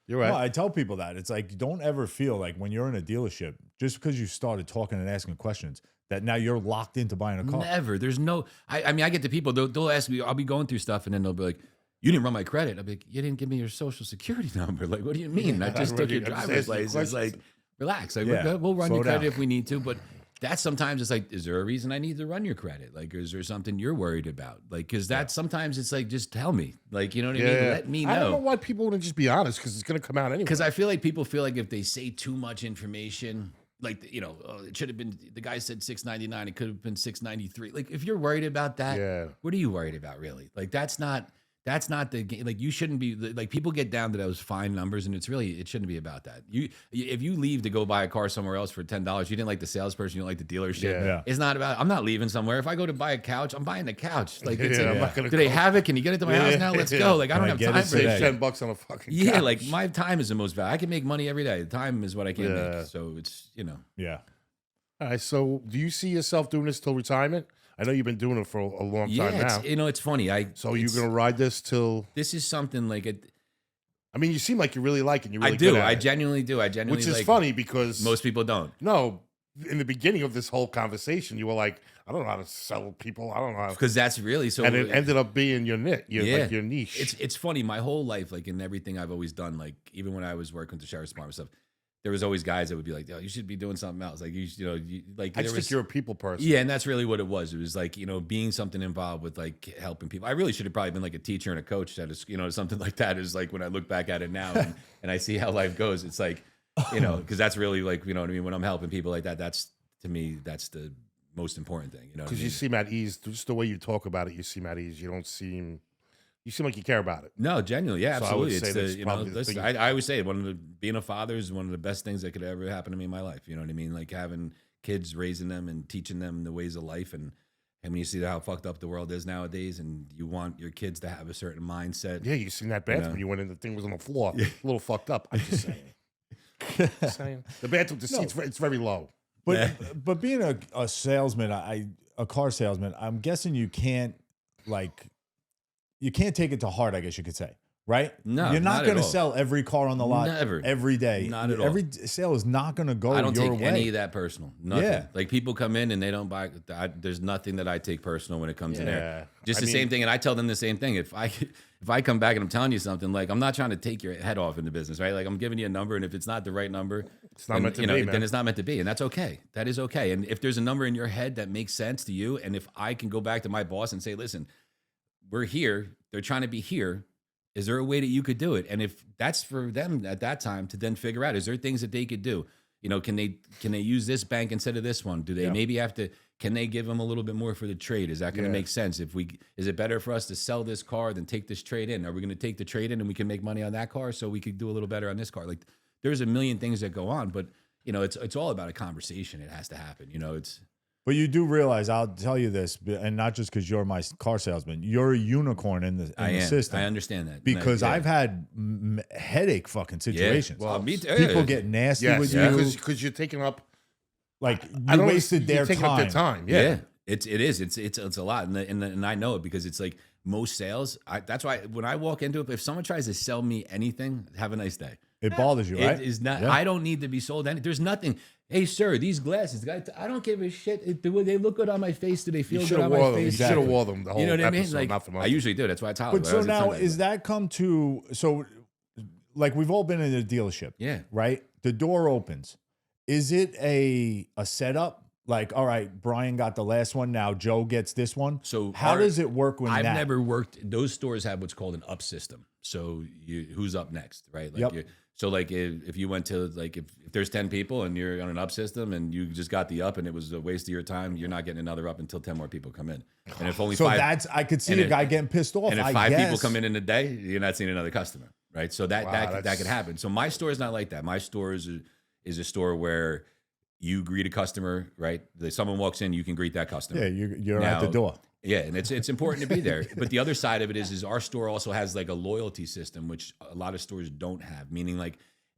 You're right. Well, I tell people that it's like don't ever feel like when you're in a dealership, just because you started talking and asking questions, that now you're locked into buying a car. Never. There's no. I mean, I get the people. They'll ask me. I'll be going through stuff, and then they'll be like, "You didn't run my credit." I'll be like, "You didn't give me your social security number." Like, what do you mean? I just took your driver's license. Like, relax. Like, we're good. We'll run your credit if we need to, but. That's sometimes it's like, is there a reason I need to run your credit? Like, is there something you're worried about? Like, because sometimes it's like, just tell me. Like, you know what I mean? Let me know. I don't know why people wouldn't just be honest because it's going to come out anyway. Because I feel like people feel like if they say too much information, like, you know, it should have been, the guy said $699, it could have been $693. Like, if you're worried about that, what are you worried about, really? Like, that's not the game. Like you shouldn't be like people get down to those fine numbers, and it shouldn't be about that. If you leave to go buy a car somewhere else for $10, you didn't like the salesperson, you don't like the dealership. Yeah. It's not about. I'm not leaving somewhere. If I go to buy a couch, I'm buying the couch. Like, do do they have it? Can you get it to my house now? Let's go. Like I don't have time for that. $10 on a fucking couch. Like my time is the most valuable. I can make money every day. The time is what I can't make. So it's Yeah. All right. So do you see yourself doing this till retirement? I know you've been doing it for a long time now. It's funny. So you're gonna ride this till? This is something like it. I mean, you seem like you really like it. You really I do. Good at I it. Genuinely do. I genuinely. Which is funny because most people don't. No, in the beginning of this whole conversation, you were like, "I don't know how to sell people. I don't know how." Because that's really so. And it ended up being your niche. Like your niche. It's funny. My whole life, like in everything I've always done, like even when I was working with the Sheriffs Dept stuff. There was always guys that would be like, "Oh, you should be doing something else." Like like I just think you're a people person. Yeah, and that's really what it was. It was like being something involved with like helping people. I really should have probably been like a teacher and a coach. That is something like that is like when I look back at it now and I see how life goes. It's like because that's really like what I mean when I'm helping people like that. That's to me that's the most important thing. Because you seem at ease. Just the way you talk about it, you seem at ease. You don't seem. You seem like you care about it. No, genuinely, yeah, absolutely. It's I always say being a father is one of the best things that could ever happen to me in my life. You know what I mean? Like having kids, raising them, and teaching them the ways of life. And when you see how fucked up the world is nowadays, and you want your kids to have a certain mindset. Yeah, you seen that bathroom you went in, the thing was on the floor, a little fucked up. I'm just saying. The bathroom, the seats, it's very low. But being a salesman, a car salesman, I'm guessing you can't take it to heart, I guess you could say, right? No, you're not going to sell every car on the lot every day. Not at all. Every sale is not going to go your way. I don't take any of that personal. Nothing. Yeah. Like people come in and they don't buy. There's nothing that I take personal when it comes in there. Just the same thing, and I tell them the same thing. if I come back and I'm telling you something, like I'm not trying to take your head off in the business, right? Like I'm giving you a number, and if it's not the right number, It's not meant to be, man. then it's not meant to be, and that's okay. That is okay. And if there's a number in your head that makes sense to you, and if I can go back to my boss and say, listen, we're here, they're trying to be here. Is there a way that you could do it? And if that's for them at that time to then figure out, is there things that they could do? Can they use this bank instead of this one? Do they maybe have to? Can they give them a little bit more for the trade? Is that going to make sense? Is it better for us to sell this car than take this trade in? Are we going to take the trade in and we can make money on that car so we could do a little better on this car? Like there's a million things that go on, but it's all about a conversation. It has to happen. But you do realize, I'll tell you this, and not just because you're my car salesman, you're a unicorn in the system. I understand that. Because I've had headache fucking situations. Well, me too. People get nasty with you. Because you're taking up. Like you wasted their taking time. up their time. Yeah. It is. It's a lot, and I know it because it's like most sales. That's why when I walk into it, if someone tries to sell me anything, have a nice day. It bothers you, right? It is not. Yeah. I don't need to be sold any. There's nothing. Hey, sir, these glasses. I don't give a shit. Do they look good on my face? Do they feel good on my face? You should have wore them the whole what I mean? episode. Like, not the I usually do. That's why it's Hollywood. But so now, is that come to like we've all been in a dealership, right? The door opens. Is it a setup? Like, all right, Brian got the last one. Now Joe gets this one. So how does it work when I've never worked? Those stores have what's called an up system. So who's up next, right? Like so like if you went to like if there's 10 people and you're on an up system and you just got the up and it was a waste of your time, you're not getting another up until 10 more people come in. And if only I could see a guy getting pissed off. And if five people come in a day, you're not seeing another customer, right? So that could happen. So my store is not like that. My store is a store where you greet a customer, right? Someone walks in, you can greet that customer. Yeah, you're at the door. Yeah, and it's important to be there. But the other side of it is our store also has like a loyalty system, which a lot of stores don't have. Meaning like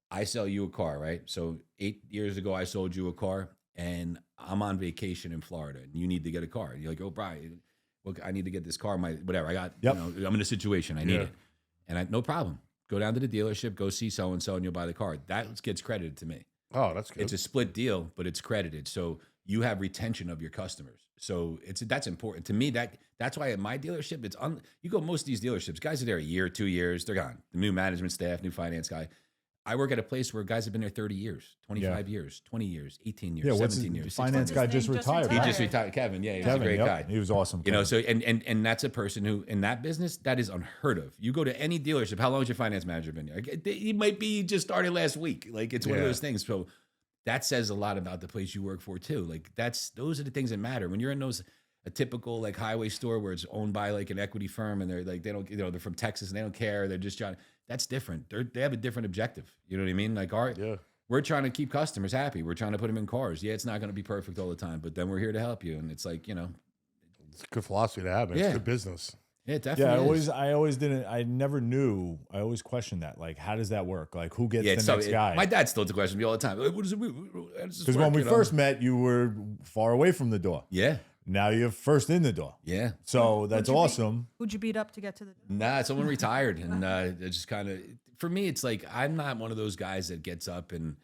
I sell you a car, right? So 8 years ago, I sold you a car and I'm on vacation in Florida and you need to get a car. You're like, oh, Brian, look, I need to get this car. Whatever, I got, I'm in a situation. I need it. And no problem. Go down to the dealership, go see so-and-so and you'll buy the car. That gets credited to me. Oh, that's good. It's a split deal, but it's credited. So you have retention of your customers. So that's important to me. That's why at my dealership, you go most of these dealerships, guys are there a year, 2 years, they're gone. The new management staff, new finance guy. I work at a place where guys have been there 30 years, 25 years, 20 years, 18 years, 17 years. Finance guy just retired. He just retired. Kevin, he was a great guy. He was awesome. So and that's a person who in that business that is unheard of. You go to any dealership. How long has your finance manager been there? He might be just started last week. Like it's one of those things. So that says a lot about the place you work for too. Like those are the things that matter when you're in a typical like highway store where it's owned by like an equity firm and they're like they don't they're from Texas and they don't care, they're just trying. That's different. They have a different objective. You know what I mean? Like we're trying to keep customers happy. We're trying to put them in cars. Yeah, it's not going to be perfect all the time, but then we're here to help you. And it's like it's a good philosophy to have. Man. It's good business. Yeah, it definitely. Yeah, I always didn't. I never knew. I always questioned that. Like, how does that work? Like, who gets the next guy? My dad still questions me all the time. What does it? Because when we first met, you were far away from the door. Yeah. Now you're first in the door. Yeah. So that's awesome. Who'd you beat up to get to the door? Nah, someone retired, and it just kind of for me, it's like I'm not one of those guys that gets up and.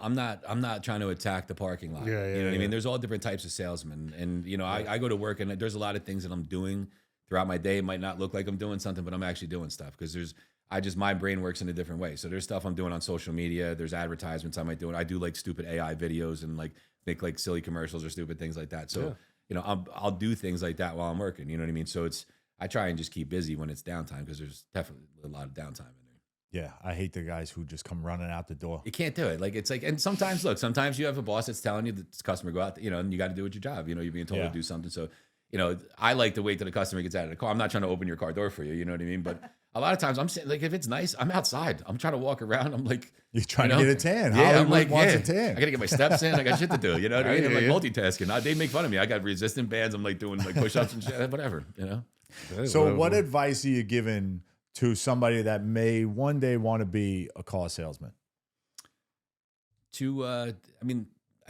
I'm not trying to attack the parking lot. You know what I mean? There's all different types of salesmen. And, I go to work and there's a lot of things that I'm doing throughout my day. It might not look like I'm doing something, but I'm actually doing stuff because my brain works in a different way. So there's stuff I'm doing on social media. There's advertisements I might do. I do like stupid AI videos and like make like silly commercials or stupid things like that. So, I'll do things like that while I'm working. You know what I mean? So I try and just keep busy when it's downtime because there's definitely a lot of downtime. Yeah, I hate the guys who just come running out the door. You can't do it. Like it's like, and sometimes you have a boss that's telling you that this customer go out, and you got to do it your job. You're being told to do something. So, I like to wait till the customer gets out of the car. I'm not trying to open your car door for you. You know what I mean? But a lot of times I'm saying, like, if it's nice, I'm outside. I'm trying to walk around. I'm like, you're trying to get a tan. Yeah, Hollywood I'm like, wants a tan. I got to get my steps in. I got shit to do. You know what I mean? I'm like multitasking. They make fun of me. I got resistant bands. I'm like doing like push-ups and shit, whatever, So what advice are you giving to somebody that may one day want to be a car salesman? I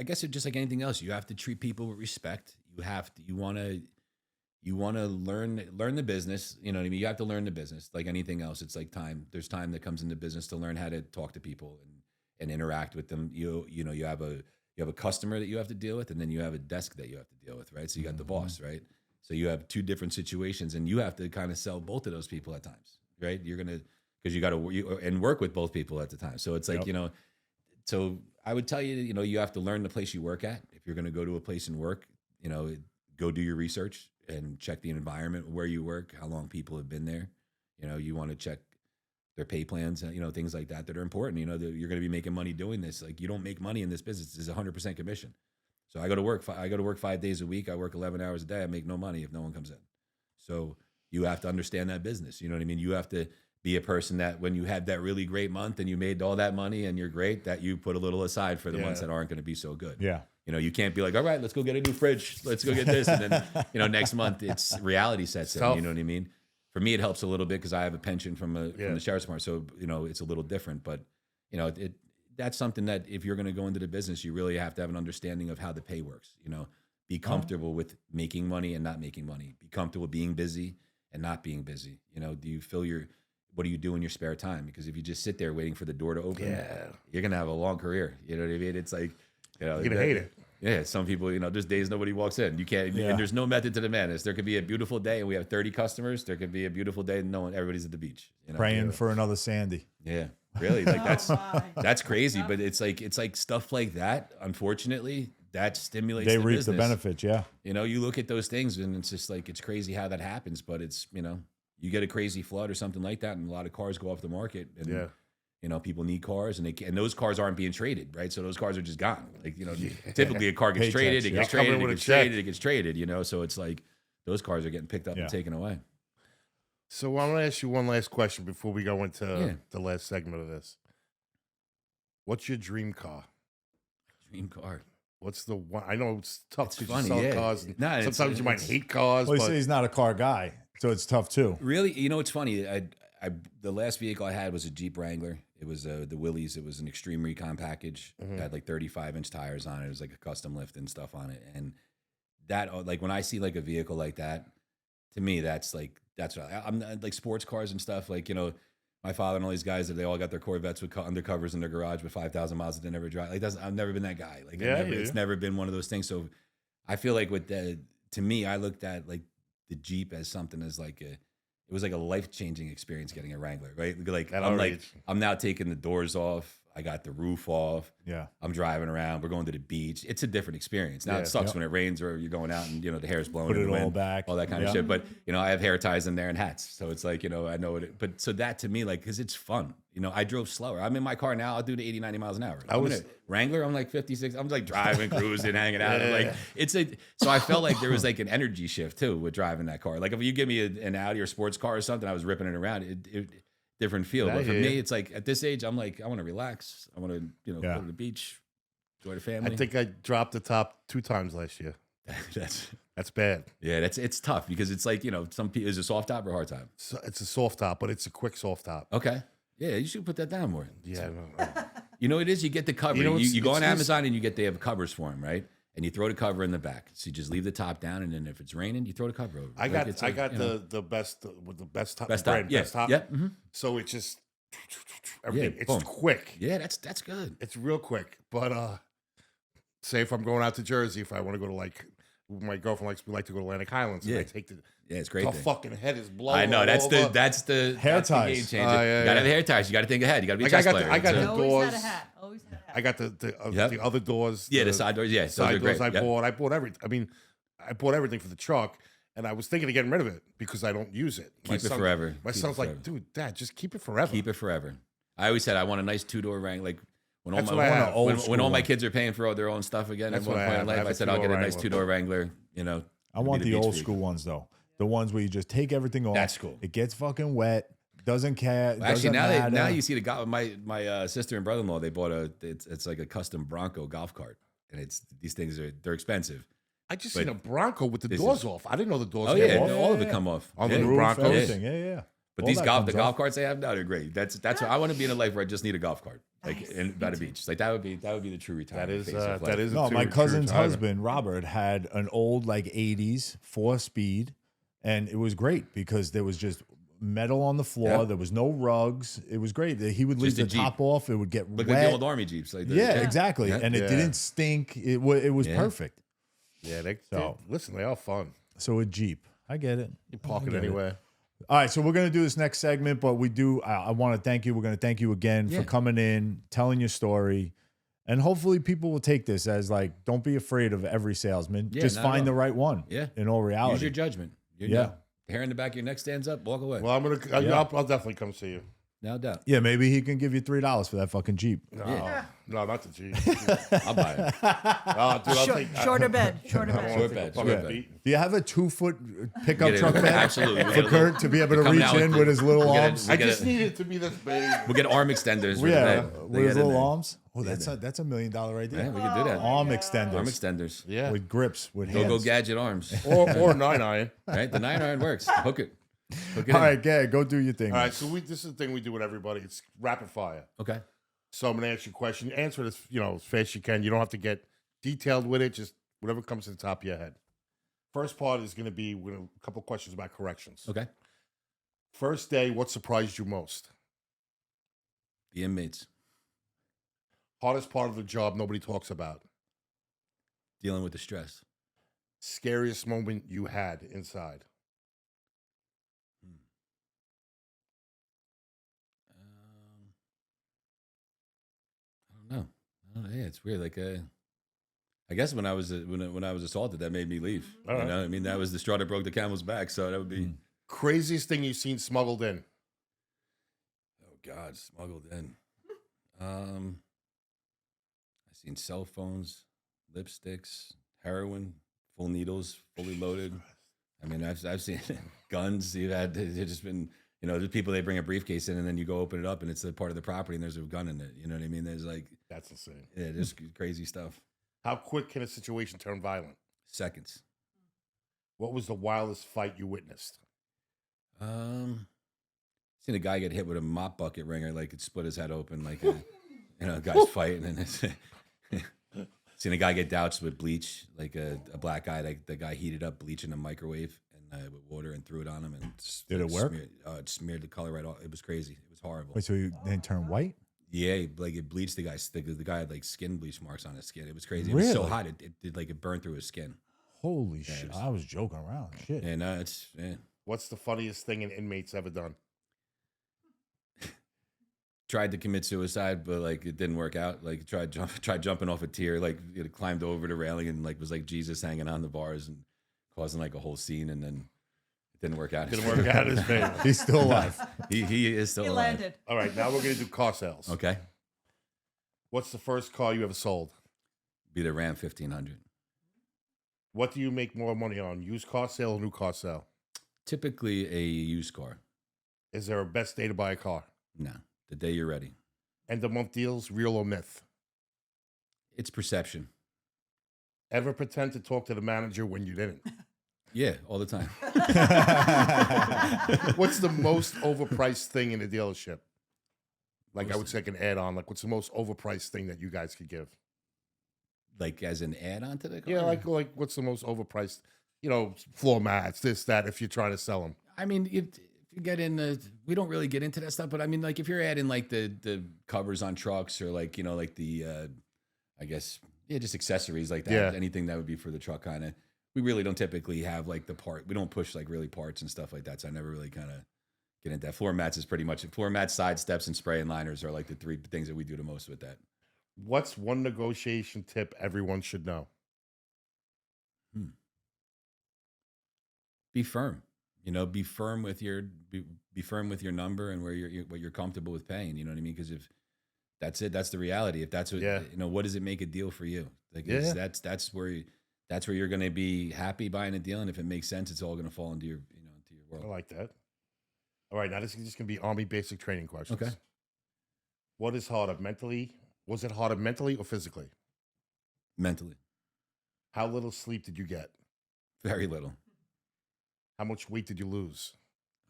guess it's just like anything else. You have to treat people with respect. You want to learn the business. You know what I mean? You have to learn the business like anything else. It's like time. There's time that comes into business to learn how to talk to people and interact with them. You have a customer that you have to deal with, and then you have a desk that you have to deal with, right? So you got the boss, right? So you have two different situations, and you have to kind of sell both of those people at times, right? You're gonna because you got to and work with both people at the time. So it's like So I would tell you, you have to learn the place you work at. If you're going to go to a place and work, go do your research and check the environment where you work, how long people have been there. You want to check their pay plans, things like that are important. That you're going to be making money doing this. Like, you don't make money in this business. It's 100% commission. So I go to work 5 days a week. I work 11 hours a day. I make no money if no one comes in. So you have to understand that business. You know what I mean? You have to be a person that when you had that really great month and you made all that money and you're great, that you put a little aside for the months that aren't going to be so good. Yeah. You can't be like, all right, let's go get a new fridge. Let's go get this. And then, next month it's reality sets in. Tough. You know what I mean? For me, it helps a little bit because I have a pension from the Sheriff's Dept. So, it's a little different, but that's something that if you're going to go into the business, you really have to have an understanding of how the pay works. Be comfortable with making money and not making money. Be comfortable being busy and not being busy. Do you feel what do you do in your spare time? Because if you just sit there waiting for the door to open, you're going to have a long career. You know what I mean? It's like, you're going to hate it. Yeah. Some people, there's days nobody walks in. You can't, and there's no method to the madness. There could be a beautiful day and we have 30 customers. There could be a beautiful day and everybody's at the beach. Praying for another Sandy. Yeah. Really? Like that's crazy. But it's like stuff like that, unfortunately, that stimulates They the reap business. the benefits. Yeah. You look at those things and it's just like, it's crazy how that happens, but it's, you get a crazy flood or something like that, and a lot of cars go off the market. And, people need cars, and those cars aren't being traded, right? So those cars are just gone. Like, typically a car gets traded, it gets traded, it gets traded, it gets traded. So it's like those cars are getting picked up and taken away. So I want to ask you one last question before we go into the last segment of this. What's your dream car? Dream car. What's the one? I know it's tough It's because you funny, sell cars. And sometimes you might it's- hate cars. Well, he but said he's not a car guy, so it's tough too. Really, it's funny. The last vehicle I had was a Jeep Wrangler. It was the Willys. It was an extreme recon package. It had like 35-inch tires on it. It was like a custom lift and stuff on it. And that, like, when I see like a vehicle like that, to me, that's what I'm like sports cars and stuff. Like, my father and all these guys, they all got their Corvettes with undercovers in their garage with 5,000 miles that they never drive. Like, I've never been that guy. Like, it's never been one of those things. So I feel like to me, I looked at like the Jeep as something as like it was like a life-changing experience getting a Wrangler, right? Like, I'm now taking the doors off. I got the roof off. Yeah. I'm driving around. We're going to the beach. It's a different experience. Now it sucks when it rains or you're going out and the hair's blowing. Put in it the wind, all back. all that kind of shit. But I have hair ties in there and hats, so it's like I know it. But so that to me, like, because it's fun. I drove slower. I'm in my car now. I'll do the 80, 90 miles an hour. I'm in a Wrangler. I'm like 56. I'm like driving, cruising, hanging out. I'm like so I felt like there was like an energy shift too with driving that car. Like if you give me an Audi or sports car or something, I was ripping it around. It different feel. But for me, it's like at this age, I'm like, I want to relax. I want to, go to the beach, enjoy the family. I think I dropped the top 2 times last year. That's bad. Yeah, it's tough because it's like, some people, is it soft top or hard top? So it's a soft top, but it's a quick soft top. Okay. Yeah, you should put that down more. Yeah. It is, you get the cover. You go on Amazon and they have covers for them, right? And you throw the cover in the back. So you just leave the top down, and then if it's raining, you throw the cover over. I got the best with the best top. Best top. Yeah. Best top. Yeah. Mm-hmm. So it's just everything. It's boom. quick. Yeah, that's good. It's real quick. But say if I'm going out to Jersey, if I want to go to my girlfriend we like to go to Atlantic Highlands. And I take it's great. The fucking head is blowing. I know that's over. the hair that's ties. The game changer. You gotta have hair ties. You gotta think ahead. You gotta be a chess player. I got the Always doors. had a hat. Always had a hat. I got the other doors. Yeah, the side doors. Yeah, side those are doors. great. I bought everything. I mean, I bought everything for the truck, and I was thinking of getting rid of it because I don't use it. Keep it forever. My son's like, dude, Dad, just keep it forever. Keep it forever. I always said I want a nice 2-door Wrangler. Like when That's all my kids are paying for all their own stuff again. That's at one what I point have. in I life, have I a said I'll get a nice Wrangler. 2-door Wrangler. I want the old school ones though. The ones where you just take everything off. That's cool. It gets fucking wet. Doesn't care. Actually, doesn't now matter. you see the guy. My sister and brother-in-law, they bought it's like a custom Bronco golf cart, and these things they're expensive. I just seen a Bronco with the doors off. I didn't know the doors. Oh came yeah, off. all of it come off On yeah. the Roof, Broncos. everything. Yeah. But All these that golf comes golf off. carts they have now, they're great. That's what I want to be in a life where I just need a golf cart, like Nice. by the beach. Like that would be the true retirement. That is phase of life. that is. No, a my true cousin's retirement. husband, Robert, had an old like 80s 4-speed, and it was great because there was just metal on the floor. Yeah. There was no rugs. It was great. He would leave Just a the top Jeep. off. It would get Look wet. like the old army jeeps. Like Yeah, exactly. Yeah. And it Yeah. didn't stink. It was Yeah. perfect. Yeah, So- listen, they are fun. So a Jeep. I get it. You park I it get anywhere. All right, so we're going to do this next segment, but I want to thank you. We're going to thank you again for coming in, telling your story. And hopefully people will take this as like, don't be afraid of every salesman. Yeah, just not find at the all. right one. Yeah. In all reality. Use your judgment. Hair in the back of your neck stands up, walk away. Well, I'll definitely come see you. No doubt. Yeah, maybe he can give you $3 for that fucking Jeep. No, not the Jeep. I'll buy it. Dude, I'll take Shorter bed. Shorter I don't bed. wanna Short take a bed, fucking short bed. beat. Do you have a 2-foot pickup Get it. truck bed? Absolutely. For Kurt to be able to Coming reach out in with with the- his little we get it. arms? I get just it. need it to be this big. We'll get arm extenders. for the Yeah, bed. They with his get in little there. arms. Oh, that's $1 million idea. Yeah, we can do that. Arm extenders. Arm extenders. Yeah. With grips, with Go hands. gadget arms. Or 9-iron. Right? The 9-iron works. Hook it. Hook it All in. right, Gag, go do your thing. All right, so this is the thing we do with everybody. It's rapid fire. Okay. So I'm going to ask you a question. Answer it as, as fast as you can. You don't have to get detailed with it. Just whatever comes to the top of your head. First part is going to be with a couple questions about corrections. Okay. First day, what surprised you most? The inmates. Hardest part of the job nobody talks about. Dealing with the stress. Scariest moment you had inside. I don't know. Yeah, it's weird. Like, I guess when I was assaulted, that made me leave. All right. You know, I mean, that was the straw that broke the camel's back. So that would be. Craziest thing you've seen smuggled in. Oh God, smuggled in. I've seen cell phones, lipsticks, heroin, full needles, fully loaded. I mean, I've seen guns. They've just been, there's people, they bring a briefcase in and then you go open it up and it's a part of the property and there's a gun in it. You know what I mean? There's like, That's insane. yeah, there's crazy stuff. How quick can a situation turn violent? Seconds. What was the wildest fight you witnessed? Seen a guy get hit with a mop bucket ringer, like it split his head open, like a guy's fighting, and it's seen a guy get doused with bleach, like a black guy. Like the guy heated up bleach in a microwave and with water and threw it on him, and Did it work? It smeared the color right off. It was crazy. It was horrible. Wait, so you then turn white? Yeah, like it bleached the guy. The guy had like skin bleach marks on his skin. It was crazy. It was so Really? hot. It did like it burned through his skin. Holy shit. I was joking around. Shit. And it's What's the funniest thing an inmate's ever done? tried to commit suicide, but like it didn't work out. Like tried jumping off a tier, like climbed over the railing and like was like Jesus hanging on the bars and causing like a whole scene, and then it didn't work out. Didn't work out in his favor. He's still alive. He is still He alive. landed. All right, now we're going to do car sales. Okay, What's the first car you ever sold? be the Ram 1500. What do you make more money on, used car sale or new car sale? Typically a used car. Is there a best day to buy a car? No, the day you're ready. End of month deals, real or myth? It's perception. Ever pretend to talk to the manager when you didn't? Yeah, all the time. What's the most overpriced thing in a dealership? Like I would say, like an add-on. Like, what's the most overpriced thing that you guys could give? Like as an add-on to the car. Yeah, like what's the most overpriced? Floor mats, this, that. If you're trying to sell them, I mean, if you get in we don't really get into that stuff, but I mean, like if you're adding like the covers on trucks or like, like the, I guess, just accessories like that, Yeah. anything that would be for the truck kind of, we really don't typically have like the part, we don't push like really parts and stuff like that. So I never really kind of get into that. Floor mats is pretty much, floor mats, side steps, and spray and liners are like the three things that we do the most with that. what's one negotiation tip everyone should know? Be firm. Be firm with your be firm with your number and where what you're comfortable with paying. You know what I mean? Because if that's it, that's the reality. If that's what what does it make a deal for you? Like that's where you're going to be happy buying a deal, and if it makes sense, it's all going to fall into your into your world. I like that. All right, now this is just gonna be Army basic training questions. Okay. What is harder mentally? Was it harder mentally or physically? Mentally, How little sleep did you get? very little. How much weight did you lose?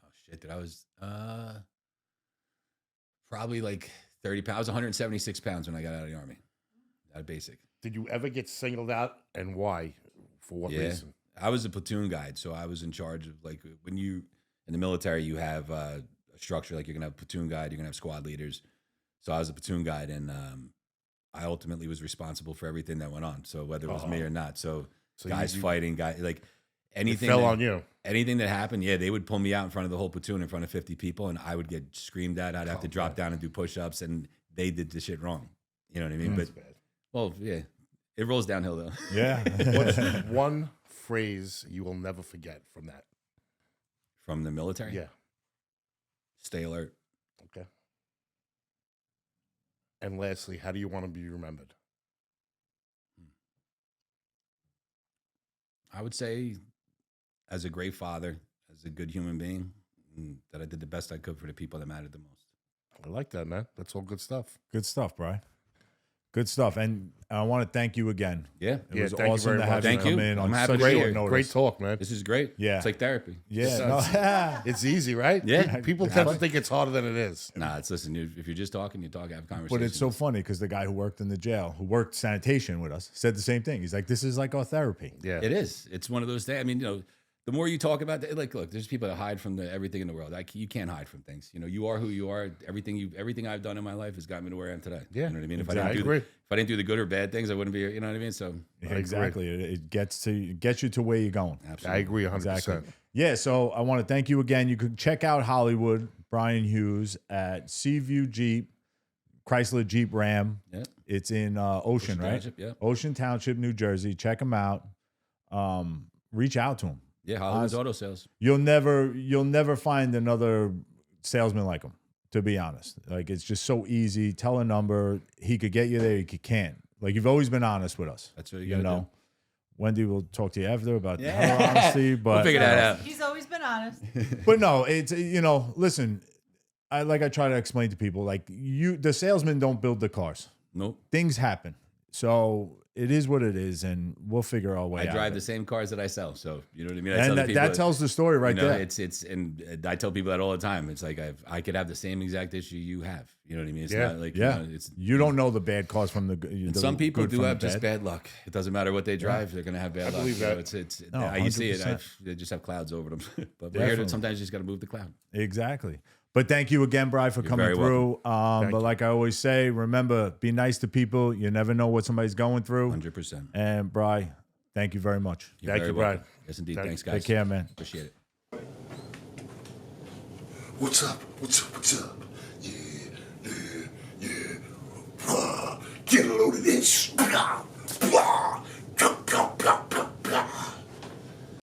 Oh shit! That I was probably like 30 pounds, 176 pounds when I got out of the Army. Out of basic. Did you ever get singled out, and why? For what reason? I was a platoon guide, so I was in charge of like when you in the military you have a structure, like you're gonna have platoon guide, you're gonna have squad leaders. So I was a platoon guide, and I ultimately was responsible for everything that went on. So whether it was me or not, so guys you- fighting, anything fell that, on you. Anything that happened, yeah, they would pull me out in front of the whole platoon in front of 50 people, and I would get screamed at. I'd have to drop down and do push-ups, and they did the shit wrong. You know what I mean? But well, yeah, it rolls downhill though. Yeah. What's one phrase you will never forget from that? From the military? Yeah. Stay alert. Okay. And lastly, how do you want to be remembered? I would say as a great father, as a good human being, that I did the best I could for the people that mattered the most. I like that, man. That's all good stuff. Good stuff, Brian. Good stuff. And I want to thank you again. Yeah. It was thank you awesome very to much. have you Thank come you. in I'm on happy such to be short here. notice. Great talk, man. This is great. Yeah. It's like therapy. Yeah. No. It's easy, right? Yeah. People tend to think it's harder than it is. Nah, it's listen, if you're just talking, you talk, have conversations. But it's so funny because the guy who worked in the jail, who worked sanitation with us, said the same thing. He's like, this is like our therapy. Yeah. It is. It's one of those things. I mean, the more you talk about that, like, look, there's people that hide from everything in the world. You can't hide from things. You are who you are. Everything I've done in my life has got me to where I am today. Yeah, you know what I mean. exactly. If I didn't do the good or bad things, I wouldn't be here. You know what I mean. So Exactly. It gets you to where you're going. absolutely, I agree 100%. Exactly. Yeah. So I want to thank you again. You can check out Hollywood, Brian Hughes, at SeaView Jeep, Chrysler Jeep Ram. Yeah. It's in Ocean, right? Township, yeah. Ocean Township, New Jersey. Check him out. Reach out to him. Yeah, Hollywood's auto sales. You'll never find another salesman like him, to be honest. Like, it's just so easy. Tell a number. He could get you there. He can't. Like, you've always been honest with us. That's what you gotta do. Wendy will talk to you after about Yeah. her honesty, but We'll figure that out. He's always been honest. But no, it's listen. I try to explain to people, like, the salesmen don't build the cars. Nope. Things happen, so it is what it is, and we'll figure our way out. I drive of the it. same cars that I sell, so you know what I mean. I And tell the people that tells the story right there. It's and I tell people that all the time. It's like I could have the same exact issue you have. You know what I mean? It's Yeah. not like Yeah, it's. you don't know the bad cars from the. And some people good do from have the just bad. bad luck. It doesn't matter what they drive; they're gonna have bad luck. believe You know, that. it's No, you see it. 100%. They just have clouds over them. But Definitely. here, sometimes you just got to move the cloud. Exactly. But thank you again, Brian, for coming very through. But you. like I always say, remember, be nice to people. You never know what somebody's going through. 100%. And Brian, thank you very much. Thank you, Brian. Yes, indeed. Thank Thanks, you. guys. Take care, man. Appreciate it. What's up? What's up? What's up? Yeah. Get a load of this.